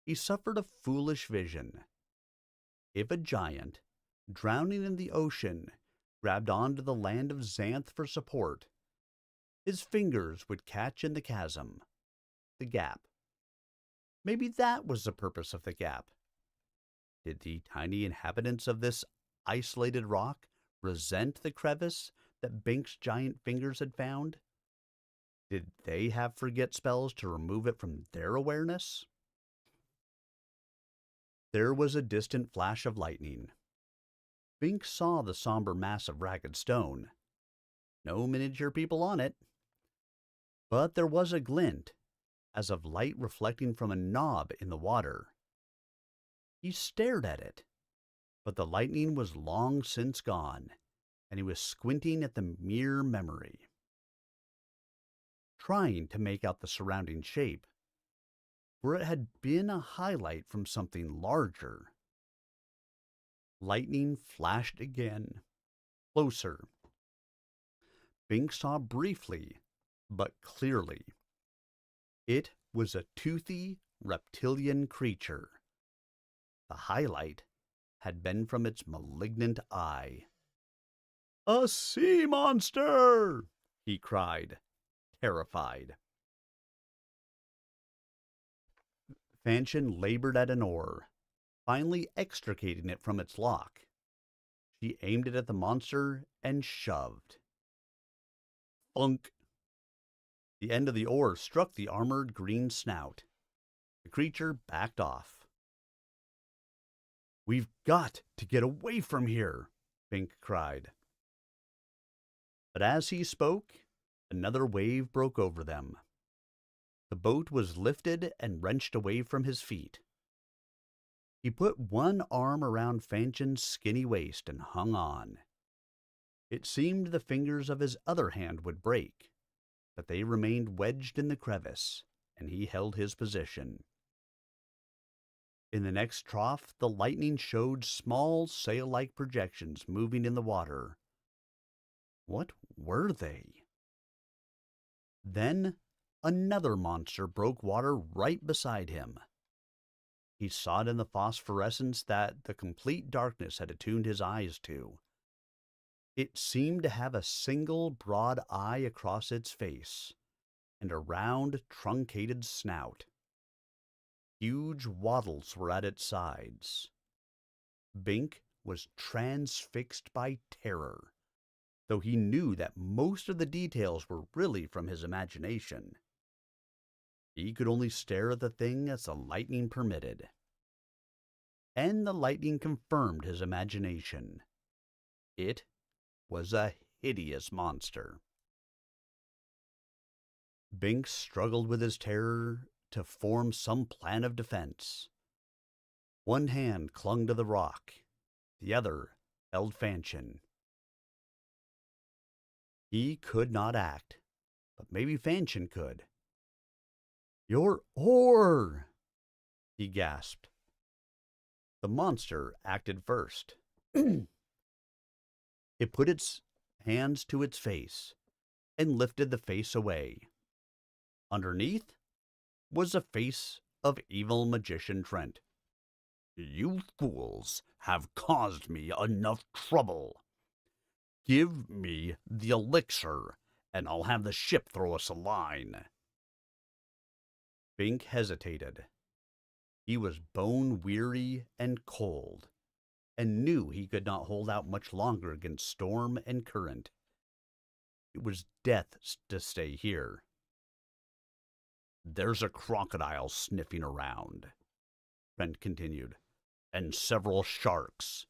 He suffered a foolish vision. If a giant, drowning in the ocean, grabbed onto the land of Xanth for support, his fingers would catch in the chasm, the gap. Maybe that was the purpose of the gap. Did the tiny inhabitants of this isolated rock resent the crevice that Bink's giant fingers had found? Did they have forget spells to remove it from their awareness? There was a distant flash of lightning. Bink saw the somber mass of ragged stone. No miniature people on it. But there was a glint, as of light reflecting from a knob in the water. He stared at it, but the lightning was long since gone, and he was squinting at the mere memory, trying to make out the surrounding shape, for it had been a highlight from something larger. Lightning flashed again, closer. Bink saw briefly, but clearly. It was a toothy reptilian creature. The highlight had been from its malignant eye. "A sea monster!" he cried, terrified. Fanchon labored at an oar, finally extricating it from its lock. She aimed it at the monster and shoved. Funk! The end of the oar struck the armored green snout. The creature backed off. "We've got to get away from here," Bink cried. But as he spoke, another wave broke over them. The boat was lifted and wrenched away from his feet. He put one arm around Fanchon's skinny waist and hung on. It seemed the fingers of his other hand would break, but they remained wedged in the crevice, and he held his position. In the next trough, the lightning showed small sail-like projections moving in the water. What were they? Then another monster broke water right beside him. He saw it in the phosphorescence that the complete darkness had attuned his eyes to. It seemed to have a single broad eye across its face, and a round, truncated snout. Huge wattles were at its sides. Bink was transfixed by terror, though he knew that most of the details were really from his imagination. He could only stare at the thing as the lightning permitted. And the lightning confirmed his imagination. It was a hideous monster. Bink struggled with his terror to form some plan of defense. One hand clung to the rock, the other held Fanchon. He could not act, but maybe Fanchon could. "Your oar!" he gasped. The monster acted first. It put its hands to its face and lifted the face away. Underneath was the face of evil magician Trent. "You fools have caused me enough trouble. Give me the elixir, and I'll have the ship throw us a line." Bink hesitated. He was bone-weary and cold, and knew he could not hold out much longer against storm and current. It was death to stay here. "There's a crocodile sniffing around," Trent continued, "and several sharks.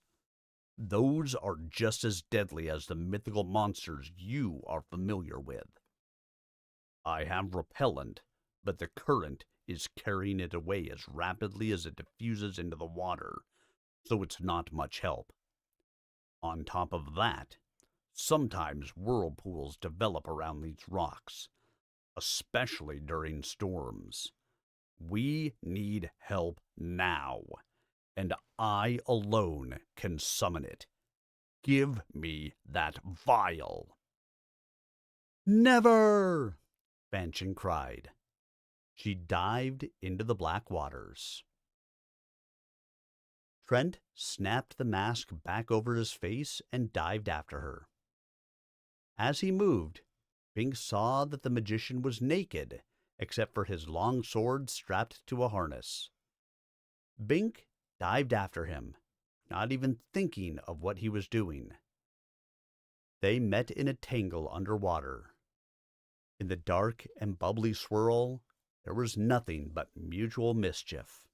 Those are just as deadly as the mythical monsters you are familiar with. I have repellent, but the current is carrying it away as rapidly as it diffuses into the water, so it's not much help. On top of that, sometimes whirlpools develop around these rocks, especially during storms. We need help now, and I alone can summon it. Give me that vial." "Never!" Fanchon cried. She dived into the black waters. Trent snapped the mask back over his face and dived after her. As he moved, Bink saw that the magician was naked, except for his long sword strapped to a harness. Bink dived after him, not even thinking of what he was doing. They met in a tangle underwater. In the dark and bubbly swirl, there was nothing but mutual mischief.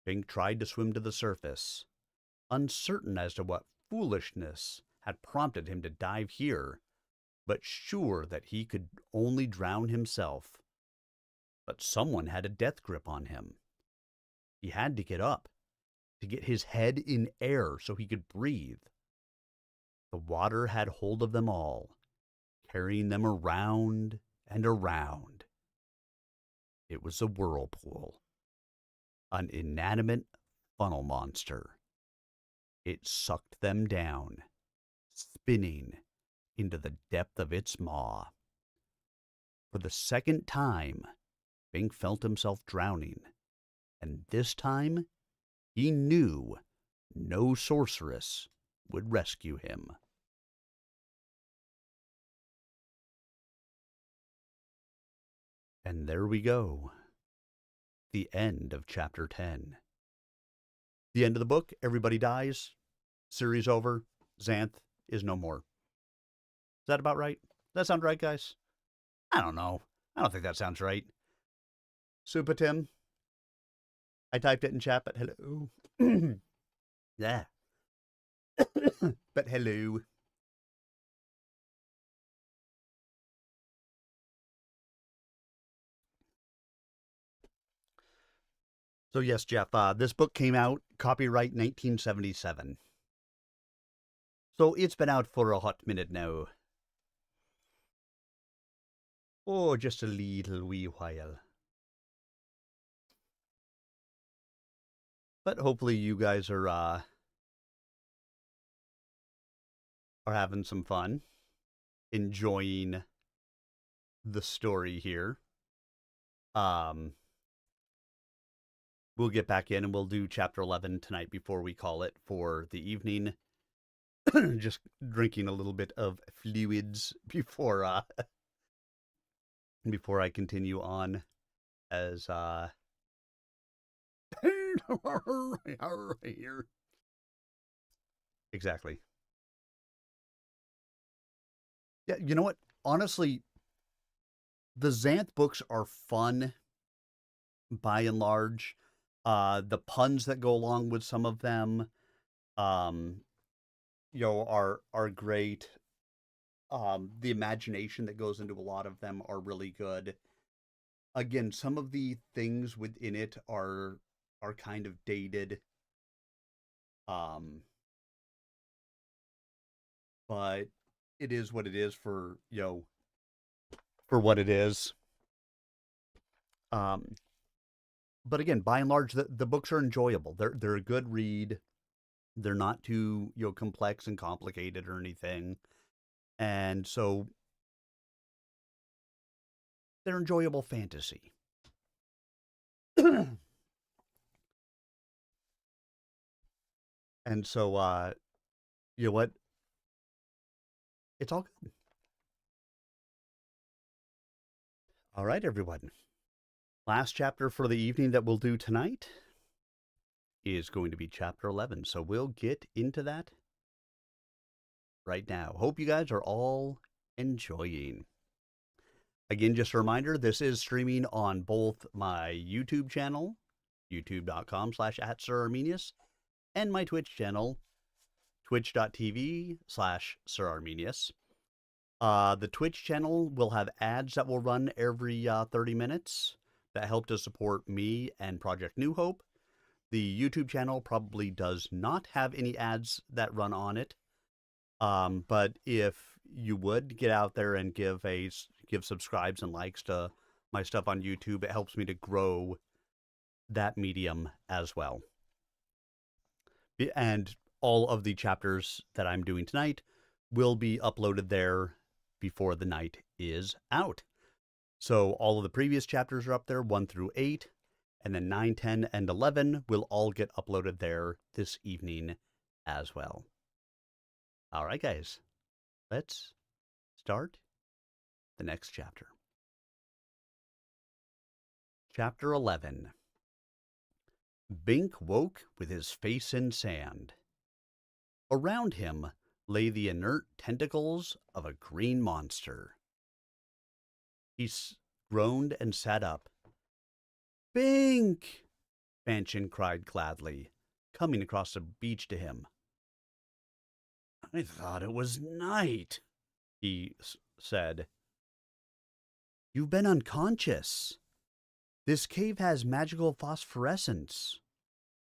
Bink tried to swim to the surface, uncertain as to what foolishness had prompted him to dive here, but sure that he could only drown himself. But someone had a death grip on him. He had to get up, to get his head in air so he could breathe. The water had hold of them all, carrying them around and around. It was a whirlpool, an inanimate funnel monster. It sucked them down, spinning into the depth of its maw. For the second time, Bink felt himself drowning, and this time he knew no sorceress would rescue him. And there we go. the end of chapter 10. The end of the book, everybody dies, series over, Xanth is no more. Is that about right? Does that sound right, guys? I don't know. I don't think that sounds right. Super Tim? I typed it in chat, but hello. Yeah. But hello. So yes, Jeff, this book came out, copyright 1977. So it's been out for a hot minute now. Oh, just a little wee while. But hopefully you guys are having some fun, enjoying the story here. We'll get back in and we'll do chapter 11 tonight before we call it for the evening. Just drinking a little bit of fluids before before I continue on as Exactly. Yeah, you know what? Honestly, the Xanth books are fun by and large. The puns that go along with some of them, um, are great. The imagination that goes into a lot of them are really good. Again, some of the things within it are kind of dated. But it is what it is for what it is. But again, by and large, the books are enjoyable. They're a good read. They're not too complex and complicated or anything, and so they're enjoyable fantasy. And so, you know what? It's all good. All right, everyone. Last chapter for the evening that we'll do tonight is going to be chapter 11. So we'll get into that right now. Hope you guys are all enjoying. Again, just a reminder, this is streaming on both my YouTube channel, youtube.com/@SirArminius, and my Twitch channel, twitch.tv/SirArminius. The Twitch channel will have ads that will run every 30 minutes that help to support me and Project New Hope. The YouTube channel probably does not have any ads that run on it. But if you would get out there and give subscribes and likes to my stuff on YouTube, it helps me to grow that medium as well. And all of the chapters that I'm doing tonight will be uploaded there before the night is out. So all of the previous chapters are up there, 1 through 8, and then 9, 10, and 11 will all get uploaded there this evening as well. All right, guys, let's start the next chapter. Chapter 11. Bink woke with his face in sand. Around him lay the inert tentacles of a green monster. He groaned and sat up. "Bink!" Fanchon cried gladly, coming across the beach to him. "I thought it was night," he said. "You've been unconscious. This cave has magical phosphorescence.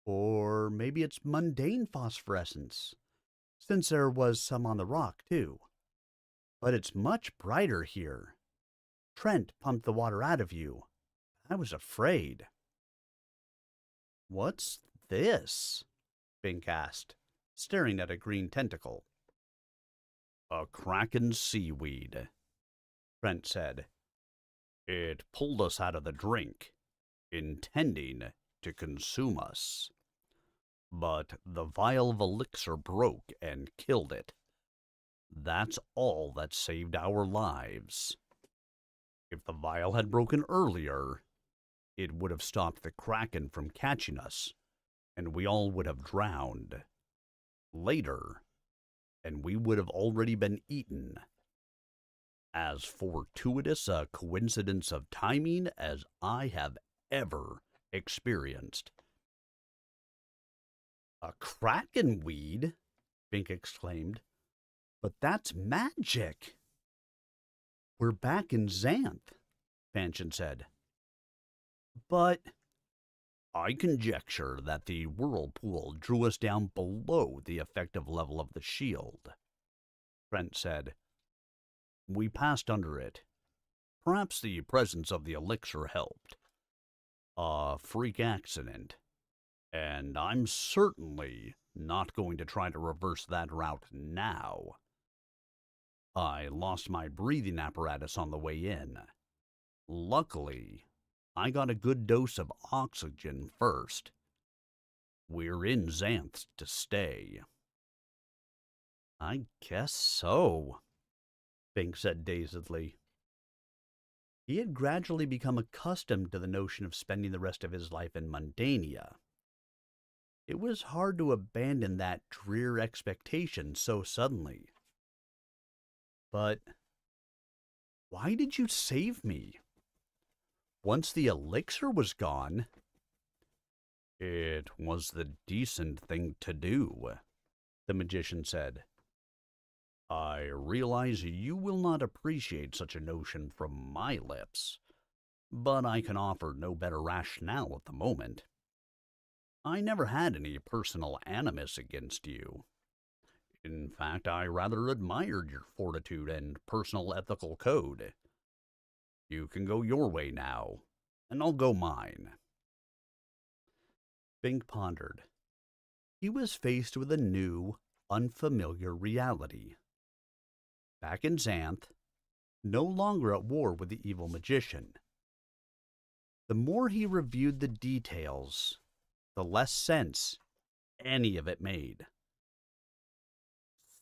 Or maybe it's mundane phosphorescence, since there was some on the rock, too. But it's much brighter here. Trent pumped the water out of you. I was afraid." "What's this?" Bink asked, staring at a green tentacle. "A kraken seaweed," Trent said. "It pulled us out of the drink, intending to consume us. But the vial of elixir broke and killed it. That's all that saved our lives. If the vial had broken earlier, It would have stopped the Kraken from catching us, and we all would have drowned. Later, and we would have already been eaten. As fortuitous a coincidence of timing as I have ever experienced. A kraken weed? Bink exclaimed. But that's magic. We're back in Xanth, Fanchon said. But I conjecture that the whirlpool drew us down below the effective level of the shield, Trent said. We passed under it. Perhaps the presence of the elixir helped. A freak accident. And I'm certainly not going to try to reverse that route now. I lost my breathing apparatus on the way in. Luckily, I got a good dose of oxygen first. We're in Xanth to stay. I guess so, Bink said dazedly. He had gradually become accustomed to the notion of spending the rest of his life in Mundania. It was hard to abandon that drear expectation so suddenly. But why did you save me? Once the elixir was gone, it was the decent thing to do, the magician said. I realize you will not appreciate such a notion from my lips, but I can offer no better rationale at the moment. I never had any personal animus against you. In fact, I rather admired your fortitude and personal ethical code. You can go your way now, and I'll go mine. Bink pondered. He was faced with a new, unfamiliar reality. Back in Xanth, no longer at war with the evil magician. The more he reviewed the details, the less sense any of it made.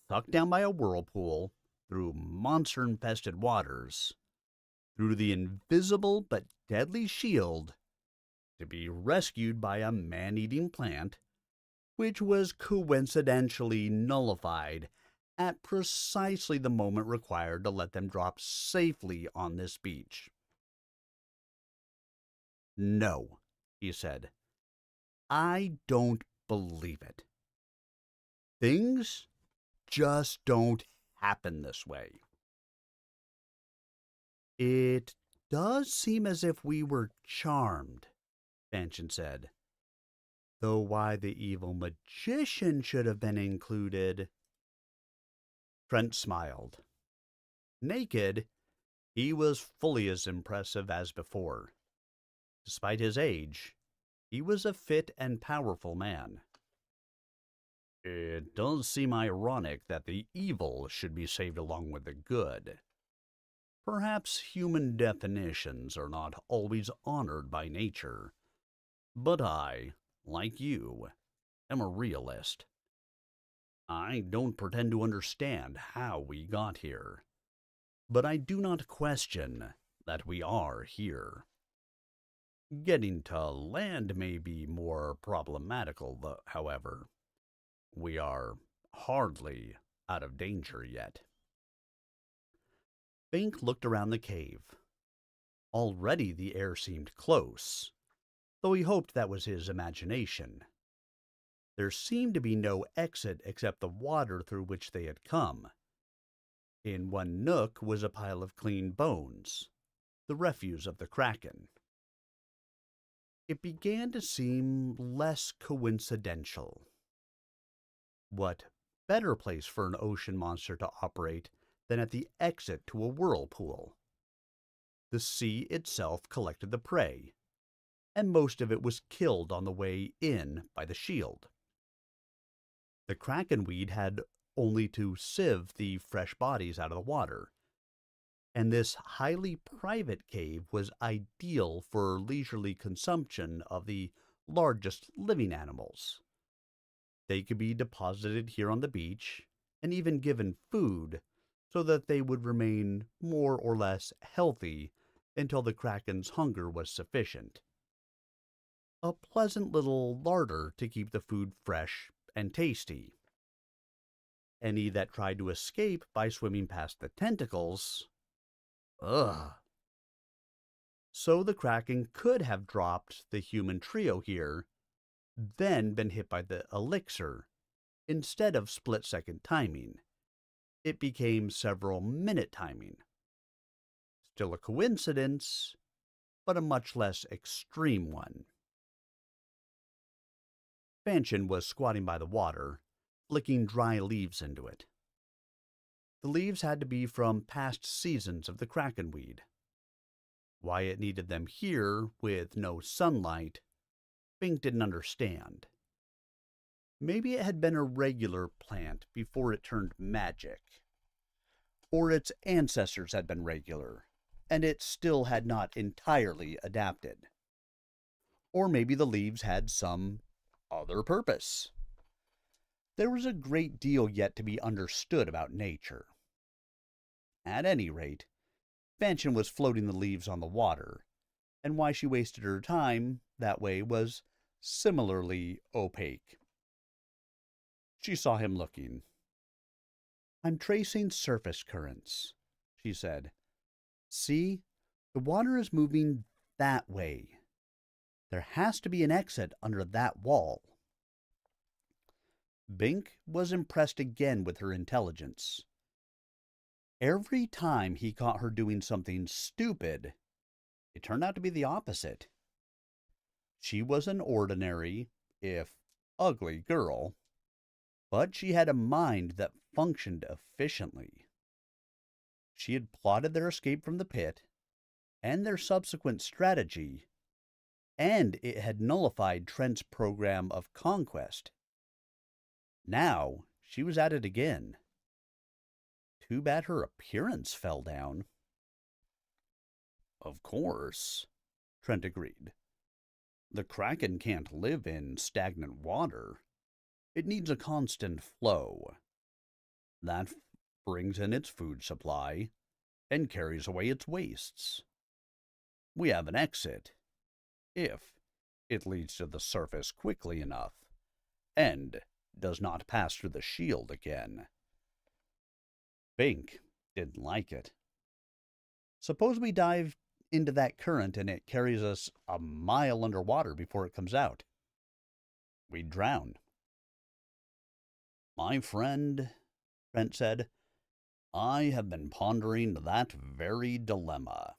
Sucked down by a whirlpool, through monster-infested waters, through the invisible but deadly shield, to be rescued by a man-eating plant, which was coincidentally nullified at precisely the moment required to let them drop safely on this beach. No, he said. I don't believe it. Things just don't happen this way. It does seem as if we were charmed, Fanchon said. Though why the evil magician should have been included. Trent smiled. Naked, he was fully as impressive as before. Despite his age, he was a fit and powerful man. It does seem ironic that the evil should be saved along with the good. Perhaps human definitions are not always honored by nature, but I, like you, am a realist. I don't pretend to understand how we got here, but I do not question that we are here. Getting to land may be more problematical, however. We are hardly out of danger yet. Bink looked around the cave. Already the air seemed close, though he hoped that was his imagination. There seemed to be no exit except the water through which they had come. In one nook was a pile of clean bones, the refuse of the Kraken. It began to seem less coincidental. What better place for an ocean monster to operate than at the exit to a whirlpool? The sea itself collected the prey, and most of it was killed on the way in by the shield. The krakenweed had only to sieve the fresh bodies out of the water, and this highly private cave was ideal for leisurely consumption of the largest living animals. They could be deposited here on the beach and even given food so that they would remain more or less healthy until the kraken's hunger was sufficient. a pleasant little larder to keep the food fresh and tasty. Any that tried to escape by swimming past the tentacles, ugh. So the Kraken could have dropped the human trio here, then been hit by the elixir, instead of split-second timing. It became several-minute timing. Still a coincidence, but a much less extreme one. Fanchon was squatting by the water, flicking dry leaves into it. The leaves had to be from past seasons of the krakenweed. Why it needed them here, with no sunlight, Bink didn't understand. Maybe it had been a regular plant before it turned magic. Or its ancestors had been regular, and it still had not entirely adapted. Or maybe the leaves had some other purpose. There was a great deal yet to be understood about nature. At any rate, Fanchon was floating the leaves on the water, and why she wasted her time that way was similarly opaque. She saw him looking. "I'm tracing surface currents," she said. "See, the water is moving that way. There has to be an exit under that wall." Bink was impressed again with her intelligence. Every time he caught her doing something stupid, it turned out to be the opposite. She was an ordinary, if ugly, girl, but she had a mind that functioned efficiently. She had plotted their escape from the pit, and their subsequent strategy, and it had nullified Trent's program of conquest. Now she was at it again. Too bad her appearance fell down. "Of course," Trent agreed. "The Kraken can't live in stagnant water. It needs a constant flow. That brings in its food supply and carries away its wastes. We have an exit, if it leads to the surface quickly enough, and does not pass through the shield again." Bink didn't like it. "Suppose we dive into that current and it carries us a mile underwater before it comes out. We'd drown." "My friend," Trent said, "I have been pondering that very dilemma.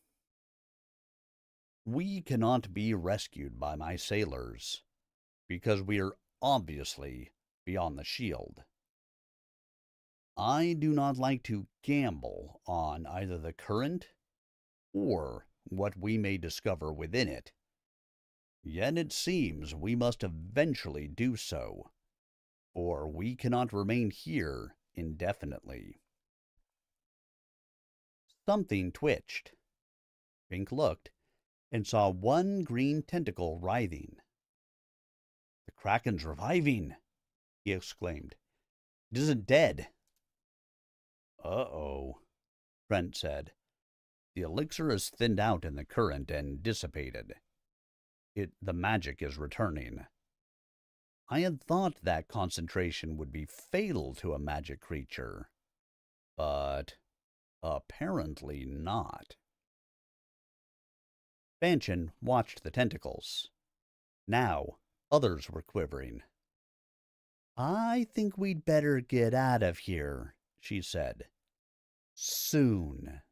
We cannot be rescued by my sailors, because we are obviously beyond the shield. I do not like to gamble on either the current or what we may discover within it. Yet it seems we must eventually do so, for we cannot remain here indefinitely." Something twitched. Bink looked and saw one green tentacle writhing. "The Kraken's reviving!" he exclaimed. "It isn't dead." "Uh-oh," Trent said. "The elixir has thinned out in the current and dissipated. The magic is returning. I had thought that concentration would be fatal to a magic creature, but apparently not." Fanchon watched the tentacles. Now others were quivering. "I think we'd better get out of here," she said. "Soon."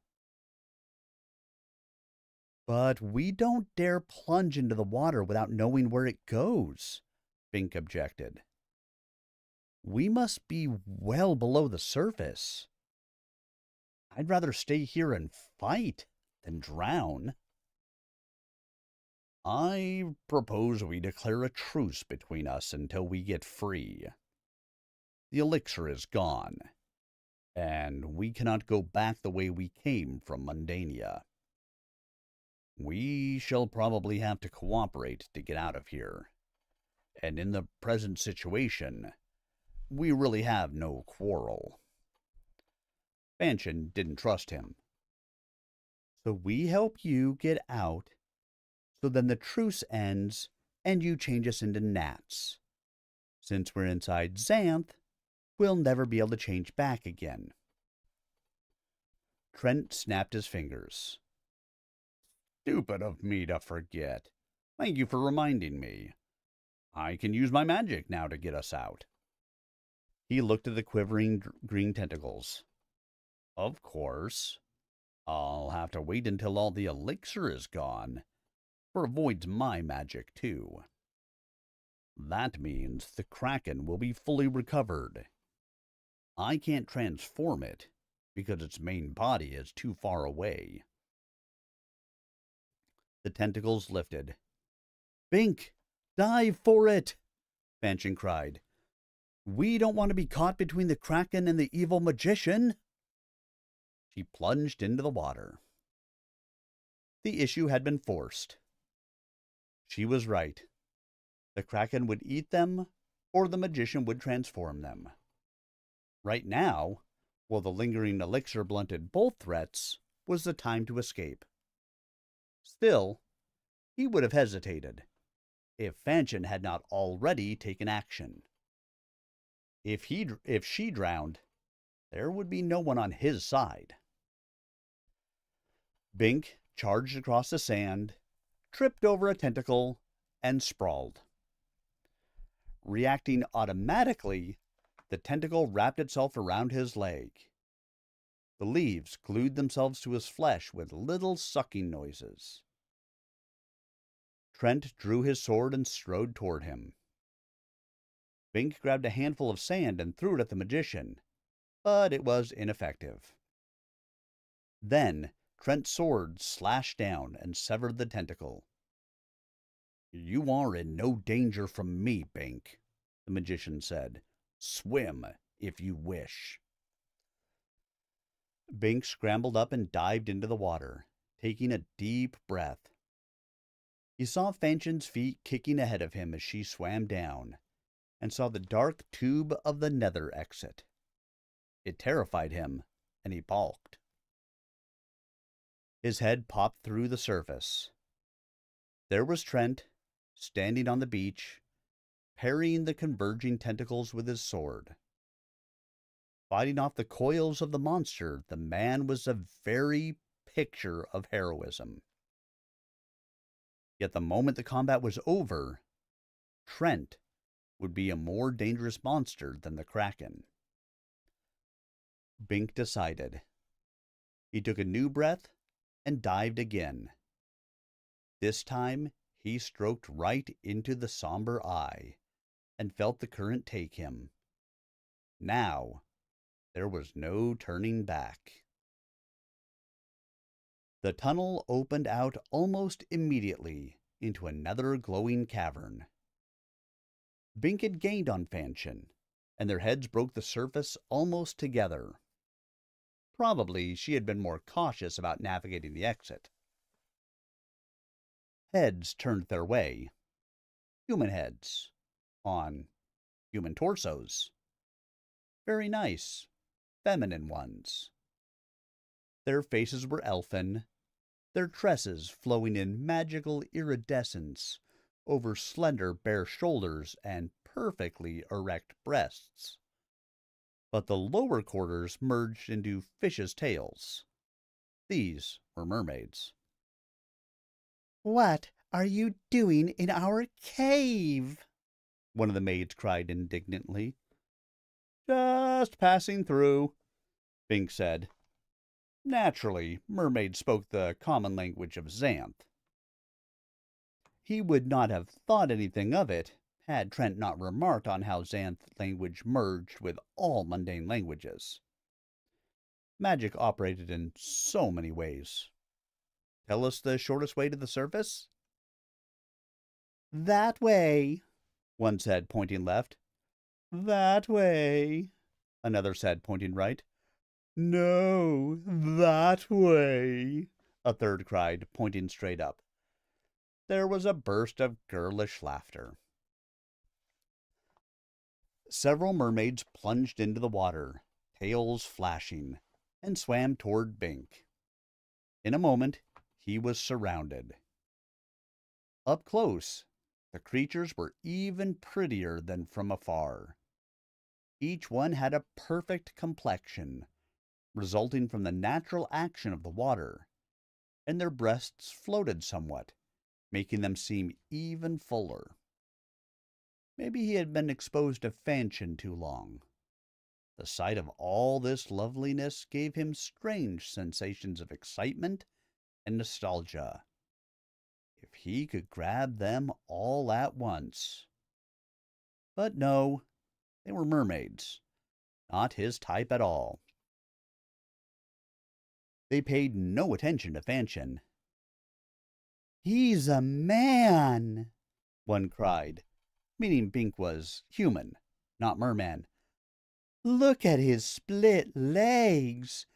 "But we don't dare plunge into the water without knowing where it goes," Bink objected. "We must be well below the surface. I'd rather stay here and fight than drown." "I propose we declare a truce between us until we get free. The elixir is gone, and we cannot go back the way we came from Mundania. We shall probably have to cooperate to get out of here, and in the present situation, we really have no quarrel." Fanchon didn't trust him. "So we help you get out, so then the truce ends and you change us into gnats. Since we're inside Xanth, we'll never be able to change back again." Trent snapped his fingers. "Stupid of me to forget. Thank you for reminding me. I can use my magic now to get us out." He looked at the quivering green tentacles. "Of course. I'll have to wait until all the elixir is gone, for it voids my magic too. That means the Kraken will be fully recovered. I can't transform it because its main body is too far away." The tentacles lifted. "Bink, dive for it!" Fanchon cried. "We don't want to be caught between the Kraken and the evil magician." She plunged into the water. The issue had been forced. She was right. The Kraken would eat them, or the magician would transform them. Right now, while the lingering elixir blunted both threats, was the time to escape. Still, he would have hesitated if Fanchon had not already taken action. If she drowned, there would be no one on his side. Bink charged across the sand, tripped over a tentacle, and sprawled. Reacting automatically, the tentacle wrapped itself around his leg. The leaves glued themselves to his flesh with little sucking noises. Trent drew his sword and strode toward him. Bink grabbed a handful of sand and threw it at the magician, but it was ineffective. Then Trent's sword slashed down and severed the tentacle. "You are in no danger from me, Bink," the magician said. "Swim, if you wish." Bink scrambled up and dived into the water, taking a deep breath. He saw Fanchon's feet kicking ahead of him as she swam down, and saw the dark tube of the nether exit. It terrified him, and he balked. His head popped through the surface. There was Trent, standing on the beach, parrying the converging tentacles with his sword. Fighting off the coils of the monster, the man was a very picture of heroism. Yet the moment the combat was over, Trent would be a more dangerous monster than the Kraken. Bink decided. He took a new breath and dived again. This time, he stroked right into the somber eye and felt the current take him. Now, there was no turning back. The tunnel opened out almost immediately into another glowing cavern. Bink had gained on Fanchon, and their heads broke the surface almost together. Probably she had been more cautious about navigating the exit. Heads turned their way. Human heads. On human torsos. Very nice, feminine ones. Their faces were elfin, their tresses flowing in magical iridescence over slender bare shoulders and perfectly erect breasts. But the lower quarters merged into fishes' tails. These were mermaids. "What are you doing in our cave?" one of the maids cried indignantly. "Just passing through," Bink said. Naturally, mermaids spoke the common language of Xanth. He would not have thought anything of it had Trent not remarked on how Xanth language merged with all mundane languages. Magic operated in so many ways. Tell us the shortest way to the surface? "That way," one said, pointing left. "That way," another said, pointing right. "No, that way," a third cried, pointing straight up. There was a burst of girlish laughter. Several mermaids plunged into the water, tails flashing, and swam toward Bink. In a moment, he was surrounded. Up close, The creatures were even prettier than from afar. Each one had a perfect complexion, resulting from the natural action of the water, and their breasts floated somewhat, making them seem even fuller. Maybe he had been exposed to Fanchon too long. The sight of all this loveliness gave him strange sensations of excitement and nostalgia. If he could grab them all at once. But no, they were mermaids, not his type at all. They paid no attention to Fanchon. He's a man, one cried, meaning Bink was human, not merman. Look at his split legs.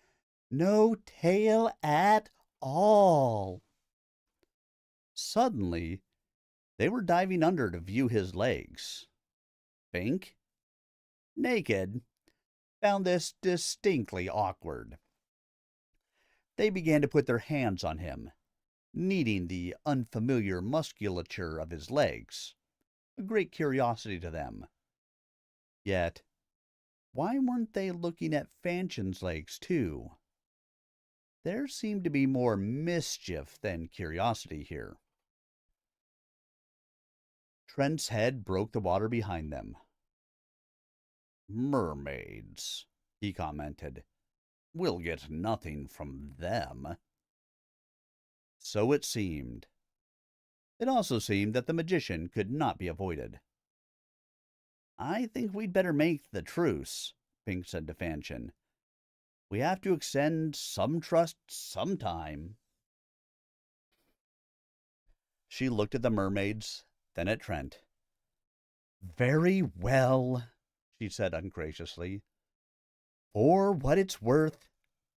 No tail at all. Suddenly, they were diving under to view his legs. Bink, naked, found this distinctly awkward. They began to put their hands on him, kneading the unfamiliar musculature of his legs, a great curiosity to them. Yet, why weren't they looking at Fanchon's legs too? There seemed to be more mischief than curiosity here. Trent's head broke the water behind them. Mermaids, he commented. We'll get nothing from them. So it seemed. It also seemed that the magician could not be avoided. I think we'd better make the truce, Pink said to Fanchon. We have to extend some trust sometime. She looked at the mermaids, then at Trent. Very well, she said ungraciously. For what it's worth,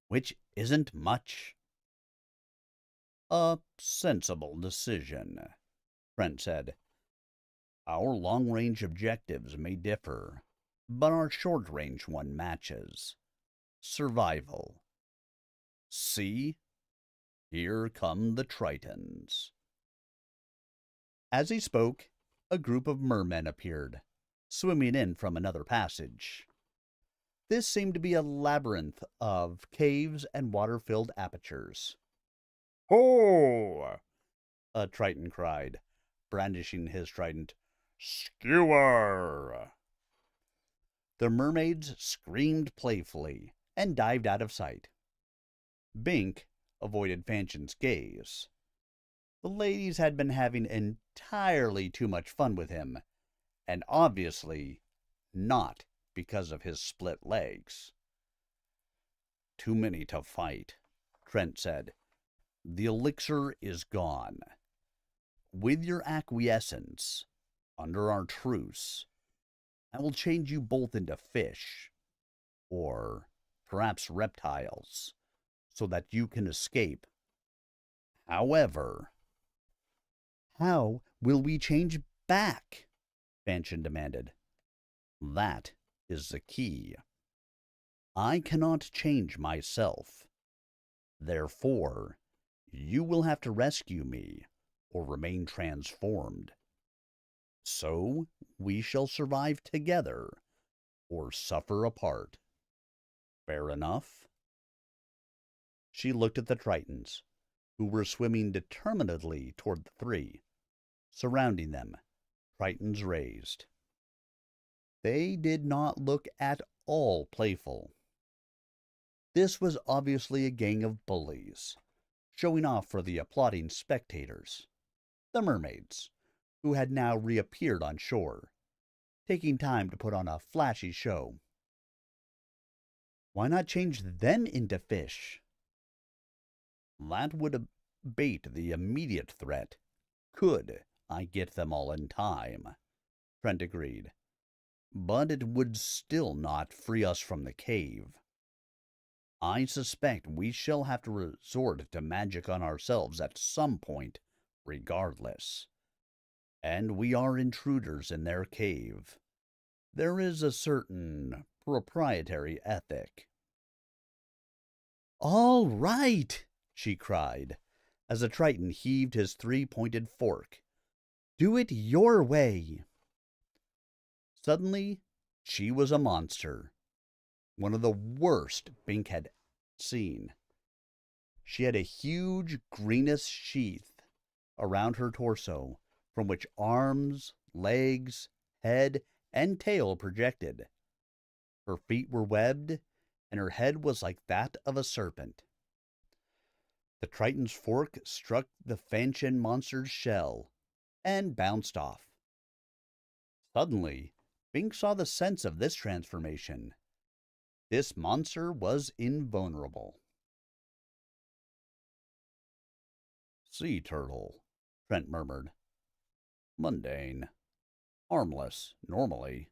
which isn't much. A sensible decision, Trent said. Our long-range objectives may differ, but our short-range one matches. Survival. See? Here come the Tritons. As he spoke, a group of mermen appeared, swimming in from another passage. This seemed to be a labyrinth of caves and water-filled apertures. Ho! A Triton cried, brandishing his trident. Skewer! The mermaids screamed playfully and dived out of sight. Bink avoided Fanchon's gaze. The ladies had been having entirely too much fun with him, and obviously not because of his split legs. Too many to fight, Trent said. The elixir is gone. With your acquiescence, under our truce, I will change you both into fish, or perhaps reptiles, so that you can escape. However, how will we change back? Fanchon demanded. That is the key. I cannot change myself. Therefore, you will have to rescue me or remain transformed. So we shall survive together or suffer apart. Fair enough? She looked at the Tritons, who were swimming determinedly toward the three, surrounding them, Tritons raised. They did not look at all playful. This was obviously a gang of bullies, showing off for the applauding spectators, the mermaids, who had now reappeared on shore, taking time to put on a flashy show. Why not change them into fish? That would abate the immediate threat, could I get them all in time, Trent agreed. But it would still not free us from the cave. I suspect we shall have to resort to magic on ourselves at some point, regardless. And we are intruders in their cave. There is a certain proprietary ethic. All right, she cried, as the Triton heaved his three-pointed fork. Do it your way. Suddenly, she was a monster, one of the worst Bink had seen. She had a huge greenish sheath around her torso, from which arms, legs, head, and tail projected. Her feet were webbed, and her head was like that of a serpent. The Triton's fork struck the Fanshin monster's shell and bounced off. Suddenly, Bink saw the sense of this transformation. This monster was invulnerable. Sea turtle, Trent murmured. Mundane. Harmless, normally.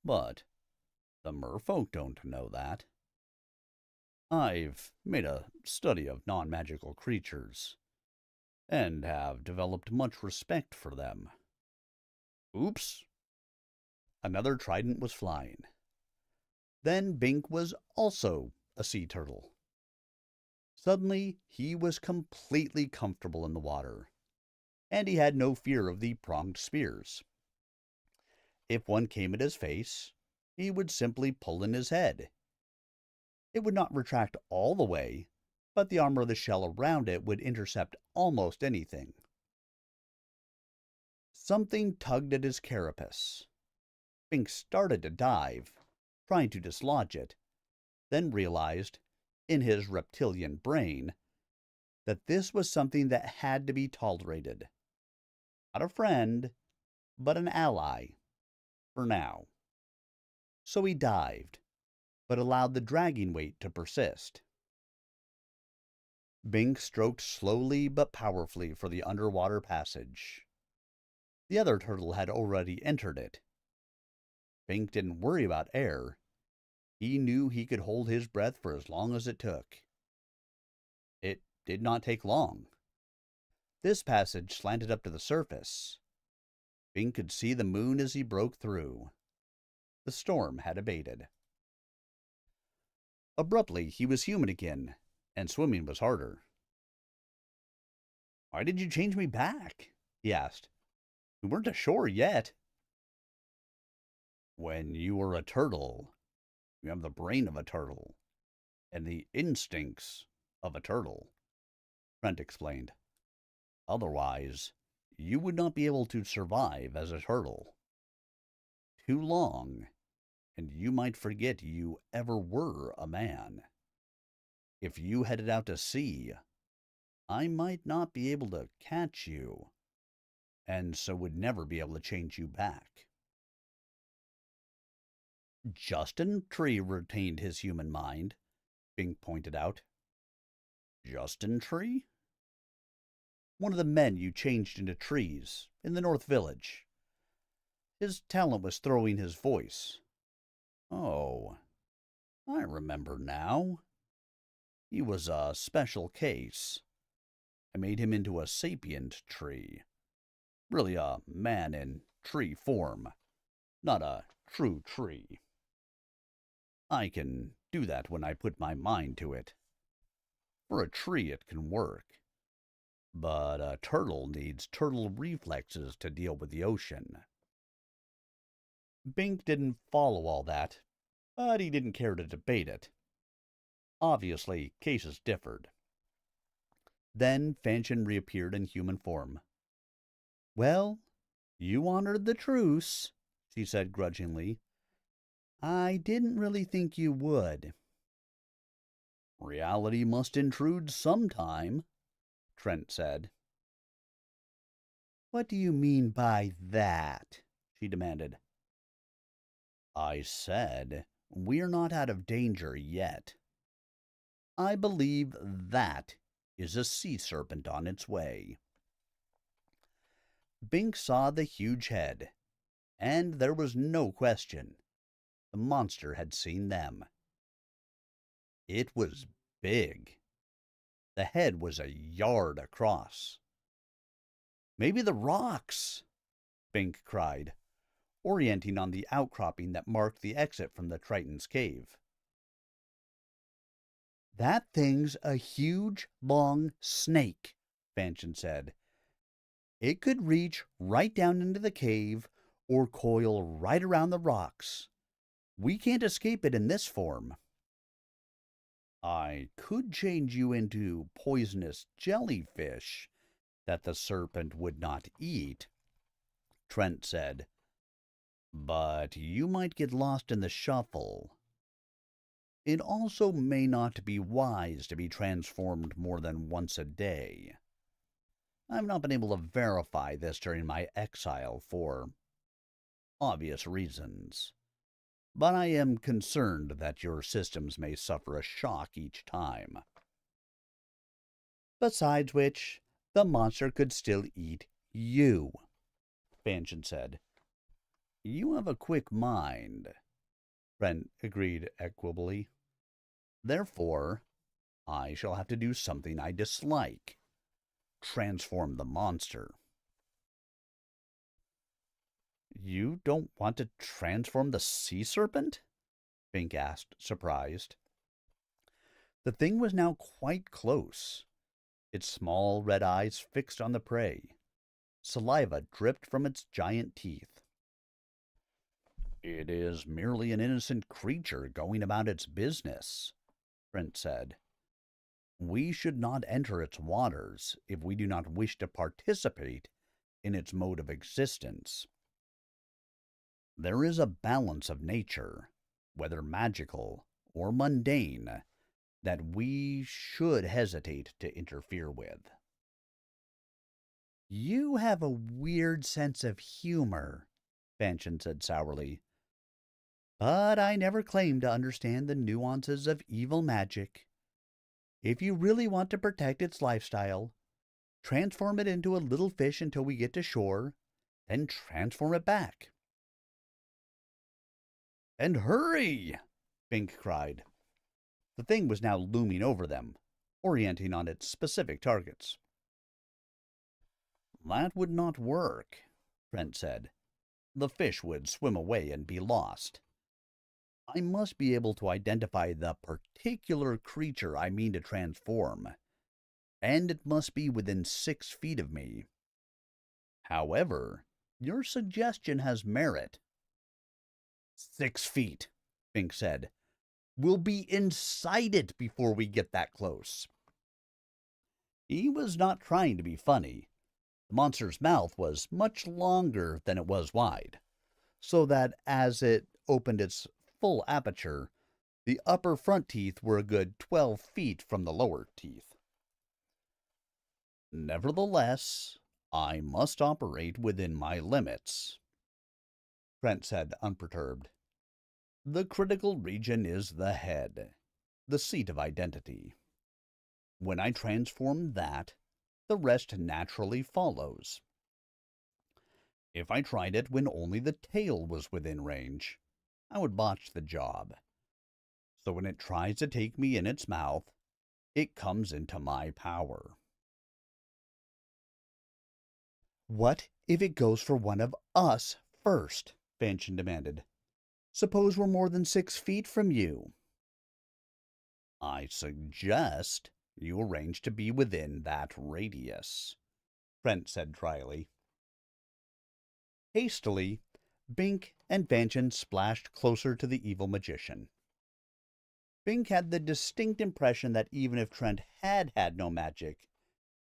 But the merfolk don't know that. I've made a study of non-magical creatures, and have developed much respect for them. Oops. Another trident was flying. Then Bink was also a sea turtle. Suddenly, he was completely comfortable in the water, and he had no fear of the pronged spears. If one came at his face, he would simply pull in his head. It would not retract all the way, but the armor of the shell around it would intercept almost anything. Something tugged at his carapace. Bink started to dive, trying to dislodge it, then realized, in his reptilian brain, that this was something that had to be tolerated. Not a friend, but an ally, for now. So he dived, but allowed the dragging weight to persist. Bink stroked slowly but powerfully for the underwater passage. The other turtle had already entered it. Bink didn't worry about air. He knew he could hold his breath for as long as it took. It did not take long. This passage slanted up to the surface. Bink could see the moon as he broke through. The storm had abated. Abruptly, he was human again, and swimming was harder. "Why did you change me back?" he asked. "We weren't ashore yet." When you were a turtle, you have the brain of a turtle, and the instincts of a turtle, Trent explained. Otherwise, you would not be able to survive as a turtle. Too long, and you might forget you ever were a man. If you headed out to sea, I might not be able to catch you, and so would never be able to change you back. Justin Tree retained his human mind, Bink pointed out. Justin Tree? One of the men you changed into trees in the North Village. His talent was throwing his voice. Oh, I remember now. He was a special case. I made him into a sapient tree. Really a man in tree form, not a true tree. I can do that when I put my mind to it. For a tree it can work. But a turtle needs turtle reflexes to deal with the ocean. Bink didn't follow all that, but he didn't care to debate it. Obviously, cases differed. Then Fanshin reappeared in human form. "Well, you honored the truce," she said grudgingly. "I didn't really think you would." "Reality must intrude sometime," Trent said. "What do you mean by that?" she demanded. "I said we're not out of danger yet. I believe that is a sea serpent on its way." Bink saw the huge head, and there was no question. The monster had seen them. It was big. The head was a yard across. "Maybe the rocks!" Bink cried, orienting on the outcropping that marked the exit from the Triton's cave. "That thing's a huge, long snake," Fanshin said. It could reach right down into the cave or coil right around the rocks. We can't escape it in this form. I could change you into poisonous jellyfish that the serpent would not eat, Trent said. But you might get lost in the shuffle. It also may not be wise to be transformed more than once a day. I've not been able to verify this during my exile for obvious reasons, but I am concerned that your systems may suffer a shock each time. Besides which, the monster could still eat you, Fanchon said. You have a quick mind, Trent agreed equably. Therefore, I shall have to do something I dislike. Transform the monster. You don't want to transform the sea serpent? Bink asked, surprised. The thing was now quite close, its small red eyes fixed on the prey. Saliva dripped from its giant teeth. It is merely an innocent creature going about its business, Trent said. We should not enter its waters if we do not wish to participate in its mode of existence. There is a balance of nature, whether magical or mundane, that we should hesitate to interfere with. You have a weird sense of humor, Fanchon said sourly. But I never claimed to understand the nuances of evil magic. If you really want to protect its lifestyle, transform it into a little fish until we get to shore, then transform it back. And hurry! Bink cried. The thing was now looming over them, orienting on its specific targets. That would not work, Trent said. The fish would swim away and be lost. I must be able to identify the particular creature I mean to transform, and it must be within 6 feet of me. However, your suggestion has merit. 6 feet, Bink said. We'll be inside it before we get that close. He was not trying to be funny. The monster's mouth was much longer than it was wide, so that as it opened its full aperture, the upper front teeth were a good 12 feet from the lower teeth. Nevertheless, I must operate within my limits, Trent said, unperturbed. The critical region is the head, the seat of identity. When I transform that, the rest naturally follows. If I tried it when only the tail was within range, I would botch the job. So when it tries to take me in its mouth, it comes into my power. What if it goes for one of us first? Fanchon demanded. Suppose we're more than 6 feet from you. I suggest you arrange to be within that radius, Trent said dryly. Hastily, Bink and Fanchon splashed closer to the evil magician. Bink had the distinct impression that even if Trent had had no magic,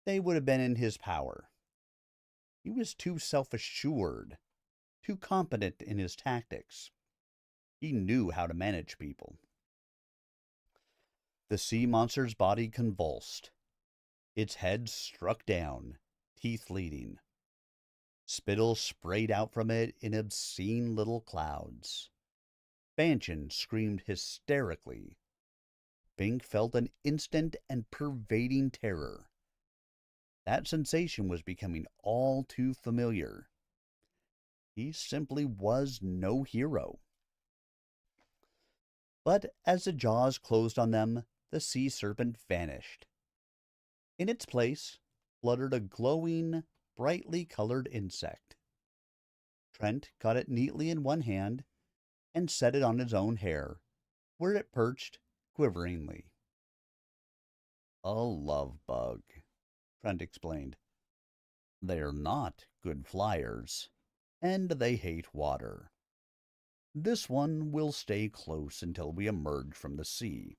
they would have been in his power. He was too self-assured, too competent in his tactics. He knew how to manage people. The sea monster's body convulsed. Its head struck down, teeth leading. Spittle sprayed out from it in obscene little clouds. Fanchon screamed hysterically. Bink felt an instant and pervading terror. That sensation was becoming all too familiar. He simply was no hero. But as the jaws closed on them, the sea serpent vanished. In its place fluttered a glowing, brightly colored insect. Trent caught it neatly in one hand and set it on his own hair, where it perched quiveringly. A love bug, Trent explained. They're not good flyers, and they hate water. This one will stay close until we emerge from the sea.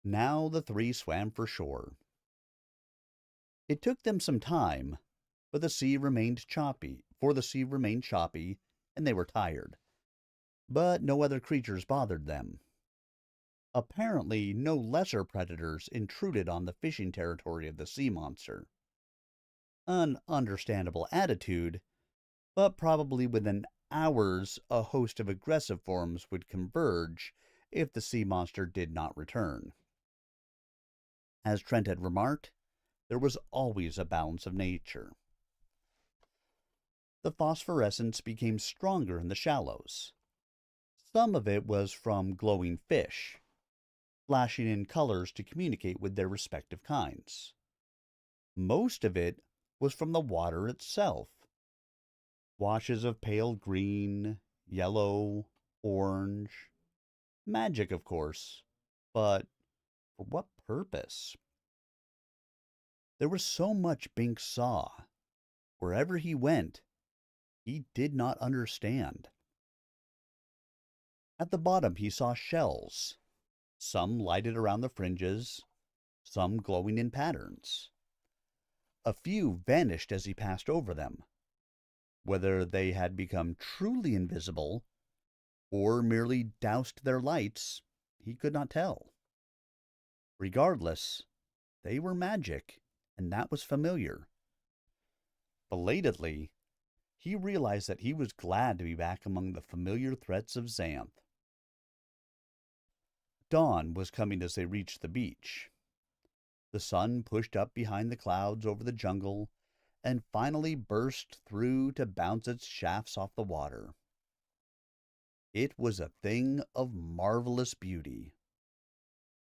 Now the three swam for shore. It took them some time, but the sea remained choppy, and they were tired. But no other creatures bothered them. Apparently, no lesser predators intruded on the fishing territory of the sea monster. An understandable attitude, but probably within hours a host of aggressive forms would converge if the sea monster did not return. As Trent had remarked, there was always a balance of nature. The phosphorescence became stronger in the shallows. Some of it was from glowing fish, flashing in colors to communicate with their respective kinds. Most of it was from the water itself. Washes of pale green, yellow, orange. Magic, of course, but for what purpose? There was so much Bink saw. Wherever he went, he did not understand. At the bottom he saw shells, some lighted around the fringes, some glowing in patterns. A few vanished as he passed over them. Whether they had become truly invisible or merely doused their lights, he could not tell. Regardless, they were magic, and that was familiar. Belatedly, he realized that he was glad to be back among the familiar threats of Xanth. Dawn was coming as they reached the beach. The sun pushed up behind the clouds over the jungle and finally burst through to bounce its shafts off the water. It was a thing of marvelous beauty.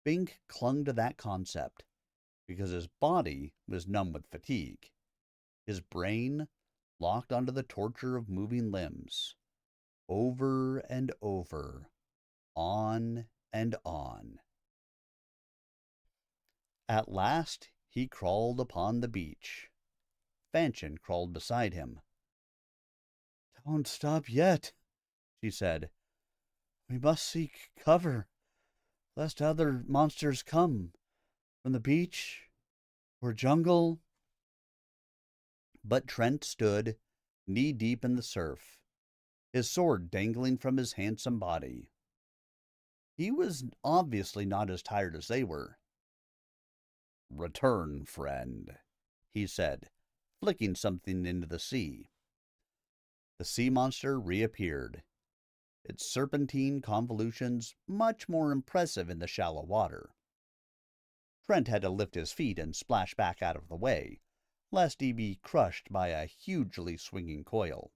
Bink clung to that concept because his body was numb with fatigue, his brain locked onto the torture of moving limbs, over and over, on and on. At last he crawled upon the beach. Fanchon crawled beside him. "Don't stop yet," she said. "We must seek cover, lest other monsters come from the beach or jungle." But Trent stood knee-deep in the surf, his sword dangling from his handsome body. He was obviously not as tired as they were. "Return, friend," he said, flicking something into the sea. The sea monster reappeared, its serpentine convolutions much more impressive in the shallow water. Trent had to lift his feet and splash back out of the way, lest he be crushed by a hugely swinging coil.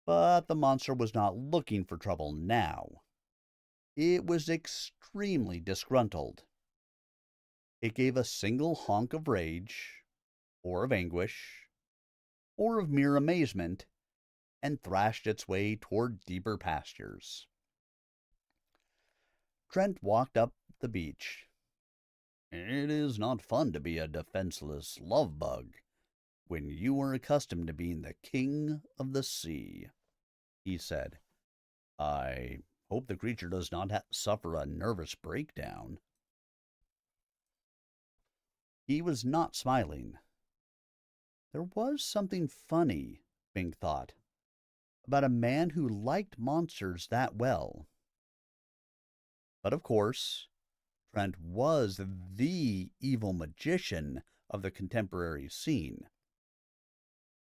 But the monster was not looking for trouble now. It was extremely disgruntled. It gave a single honk of rage, or of anguish, or of mere amazement, and thrashed its way toward deeper pastures. Trent walked up the beach. "It is not fun to be a defenseless love bug when you are accustomed to being the king of the sea," he said. "I hope the creature does not suffer a nervous breakdown." He was not smiling. There was something funny, Bink thought, about a man who liked monsters that well. But of course, Trent was the evil magician of the contemporary scene.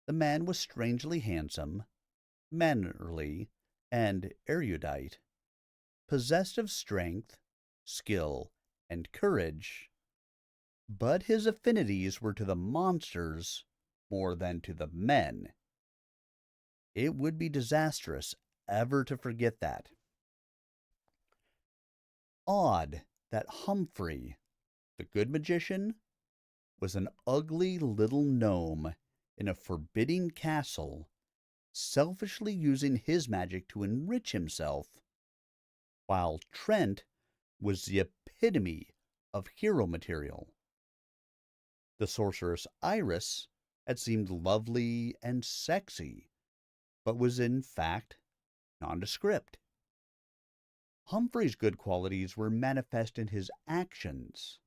The man was strangely handsome, mannerly, and erudite, possessed of strength, skill, and courage, but his affinities were to the monsters more than to the men. It would be disastrous ever to forget that. Odd that Humphrey, the good magician, was an ugly little gnome in a forbidding castle, selfishly using his magic to enrich himself, while Trent was the epitome of hero material. The sorceress Iris had seemed lovely and sexy, but was in fact nondescript. Humphrey's good qualities were manifest in his actions,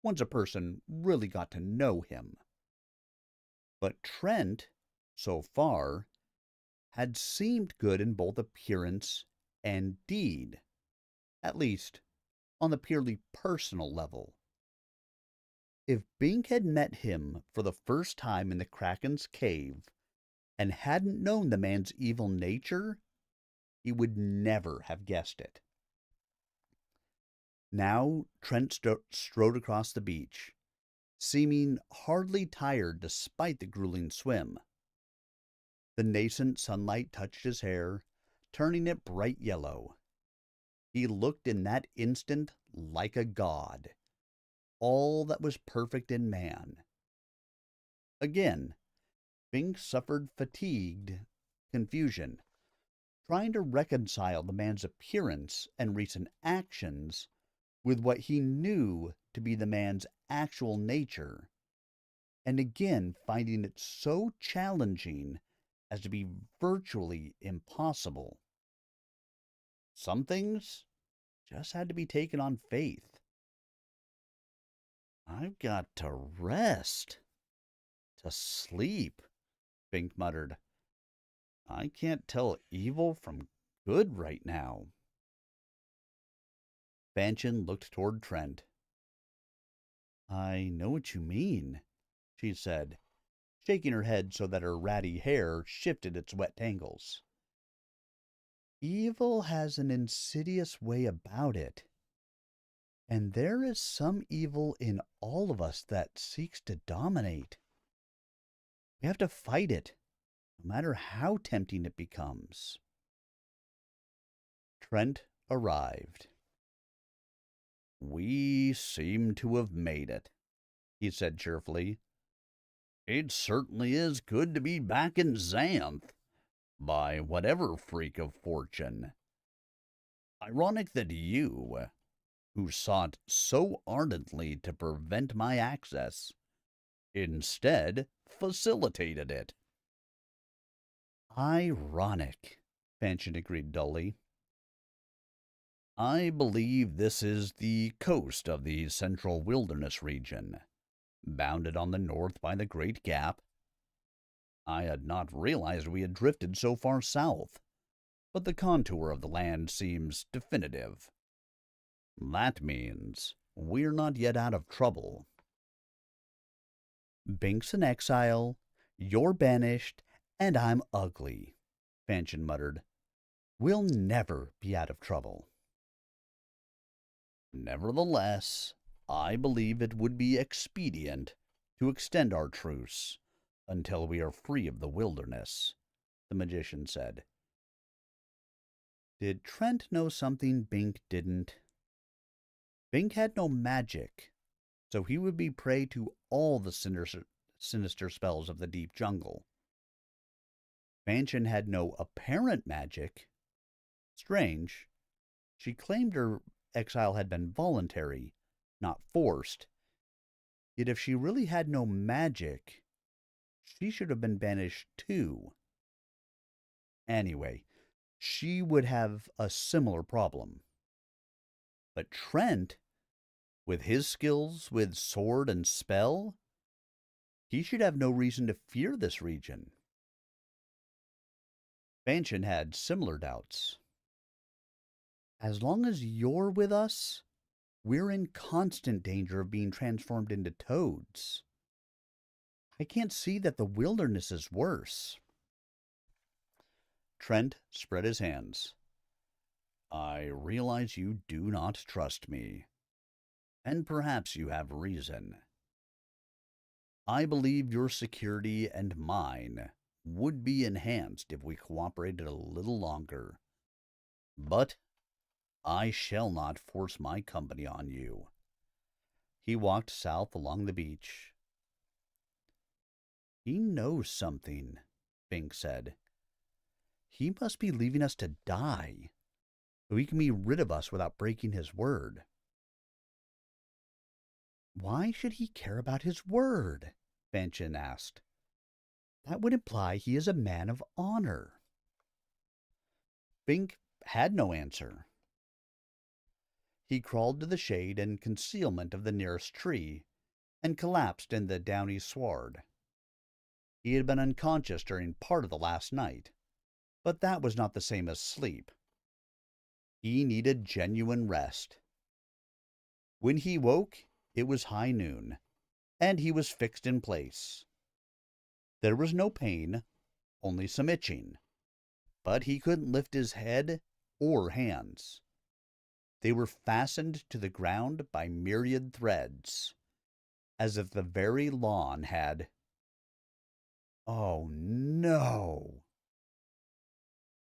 once a person really got to know him. But Trent, so far, had seemed good in both appearance and deed, at least on the purely personal level. If Bink had met him for the first time in the Kraken's cave and hadn't known the man's evil nature, he would never have guessed it. Now Trent strode across the beach, seeming hardly tired despite the grueling swim. The nascent sunlight touched his hair, turning it bright yellow. He looked in that instant like a god, all that was perfect in man. Again, Bink suffered fatigued confusion, trying to reconcile the man's appearance and recent actions with what he knew to be the man's actual nature, and again finding it so challenging as to be virtually impossible. Some things just had to be taken on faith. "I've got to rest, to sleep," Bink muttered. "I can't tell evil from good right now." Fanchon looked toward Trent. "I know what you mean," she said, shaking her head so that her ratty hair shifted its wet tangles. "Evil has an insidious way about it, and there is some evil in all of us that seeks to dominate. We have to fight it, no matter how tempting it becomes." Trent arrived. "We seem to have made it," he said cheerfully. "It certainly is good to be back in Xanth, by whatever freak of fortune. Ironic that you, who sought so ardently to prevent my access, instead facilitated it." "Ironic," Fanchon agreed dully. "I believe this is the coast of the central wilderness region, bounded on the north by the Great Gap. I had not realized we had drifted so far south, but the contour of the land seems definitive. That means we're not yet out of trouble." "Bink's in exile, you're banished, and I'm ugly," Fanchon muttered. "We'll never be out of trouble." "Nevertheless, I believe it would be expedient to extend our truce until we are free of the wilderness," the magician said. Did Trent know something Bink didn't? Bink had no magic, so he would be prey to all the sinister spells of the deep jungle. Fanchon had no apparent magic. Strange. She claimed her exile had been voluntary, not forced. Yet if she really had no magic, she should have been banished too. Anyway, she would have a similar problem. But Trent, with his skills with sword and spell, he should have no reason to fear this region. Fanchon had similar doubts. "As long as you're with us, we're in constant danger of being transformed into toads. I can't see that the wilderness is worse." Trent spread his hands. "I realize you do not trust me, and perhaps you have reason. I believe your security and mine would be enhanced if we cooperated a little longer. But I shall not force my company on you." He walked south along the beach. "He knows something," Bink said. "He must be leaving us to die, so he can be rid of us without breaking his word." Why should he care about his word? Fanchon asked. That would imply he is a man of honor. Bink had no answer. He crawled to the shade and concealment of the nearest tree and collapsed in the downy sward. He had been unconscious during part of the last night, but that was not the same as sleep. He needed genuine rest. When he woke, it was high noon, and he was fixed in place. There was no pain, only some itching, but he couldn't lift his head or hands. They were fastened to the ground by myriad threads, as if the very lawn had... Oh, no!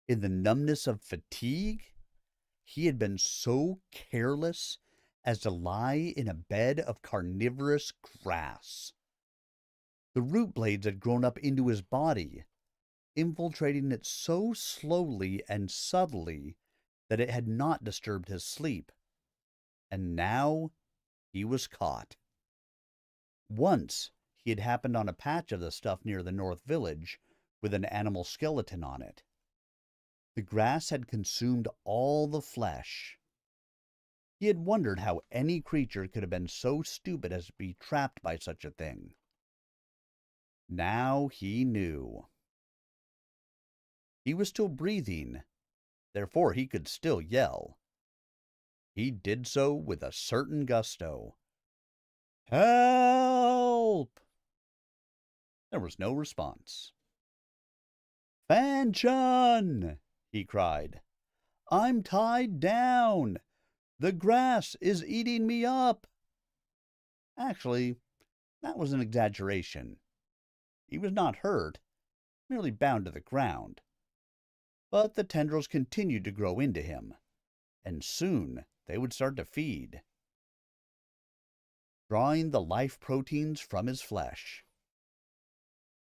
In the numbness of fatigue, he had been so careless as to lie in a bed of carnivorous grass. The root blades had grown up into his body, infiltrating it so slowly and subtly that it had not disturbed his sleep. And now he was caught. Once he had happened on a patch of the stuff near the North Village with an animal skeleton on it. The grass had consumed all the flesh. He had wondered how any creature could have been so stupid as to be trapped by such a thing. Now he knew. He was still breathing, therefore he could still yell. He did so with a certain gusto. Help! There was no response. Fanchon! He cried. I'm tied down. The grass is eating me up. Actually, that was an exaggeration. He was not hurt, merely bound to the ground. But the tendrils continued to grow into him, and soon they would start to feed, drawing the life proteins from his flesh.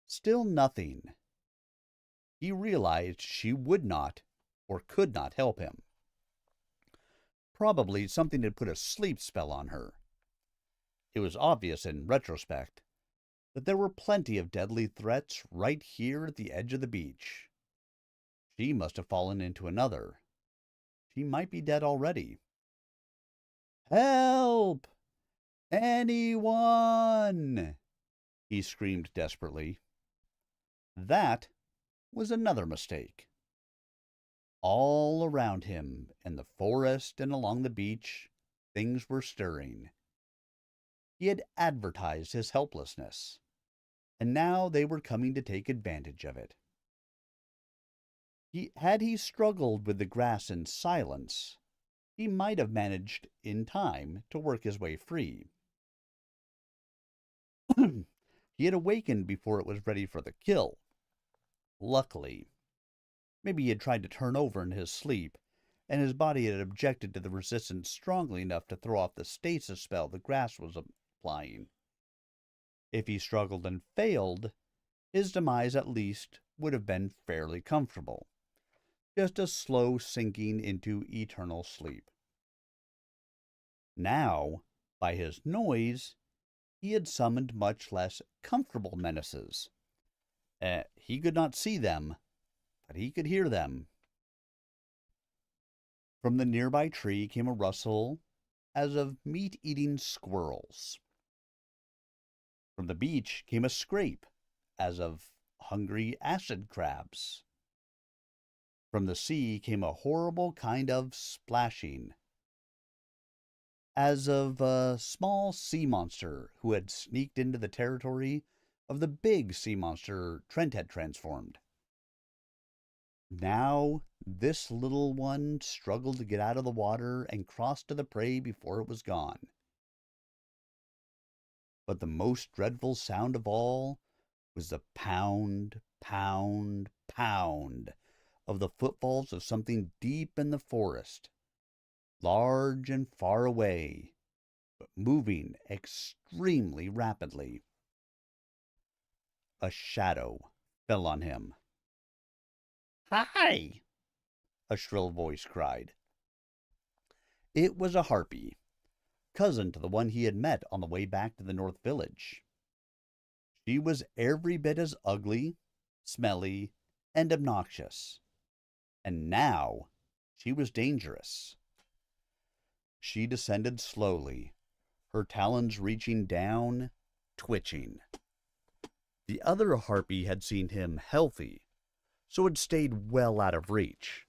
Still nothing. He realized she would not or could not help him. Probably something had put a sleep spell on her. It was obvious in retrospect that there were plenty of deadly threats right here at the edge of the beach. She must have fallen into another. She might be dead already. Help! Anyone! He screamed desperately. That was another mistake. All around him, in the forest and along the beach, things were stirring. He had advertised his helplessness, and now they were coming to take advantage of it. Had he struggled with the grass in silence, he might have managed, in time, to work his way free. He had awakened before it was ready for the kill. Luckily. Maybe he had tried to turn over in his sleep, and his body had objected to the resistance strongly enough to throw off the stasis spell the grass was applying. If he struggled and failed, his demise at least would have been fairly comfortable. Just a slow sinking into eternal sleep. Now, by his noise, he had summoned much less comfortable menaces. He could not see them, but he could hear them. From the nearby tree came a rustle as of meat-eating squirrels. From the beach came a scrape as of hungry acid crabs. From the sea came a horrible kind of splashing, as of a small sea monster who had sneaked into the territory of the big sea monster Trent had transformed. Now, this little one struggled to get out of the water and cross to the prey before it was gone. But the most dreadful sound of all was the pound, pound, pound of the footfalls of something deep in the forest, large and far away, but moving extremely rapidly. A shadow fell on him. "Hi!" a shrill voice cried. It was a harpy, cousin to the one he had met on the way back to the North Village. She was every bit as ugly, smelly, and obnoxious. And now she was dangerous. She descended slowly, her talons reaching down, twitching. The other harpy had seen him healthy, so had stayed well out of reach,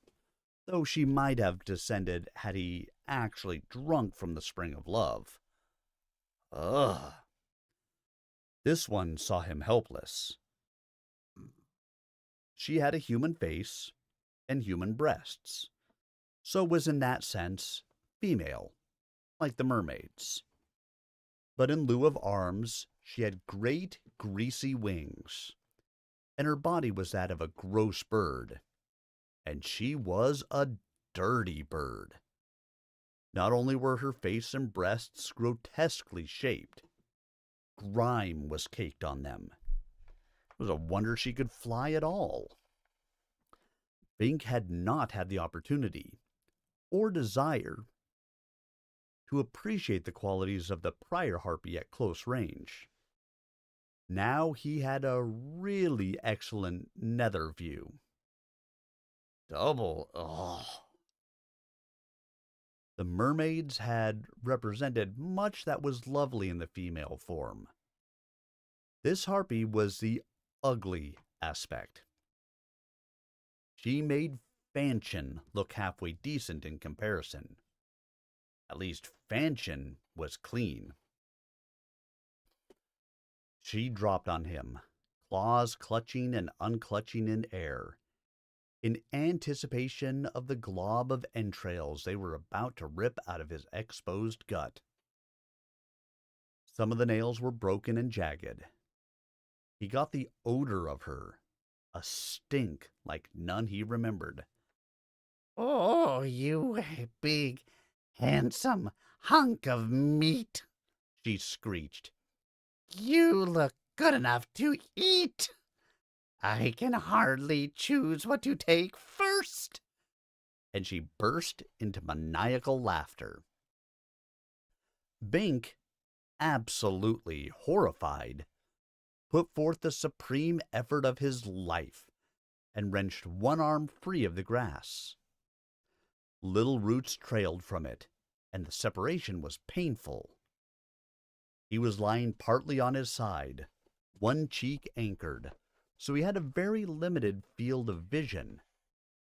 though she might have descended had he actually drunk from the spring of love. Ugh. This one saw him helpless. She had a human face and human breasts, so was in that sense female, like the mermaids. But in lieu of arms, she had great greasy wings, and her body was that of a gross bird, and she was a dirty bird. Not only were her face and breasts grotesquely shaped, grime was caked on them. It was a wonder she could fly at all. Bink had not had the opportunity or desire to appreciate the qualities of the prior harpy at close range. Now he had a really excellent nether view. Ugh. The mermaids had represented much that was lovely in the female form. This harpy was the ugly aspect. She made Fanchon look halfway decent in comparison. At least Fanchon was clean. She dropped on him, claws clutching and unclutching in air, in anticipation of the glob of entrails they were about to rip out of his exposed gut. Some of the nails were broken and jagged. He got the odor of her, a stink like none he remembered. "Oh, you big, handsome hunk of meat," she screeched. "You look good enough to eat. I can hardly choose what to take first." And she burst into maniacal laughter. Bink, absolutely horrified, put forth the supreme effort of his life and wrenched one arm free of the grass. Little roots trailed from it, and the separation was painful. He was lying partly on his side, one cheek anchored, so he had a very limited field of vision,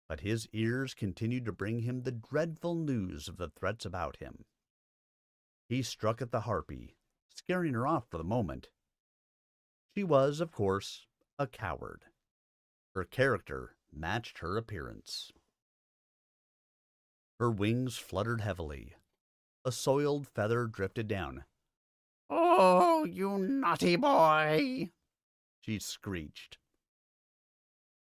but his ears continued to bring him the dreadful news of the threats about him. He struck at the harpy, scaring her off for the moment. She was, of course, a coward. Her character matched her appearance. Her wings fluttered heavily. A soiled feather drifted down. "Oh, you naughty boy," she screeched.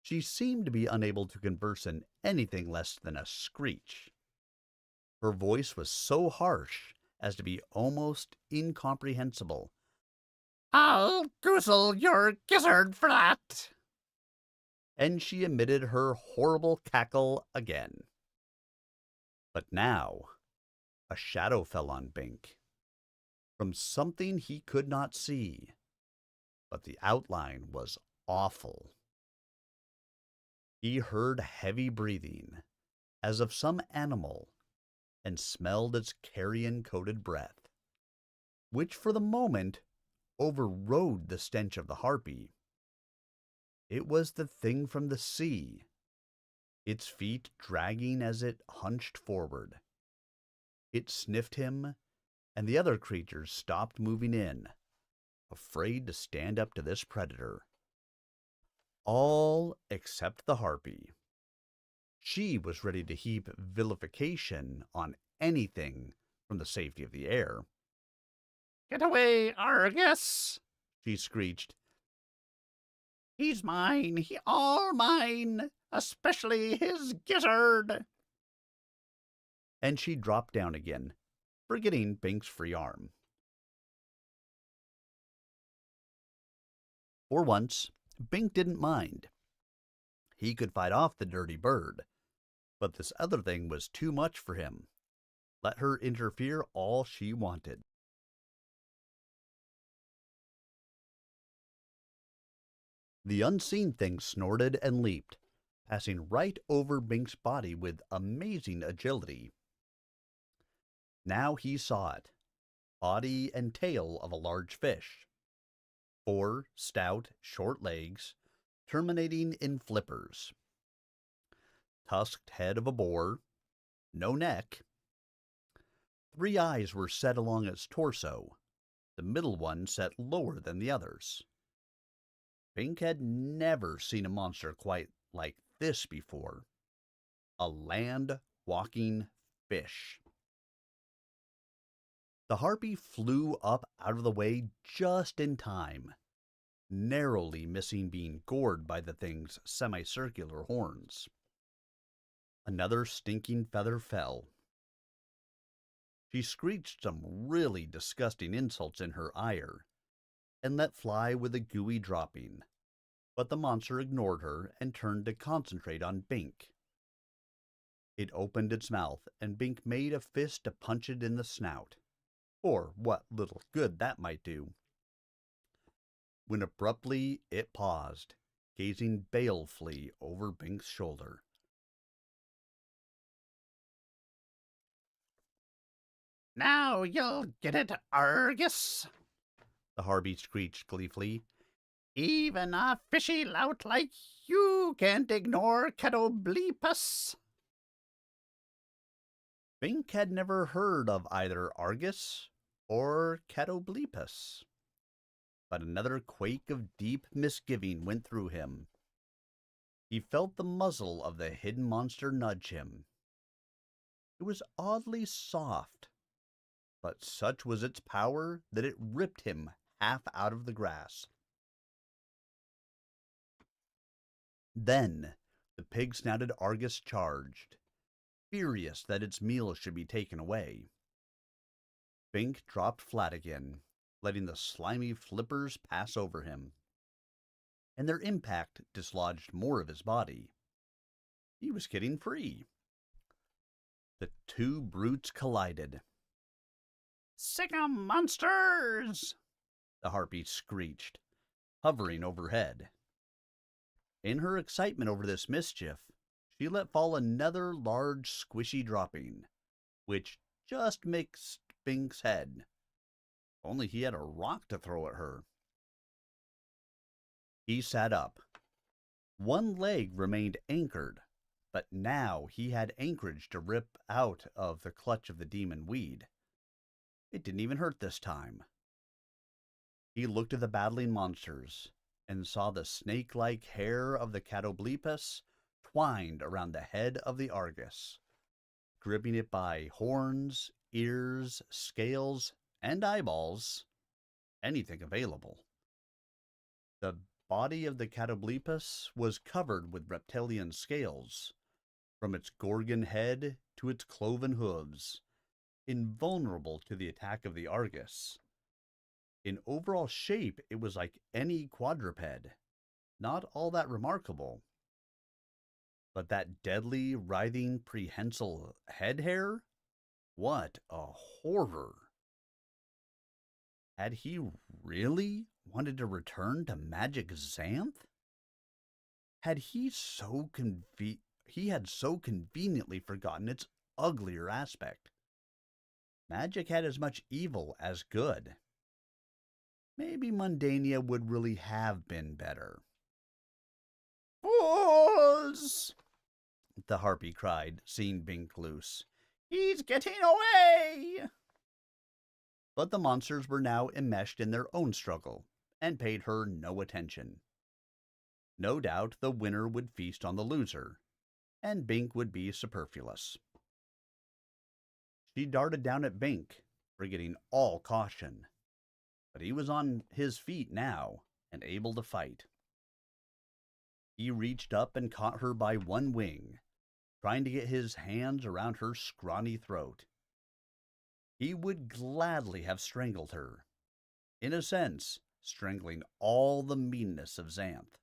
She seemed to be unable to converse in anything less than a screech. Her voice was so harsh as to be almost incomprehensible. "I'll goozle your gizzard for that." And she emitted her horrible cackle again. But now, a shadow fell on Bink, from something he could not see, but the outline was awful. He heard heavy breathing, as of some animal, and smelled its carrion-coated breath, which for the moment overrode the stench of the harpy. It was the thing from the sea, its feet dragging as it hunched forward. It sniffed him, and the other creatures stopped moving in, afraid to stand up to this predator. All except the harpy. She was ready to heap vilification on anything from the safety of the air. "Get away, Argus," she screeched. "He's mine, all mine, especially his gizzard." And she dropped down again, forgetting Bink's free arm. For once, Bink didn't mind. He could fight off the dirty bird, but this other thing was too much for him. Let her interfere all she wanted. The unseen thing snorted and leaped, passing right over Bink's body with amazing agility. Now he saw it, body and tail of a large fish. 4 stout, short legs, terminating in flippers. Tusked head of a boar, no neck. 3 eyes were set along its torso, the middle one set lower than the others. Bink had never seen a monster quite like this before. A land-walking fish. The harpy flew up out of the way just in time, narrowly missing being gored by the thing's semicircular horns. Another stinking feather fell. She screeched some really disgusting insults in her ire, and let fly with a gooey dropping, but the monster ignored her and turned to concentrate on Bink. It opened its mouth, and Bink made a fist to punch it in the snout, or what little good that might do, when abruptly it paused, gazing balefully over Bink's shoulder. Now you'll get it, Argus, the harpy screeched gleefully. Even a fishy lout like you can't ignore Catoblepus. Bink had never heard of either Argus or Catoblepus, but another quake of deep misgiving went through him. He felt the muzzle of the hidden monster nudge him. It was oddly soft, but such was its power that it ripped him half out of the grass. Then the pig-snouted Argus charged, furious that its meal should be taken away. Bink dropped flat again, letting the slimy flippers pass over him, and their impact dislodged more of his body. He was getting free. The 2 brutes collided. Sick 'em, monsters! The harpy screeched, hovering overhead. In her excitement over this mischief, she let fall another large squishy dropping, which just mixed Bink's head. Only he had a rock to throw at her. He sat up. One leg remained anchored, but now he had anchorage to rip out of the clutch of the demon weed. It didn't even hurt this time. He looked at the battling monsters and saw the snake-like hair of the Catoblepus twined around the head of the Argus, gripping it by horns, ears, scales, and eyeballs, anything available. The body of the Catoblepus was covered with reptilian scales, from its gorgon head to its cloven hooves, invulnerable to the attack of the Argus. In overall shape, it was like any quadruped, not all that remarkable. But that deadly, writhing, prehensile head hair? What a horror! Had he really wanted to return to Magic Xanth? Had he so conveniently forgotten its uglier aspect? Magic had as much evil as good. Maybe Mundania would really have been better. Fools! The harpy cried, seeing Bink loose. He's getting away! But the monsters were now enmeshed in their own struggle, and paid her no attention. No doubt the winner would feast on the loser, and Bink would be superfluous. She darted down at Bink, forgetting all caution, but he was on his feet now, and able to fight. He reached up and caught her by one wing, trying to get his hands around her scrawny throat. He would gladly have strangled her, in a sense, strangling all the meanness of Xanth.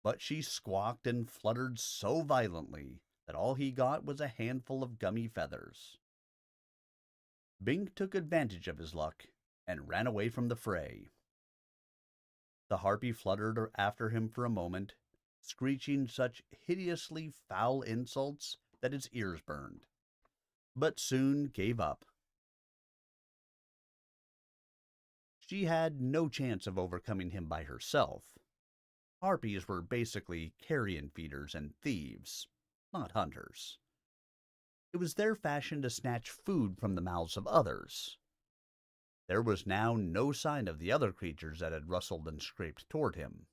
But she squawked and fluttered so violently that all he got was a handful of gummy feathers. Bink took advantage of his luck and ran away from the fray. The harpy fluttered after him for a moment, screeching such hideously foul insults that his ears burned, but soon gave up. She had no chance of overcoming him by herself. Harpies were basically carrion feeders and thieves, not hunters. It was their fashion to snatch food from the mouths of others. There was now no sign of the other creatures that had rustled and scraped toward him.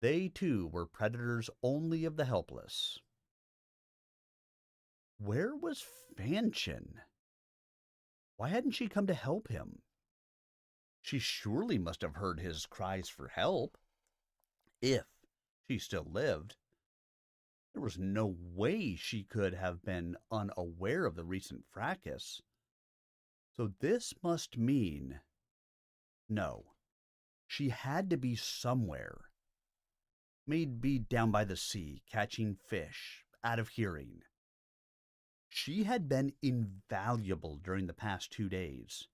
They, too, were predators only of the helpless. Where was Fanchon? Why hadn't she come to help him? She surely must have heard his cries for help. If she still lived. There was no way she could have been unaware of the recent fracas. So this must mean... No, she had to be somewhere. Maybe down by the sea, catching fish, out of hearing. She had been invaluable during the past 2 days,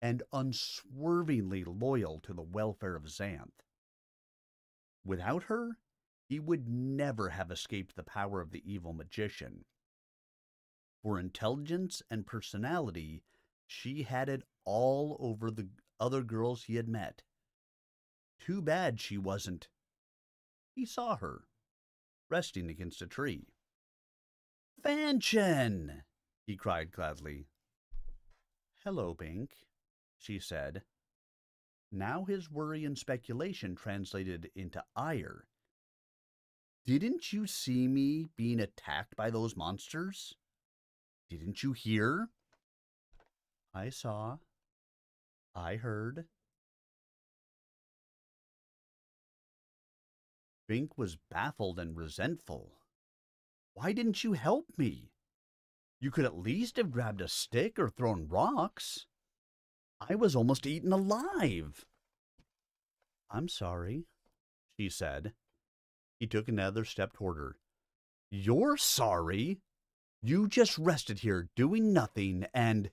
and unswervingly loyal to the welfare of Xanth. Without her, he would never have escaped the power of the evil magician. For intelligence and personality, she had it all over the other girls he had met. Too bad she wasn't. He saw her, resting against a tree. "Fanchon!" he cried gladly. "Hello, Bink," she said. Now his worry and speculation translated into ire. "Didn't you see me being attacked by those monsters? Didn't you hear?" "I saw. I heard." Bink was baffled and resentful. "Why didn't you help me? You could at least have grabbed a stick or thrown rocks. I was almost eaten alive." "I'm sorry," she said. He took another step toward her. "You're sorry? You just rested here doing nothing and—"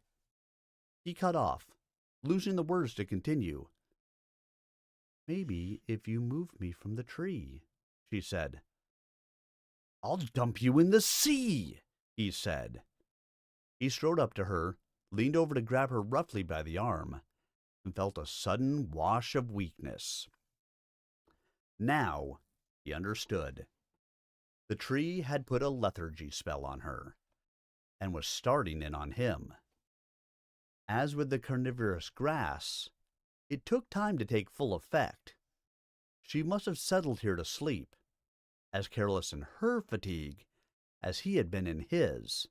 He cut off, losing the words to continue. "Maybe if you move me from the tree," she said. "I'll dump you in the sea," he said. He strode up to her, leaned over to grab her roughly by the arm, and felt a sudden wash of weakness. Now he understood. The tree had put a lethargy spell on her, and was starting in on him. As with the carnivorous grass, it took time to take full effect. She must have settled here to sleep, as careless in her fatigue as he had been in his,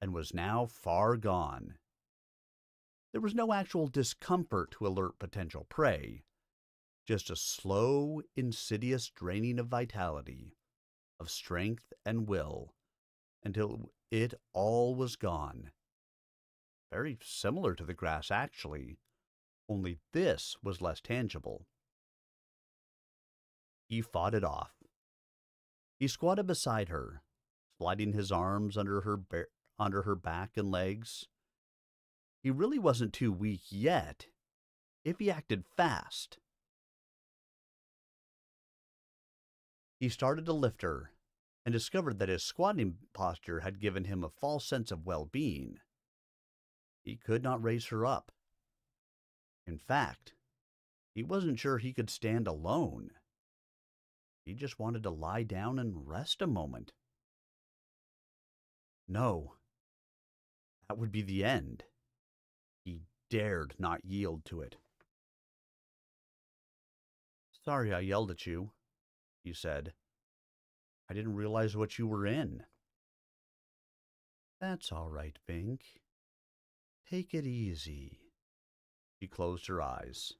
and was now far gone. There was no actual discomfort to alert potential prey, just a slow, insidious draining of vitality, of strength and will, until it all was gone. Very similar to the grass, actually, only this was less tangible. He fought it off. He squatted beside her, sliding his arms under her back and legs. He really wasn't too weak yet, if he acted fast. He started to lift her, and discovered that his squatting posture had given him a false sense of well-being. He could not raise her up. In fact, he wasn't sure he could stand alone. He just wanted to lie down and rest a moment. No, that would be the end. He dared not yield to it. "Sorry I yelled at you," he said. "I didn't realize what you were in." "That's all right, Bink. Take it easy." She closed her eyes.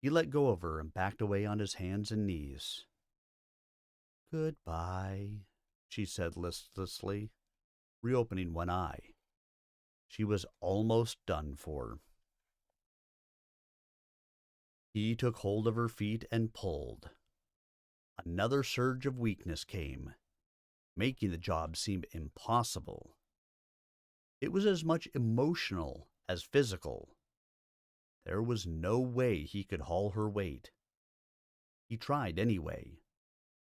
He let go of her and backed away on his hands and knees. "Goodbye," she said listlessly, reopening one eye. She was almost done for. He took hold of her feet and pulled. Another surge of weakness came, making the job seem impossible. It was as much emotional as physical. There was no way he could haul her weight. He tried anyway,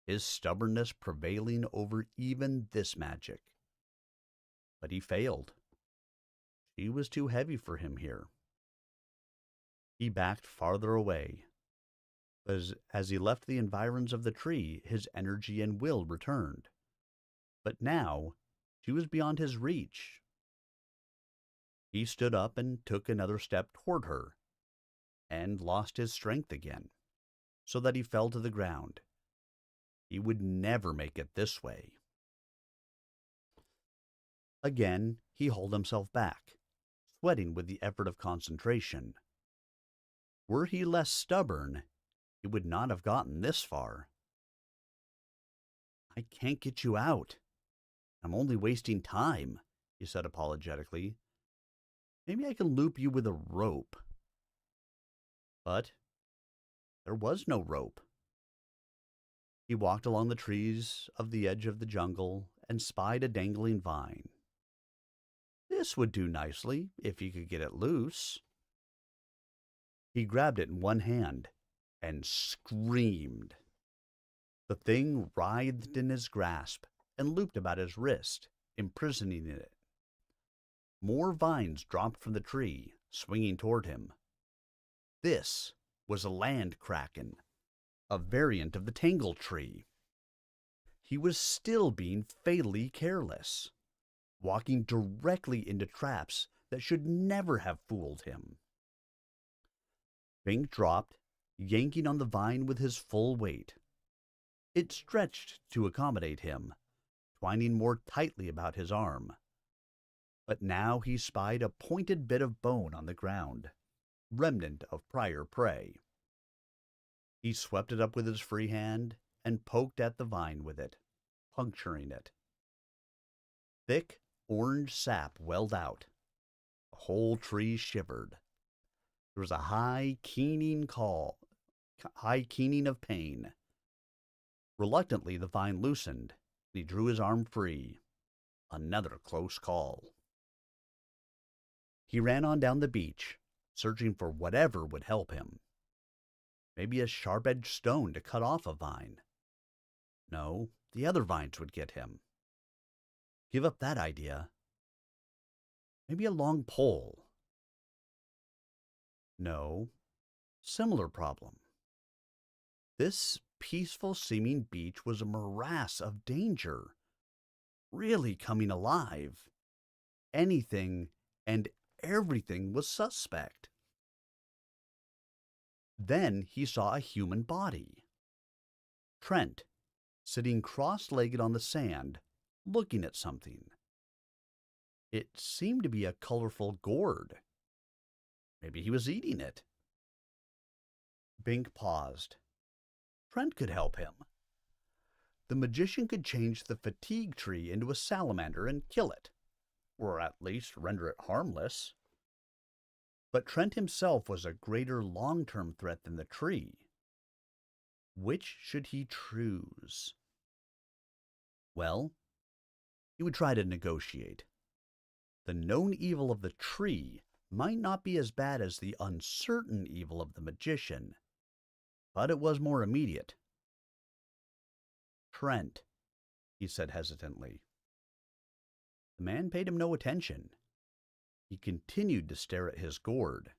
his stubbornness prevailing over even this magic. But he failed. She was too heavy for him here. He backed farther away. As he left the environs of the tree, his energy and will returned. But now, she was beyond his reach. He stood up and took another step toward her, and lost his strength again, so that he fell to the ground. He would never make it this way. Again, he hauled himself back, sweating with the effort of concentration. Were he less stubborn, he would not have gotten this far. "I can't get you out. I'm only wasting time," he said apologetically. "Maybe I can loop you with a rope." But there was no rope. He walked along the trees of the edge of the jungle and spied a dangling vine. This would do nicely if he could get it loose. He grabbed it in one hand and screamed. The thing writhed in his grasp and looped about his wrist, imprisoning it. More vines dropped from the tree, swinging toward him. This was a land kraken, a variant of the tangle tree. He was still being fatally careless, walking directly into traps that should never have fooled him. Bink dropped, yanking on the vine with his full weight. It stretched to accommodate him, twining more tightly about his arm. But now he spied a pointed bit of bone on the ground, remnant of prior prey. He swept it up with his free hand and poked at the vine with it, puncturing it. Thick orange sap welled out. The whole tree shivered. There was a high keening of pain. Reluctantly, the vine loosened, and he drew his arm free. Another close call. He ran on down the beach, searching for whatever would help him. Maybe a sharp-edged stone to cut off a vine. No, the other vines would get him. Give up that idea. Maybe a long pole. No, similar problem. This peaceful-seeming beach was a morass of danger, really coming alive. Anything and everything was suspect. Then he saw a human body. Trent, sitting cross-legged on the sand, looking at something. It seemed to be a colorful gourd. Maybe he was eating it. Bink paused. Trent could help him. The magician could change the fatigue tree into a salamander and kill it, or at least render it harmless. But Trent himself was a greater long-term threat than the tree. Which should he choose? Well, he would try to negotiate. The known evil of the tree might not be as bad as the uncertain evil of the magician, but it was more immediate. "Trent," he said hesitantly. The man paid him no attention. He continued to stare at his gourd.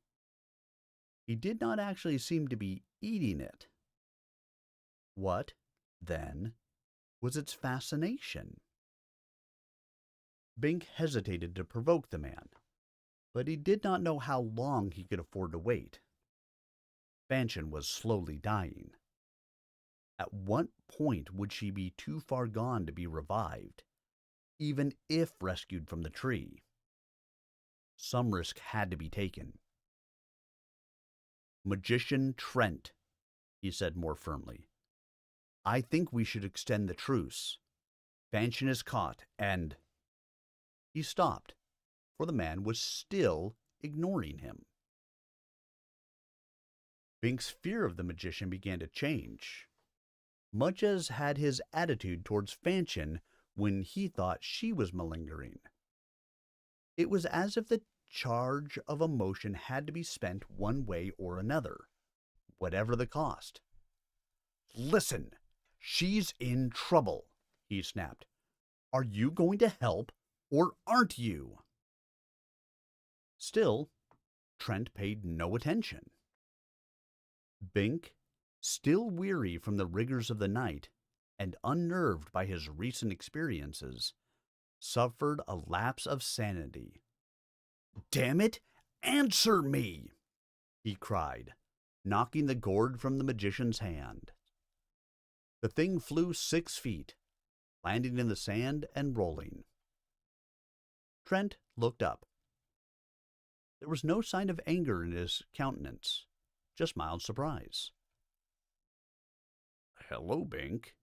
He did not actually seem to be eating it. What, then, was its fascination? Bink hesitated to provoke the man, but he did not know how long he could afford to wait. Fanchon was slowly dying. At what point would she be too far gone to be revived, even if rescued from the tree? Some risk had to be taken. "Magician Trent," he said more firmly, "I think we should extend the truce. Fanchon is caught, and—" He stopped, for the man was still ignoring him. Bink's fear of the magician began to change, much as had his attitude towards Fanchon when he thought she was malingering. It was as if the charge of emotion had to be spent one way or another, whatever the cost. "Listen, she's in trouble," he snapped. "Are you going to help, or aren't you?" Still, Trent paid no attention. Bink, still weary from the rigors of the night and unnerved by his recent experiences, suffered a lapse of sanity. "Damn it, answer me!" he cried, knocking the gourd from the magician's hand. The thing flew 6 feet, landing in the sand and rolling. Trent looked up. There was no sign of anger in his countenance, just mild surprise. "Hello, Bink,"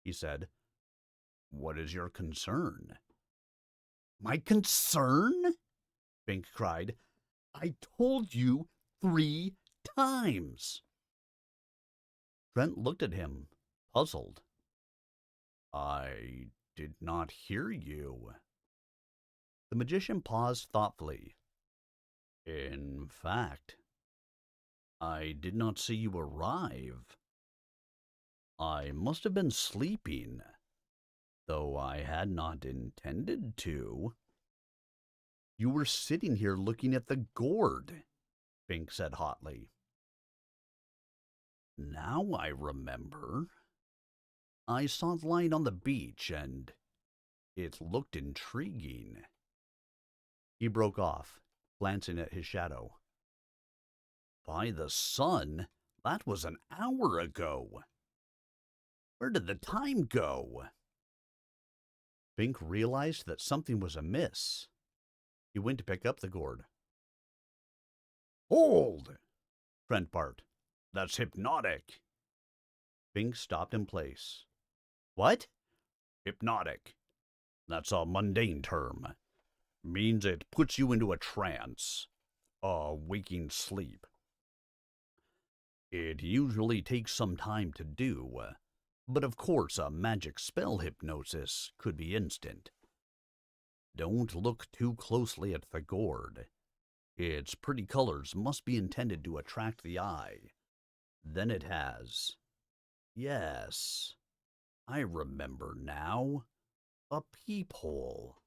he said. "What is your concern?" "My concern?" Bink cried. "I told you 3 times." Trent looked at him, puzzled. "I did not hear you." The magician paused thoughtfully. "In fact, I did not see you arrive. I must have been sleeping, though I had not intended to." "You were sitting here looking at the gourd," Bink said hotly. "Now I remember. I saw it lying on the beach, and it looked intriguing." He broke off, glancing at his shadow. "By the sun, that was an hour ago. Where did the time go?" Bink realized that something was amiss. He went to pick up the gourd. Hold! Trent barked. That's hypnotic. Bink stopped in place. "What?" Hypnotic. That's a mundane term. Means it puts you into a trance, a waking sleep. It usually takes some time to do, but of course a magic spell hypnosis could be instant. Don't look too closely at the gourd. Its pretty colors must be intended to attract the eye. Then it has... Yes, I remember now. A peephole.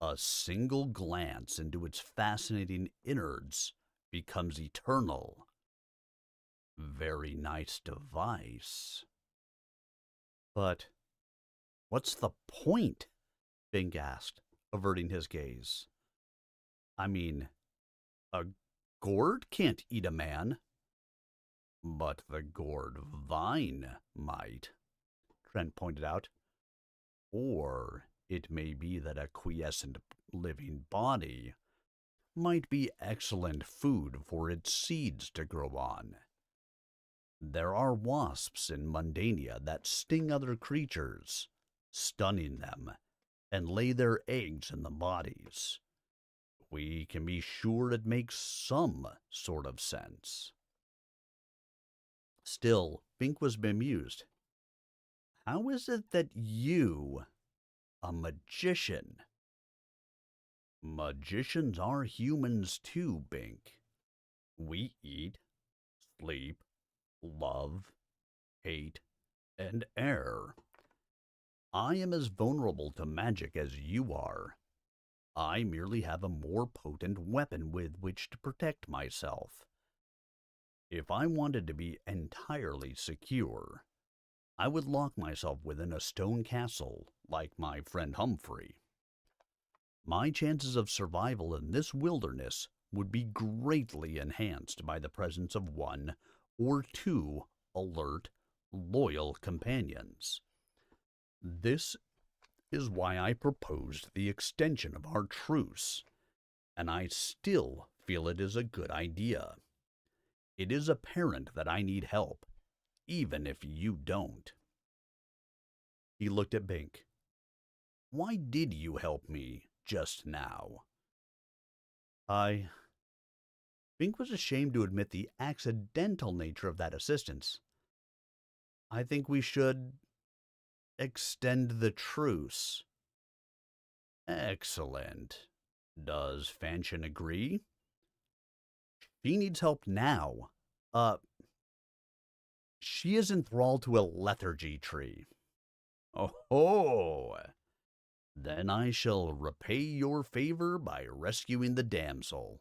A single glance into its fascinating innards becomes eternal. Very nice device. But what's the point? Bink asked, averting his gaze. I mean, a gourd can't eat a man. But the gourd vine might, Trent pointed out. Or it may be that a quiescent living body might be excellent food for its seeds to grow on. There are wasps in Mundania that sting other creatures, stunning them, and lay their eggs in the bodies. We can be sure it makes some sort of sense. Still, Bink was bemused. How is it that you, a magician... Magicians are humans too, Bink. We eat, sleep, love, hate, and err. I am as vulnerable to magic as you are. I merely have a more potent weapon with which to protect myself. If I wanted to be entirely secure, I would lock myself within a stone castle like my friend Humphrey. My chances of survival in this wilderness would be greatly enhanced by the presence of 1 or 2 alert, loyal companions. This is why I proposed the extension of our truce, and I still feel it is a good idea. It is apparent that I need help, even if you don't. He looked at Bink. Why did you help me just now? Bink was ashamed to admit the accidental nature of that assistance. I think we should extend the truce. Excellent. Does Fanchon agree? She needs help now. She is enthralled to a lethargy tree. Oh, then I shall repay your favor by rescuing the damsel.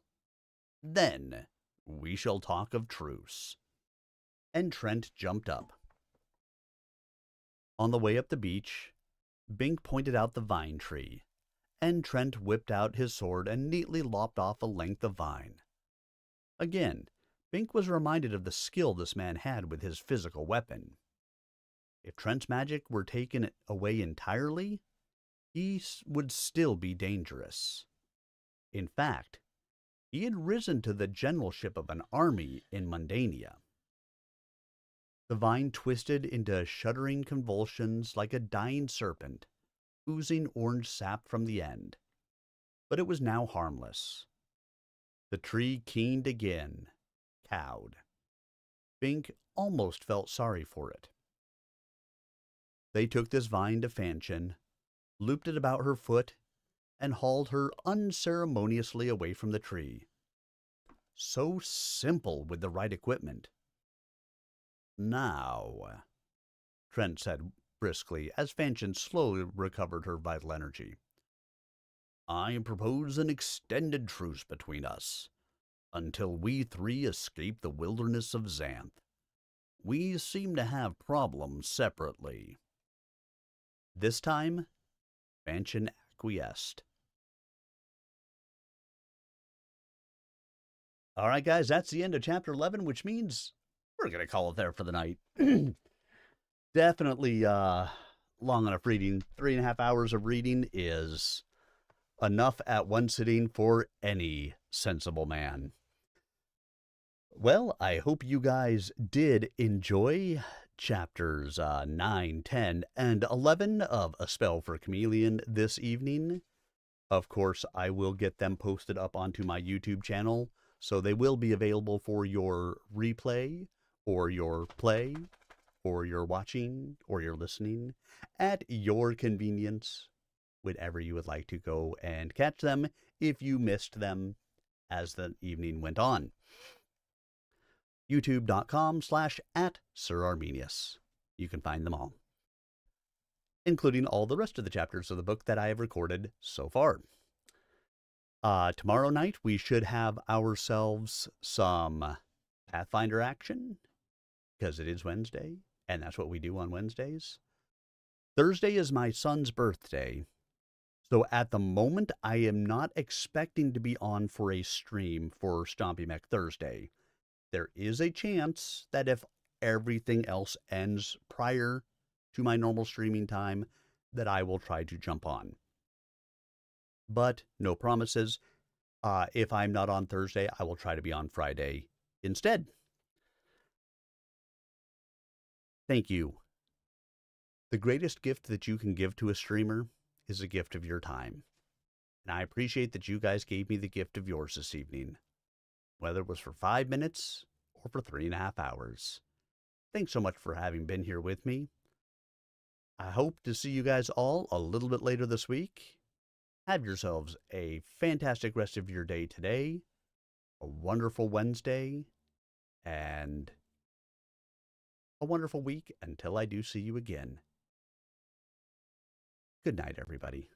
Then we shall talk of truce. And Trent jumped up. On the way up the beach, Bink pointed out the vine tree, and Trent whipped out his sword and neatly lopped off a length of vine. Again, Bink was reminded of the skill this man had with his physical weapon. If Trent's magic were taken away entirely, he would still be dangerous. In fact, he had risen to the generalship of an army in Mundania. The vine twisted into shuddering convulsions like a dying serpent, oozing orange sap from the end. But it was now harmless. The tree keened again, cowed. Bink almost felt sorry for it. They took this vine to Fanchon, looped it about her foot, and hauled her unceremoniously away from the tree. So simple with the right equipment. Now, Trent said briskly as Fanchon slowly recovered her vital energy, I propose an extended truce between us, until we three escape the wilderness of Xanth. We seem to have problems separately. This time, Fanchon acquiesced. All right, guys, that's the end of Chapter 11, which means we're going to call it there for the night. Definitely long enough reading. 3.5 hours of reading is enough at one sitting for any sensible man. Well, I hope you guys did enjoy chapters 9, 10, and 11 of A Spell for Chameleon this evening. Of course, I will get them posted up onto my YouTube channel, so they will be available for your replay, or your play, or your watching, or your listening, at your convenience, whenever you would like to go and catch them if you missed them as the evening went on. youtube.com/@SirArminius. You can find them all, including all the rest of the chapters of the book that I have recorded so far. Tomorrow night, we should have ourselves some Pathfinder action, because it is Wednesday, and that's what we do on Wednesdays. Thursday is my son's birthday, so at the moment, I am not expecting to be on for a stream for Stompy Mech Thursday. There is a chance that if everything else ends prior to my normal streaming time, that I will try to jump on. But no promises. If I'm not on Thursday, I will try to be on Friday instead. Thank you. The greatest gift that you can give to a streamer is a gift of your time. And I appreciate that you guys gave me the gift of yours this evening, whether it was for 5 minutes or for 3.5 hours. Thanks so much for having been here with me. I hope to see you guys all a little bit later this week. Have yourselves a fantastic rest of your day today, a wonderful Wednesday, and a wonderful week until I do see you again. Good night, everybody.